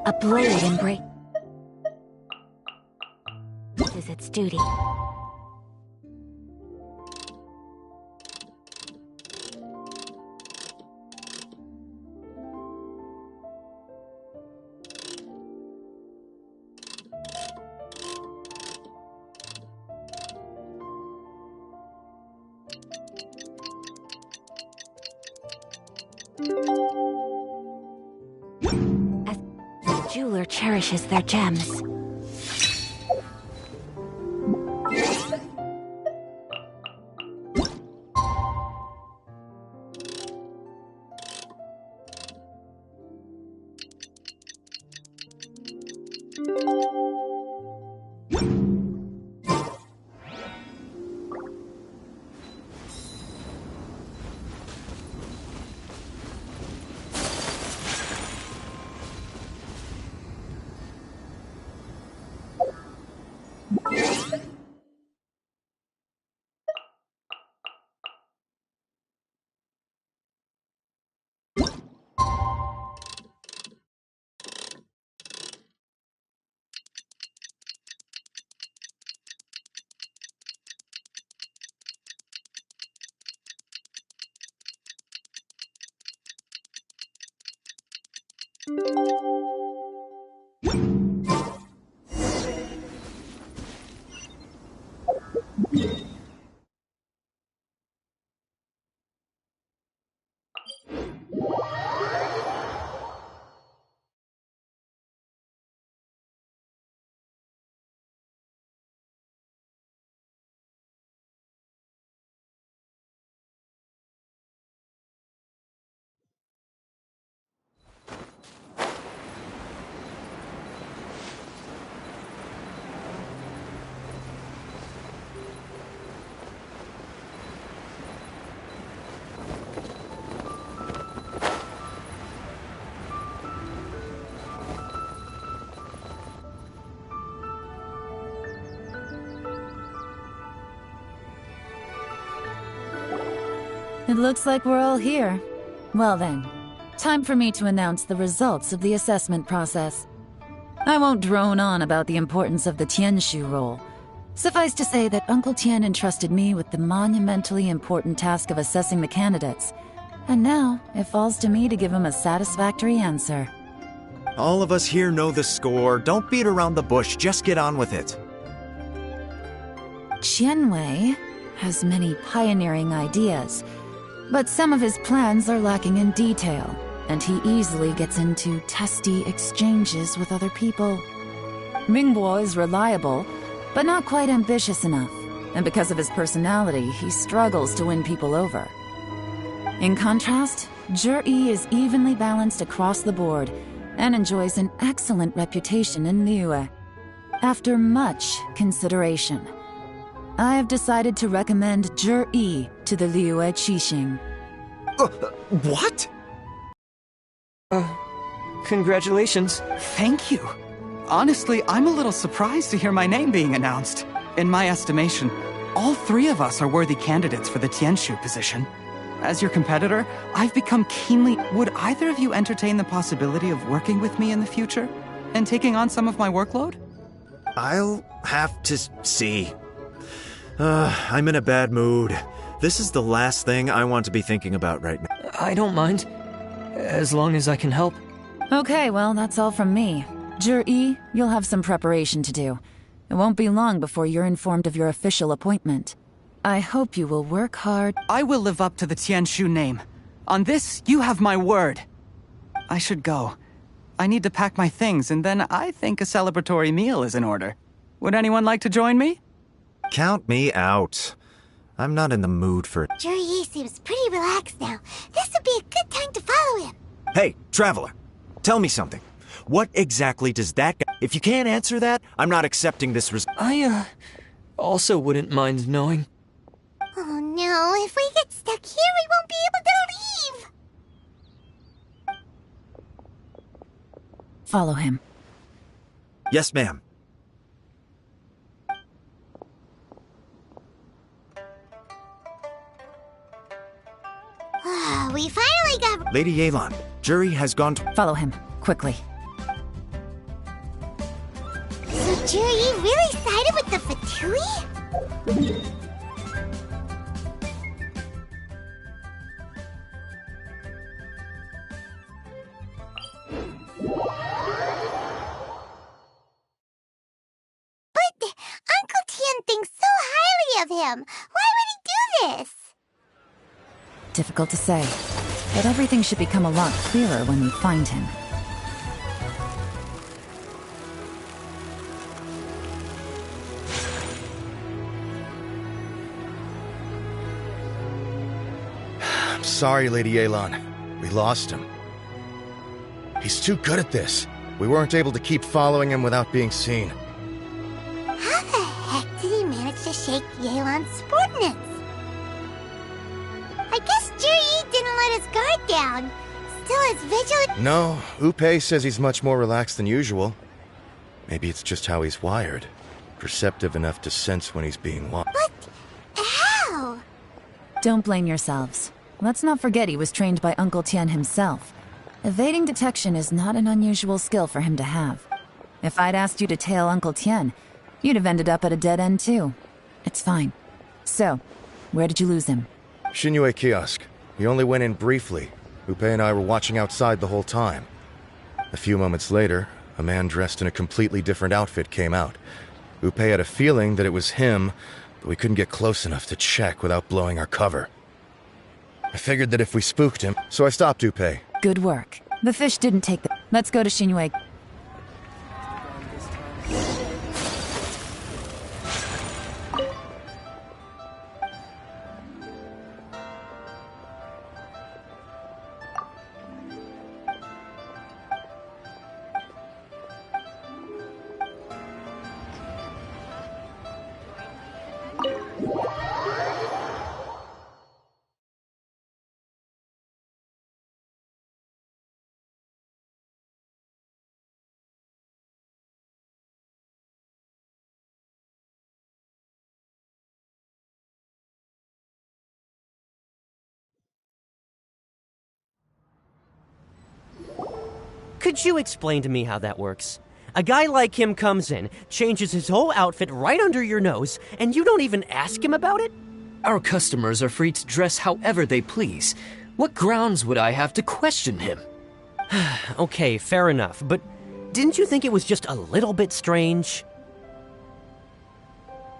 A blade embraces its duty. As the jeweler cherishes their gems. It looks like we're all here. Well then, Time for me to announce the results of the assessment process. I won't drone on about the importance of the Tianshu role. Suffice to say that Uncle Tian entrusted me with the monumentally important task of assessing the candidates. And now, it falls to me to give him a satisfactory answer. All of us here know the score. Don't beat around the bush, just get on with it. Qianwei has many pioneering ideas, but some of his plans are lacking in detail, and he easily gets into testy exchanges with other people. Mingbo is reliable, but not quite ambitious enough, and because of his personality, he struggles to win people over. In contrast, Zhi is evenly balanced across the board and enjoys an excellent reputation in Liyue. After much consideration, I have decided to recommend Zhi to the Liyue Qixing. What? Congratulations. Thank you. Honestly, I'm a little surprised to hear my name being announced. In my estimation, all three of us are worthy candidates for the Tianshu position. As your competitor, I've become keenly... Would either of you entertain the possibility of working with me in the future? And taking on some of my workload? I'll have to see. I'm in a bad mood. This is the last thing I want to be thinking about right now. I don't mind, as long as I can help. Okay, well, that's all from me. Zhi, you'll have some preparation to do. It won't be long before you're informed of your official appointment. I hope you will work hard. I will live up to the Tianshu name. On this, you have my word. I should go. I need to pack my things, and then I think a celebratory meal is in order. Would anyone like to join me? Count me out. I'm not in the mood for... Zhi seems pretty relaxed now. This would be a good time to follow him. Hey, Traveler, tell me something. What exactly does that... If you can't answer that, I'm not accepting this I, also wouldn't mind knowing. Oh no, if we get stuck here, we won't be able to leave! Follow him. Yes, ma'am. We finally got... Lady Yelan, Zhi has gone to... Follow him, quickly. So Zhi really sided with the Fatui? But Uncle Tian thinks so highly of him. Why would he do this? Difficult to say, but everything should become a lot clearer when we find him. I'm sorry, Lady Yelan. We lost him. He's too good at this. We weren't able to keep following him without being seen. How the heck did he manage to shake Yelan's subordinates? I guess Zhi didn't let his guard down. Still as vigilant... No, Upei says he's much more relaxed than usual. Maybe it's just how he's wired. Perceptive enough to sense when he's being watched. But how? Don't blame yourselves. Let's not forget he was trained by Uncle Tian himself. Evading detection is not an unusual skill for him to have. If I'd asked you to tail Uncle Tian, you'd have ended up at a dead end too. It's fine. So, where did you lose him? Xinyue kiosk. He only went in briefly. Upei and I were watching outside the whole time. A few moments later, a man dressed in a completely different outfit came out. Upei had a feeling that it was him, but we couldn't get close enough to check without blowing our cover. I figured that if we spooked him, so I stopped Upei. Good work. The fish didn't take the... Let's go to Xinyue. Could you explain to me how that works? A guy like him comes in, changes his whole outfit right under your nose, and you don't even ask him about it? Our customers are free to dress however they please. What grounds would I have to question him? Okay, fair enough, but didn't you think it was just a little bit strange?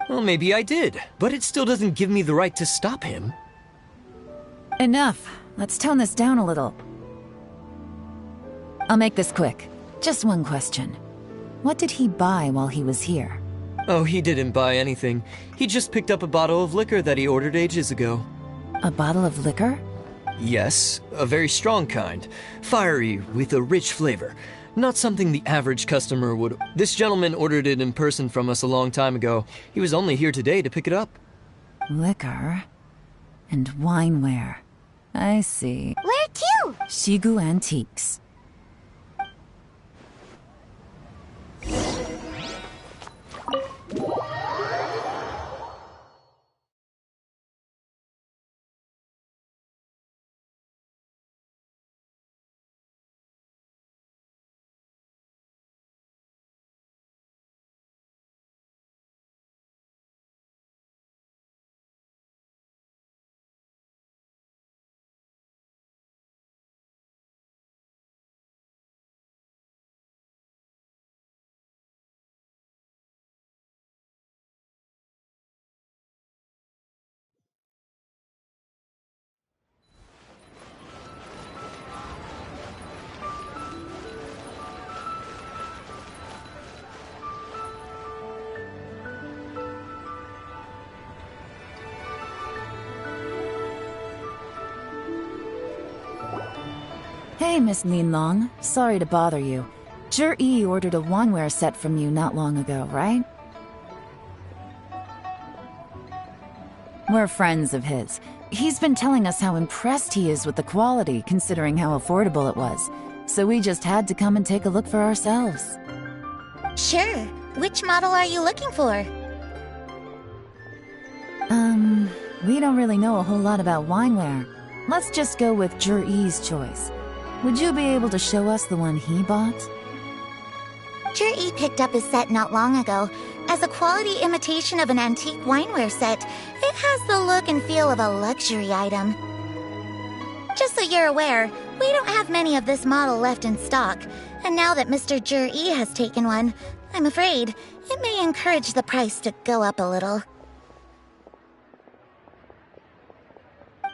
Well, maybe I did, but it still doesn't give me the right to stop him. Enough. Let's tone this down a little. I'll make this quick. Just one question. What did he buy while he was here? Oh, he didn't buy anything. He just picked up a bottle of liquor that he ordered ages ago. A bottle of liquor? Yes, a very strong kind. Fiery, with a rich flavor. Not something the average customer would... This gentleman ordered it in person from us a long time ago. He was only here today to pick it up. Liquor and wineware. I see. Where to? Shigu Antiques. Hey, Miss Linlong. Sorry to bother you. Zhi ordered a wineware set from you not long ago, right? We're friends of his. He's been telling us how impressed he is with the quality, considering how affordable it was. So we just had to come and take a look for ourselves. Sure. Which model are you looking for? We don't really know a whole lot about wineware. Let's just go with Zhi's choice. Would you be able to show us the one he bought? Zhi picked up his set not long ago. As a quality imitation of an antique wineware set, it has the look and feel of a luxury item. Just so you're aware, we don't have many of this model left in stock, and now that Mr. Zhi has taken one, I'm afraid it may encourage the price to go up a little.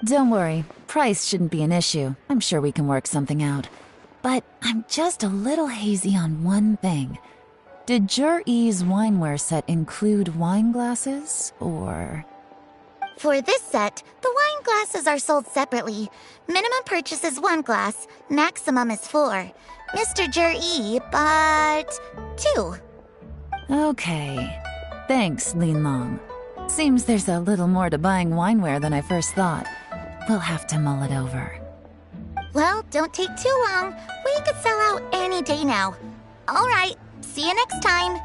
Don't worry, price shouldn't be an issue. I'm sure we can work something out. But I'm just a little hazy on one thing. Did Zhi's wineware set include wine glasses, or...? For this set, the wine glasses are sold separately. Minimum purchase is 1 glass, maximum is 4. Mr. Zhi bought 2. Okay. Thanks, Linlong. Seems there's a little more to buying wineware than I first thought. We'll have to mull it over. Well, don't take too long. We could sell out any day now. All right, see you next time.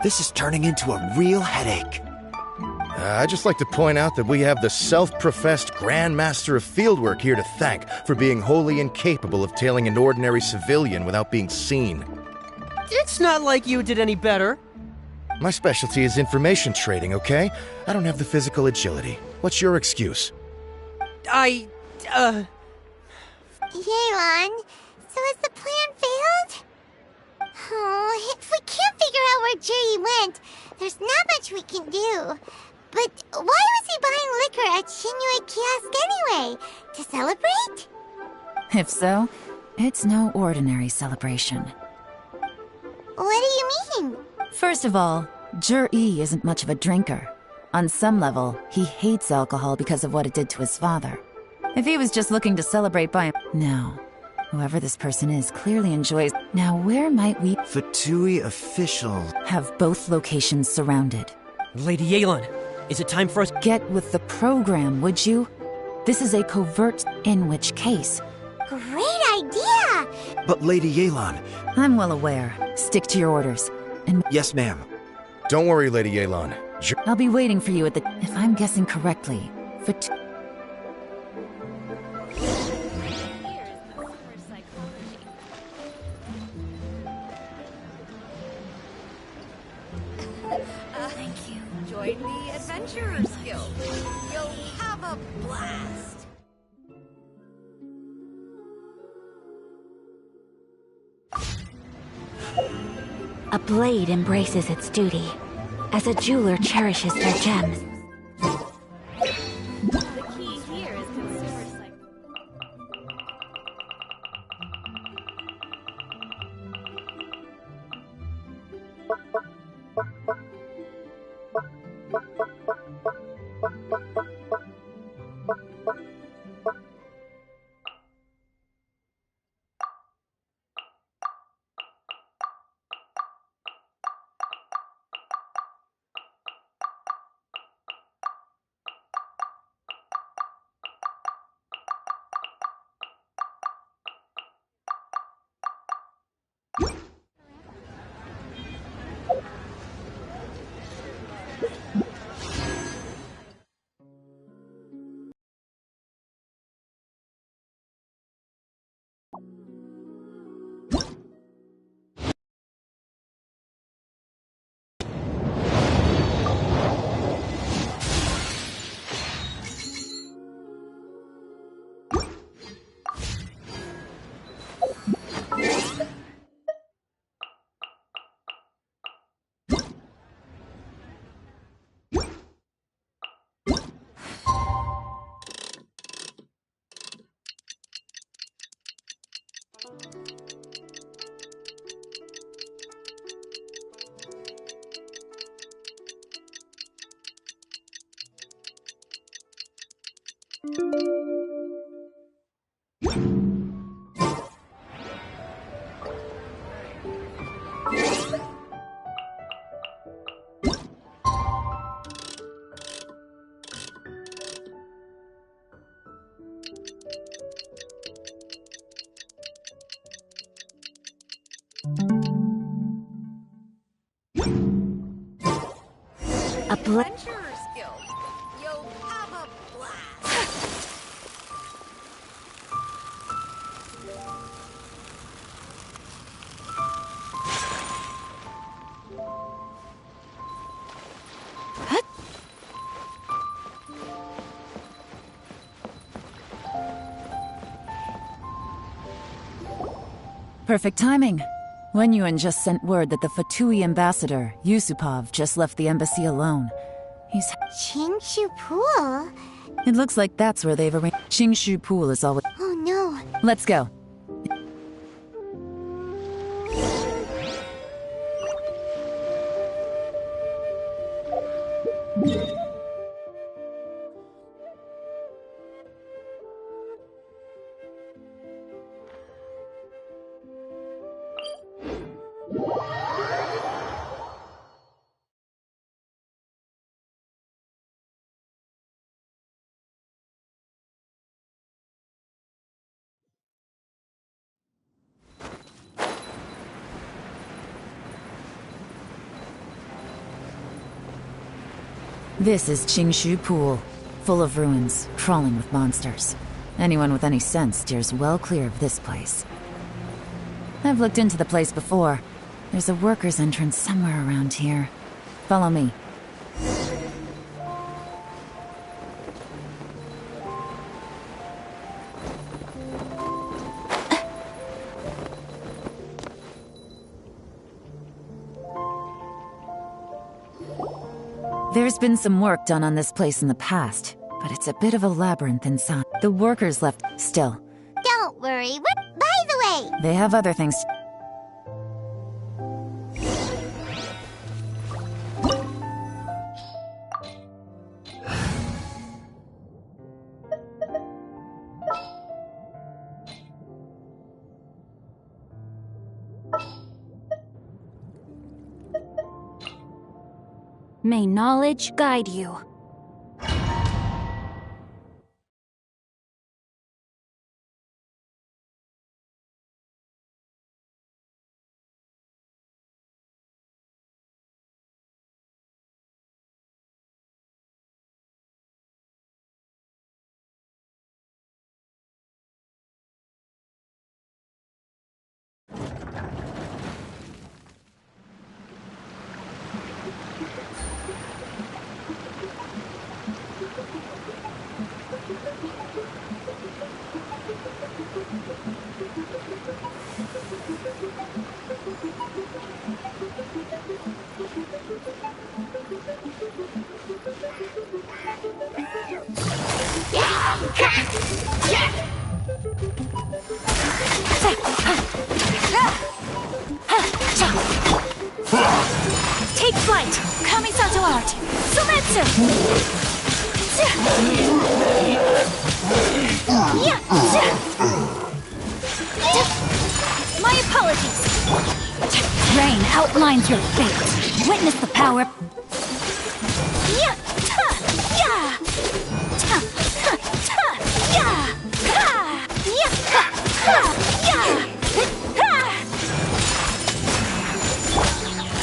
This is turning into a real headache. I'd just like to point out that we have the self-professed Grand Master of Fieldwork here to thank for being wholly incapable of tailing an ordinary civilian without being seen. It's not like you did any better. My specialty is information trading, okay? I don't have the physical agility. What's your excuse? Yelan, so has the plan failed? Oh, if we can't figure out where Jerry went, there's not much we can do. But why was he buying liquor at Shinue Kiosk anyway? To celebrate? If so, it's no ordinary celebration. What do you mean? First of all, Zhi isn't much of a drinker. On some level, he hates alcohol because of what it did to his father. If he was just looking to celebrate by... No. Whoever this person is clearly enjoys... Now where might we... Fatui official... Have both locations surrounded. Lady Yelan, is it time for us... Get with the program, would you? This is a covert, in which case... Great idea! But Lady Yelan... I'm well aware. Stick to your orders. And... Yes, ma'am. Don't worry, Lady Yelan. I'll be waiting for you at the... If I'm guessing correctly, Adventurers Guild. You'll have a blast. A blade embraces its duty, as a jeweler cherishes their gems. The key here is consumer psych. Adventurers Guild. You'll have a blast. Perfect timing. Wen Yuan just sent word that the Fatui ambassador, Yusupov, just left the embassy alone. He's... Qingshu Pool? It looks like that's where they've arranged... Qingshu Pool is always... Oh no. Let's go. This is Qingshu Pool, full of ruins, crawling with monsters. Anyone with any sense steers well clear of this place. I've looked into the place before. There's a worker's entrance somewhere around here. Follow me. There's been some work done on this place in the past, but it's a bit of a labyrinth inside. The workers left still. Don't worry. By the way, They have other things. May knowledge guide you. guard! Surrender! My apologies! Rain outlines your fate. Witness the power.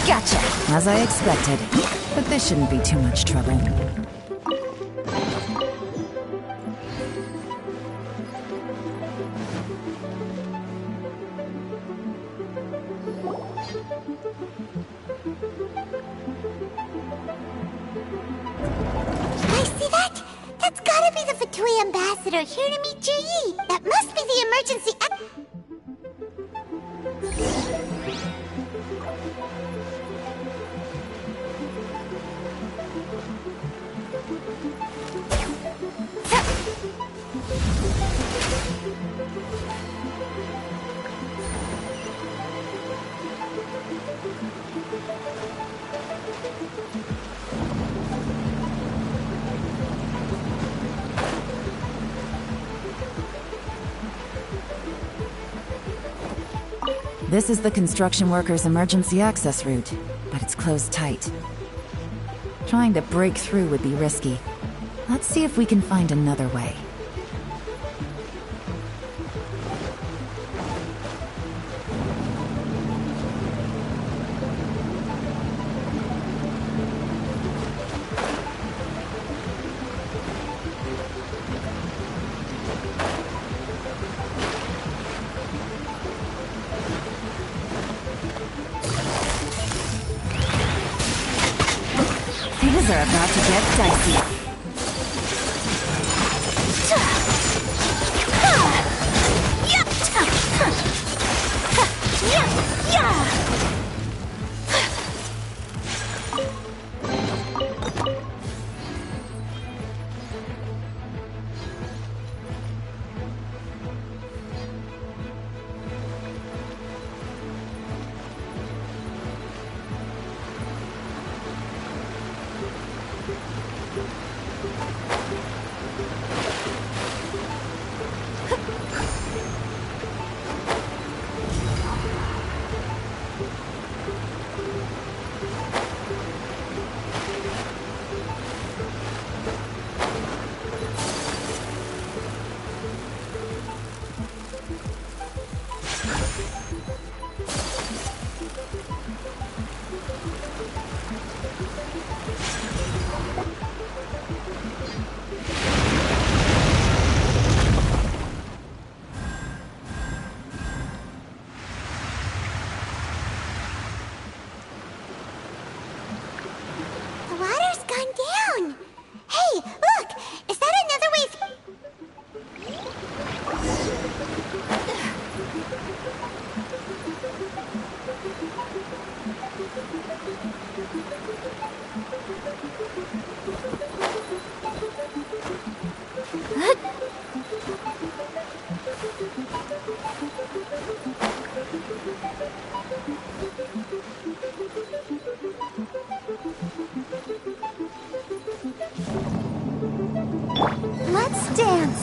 Gotcha! As I expected. But this shouldn't be too much trouble. I see that? That's gotta be the Fatui ambassador here to meet Ji. That must be the emergency. This is the construction workers' emergency access route, but it's closed tight. Trying to break through would be risky. Let's see if we can find another way. Things are about to get dicey. The water's gone down. Hey, look! Is that another way? Let's dance.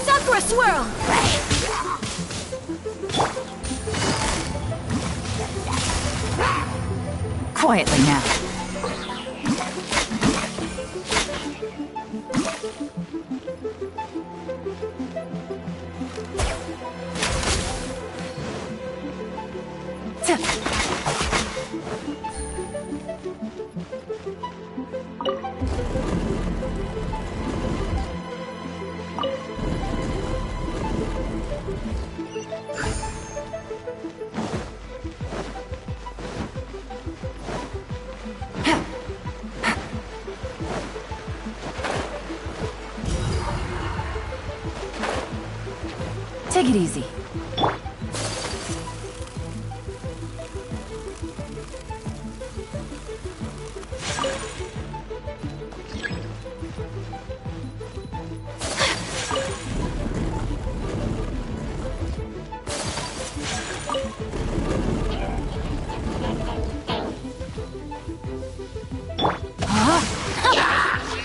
Sakura swirl! Quietly now. Take it easy.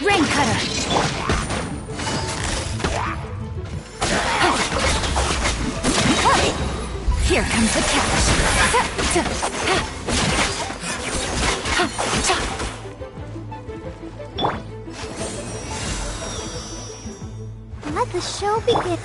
Rain cutter! Here comes the catch. Let the show begin.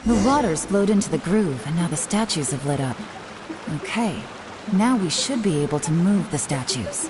The water's flowed into the groove, and now the statues have lit up. Okay, now we should be able to move the statues.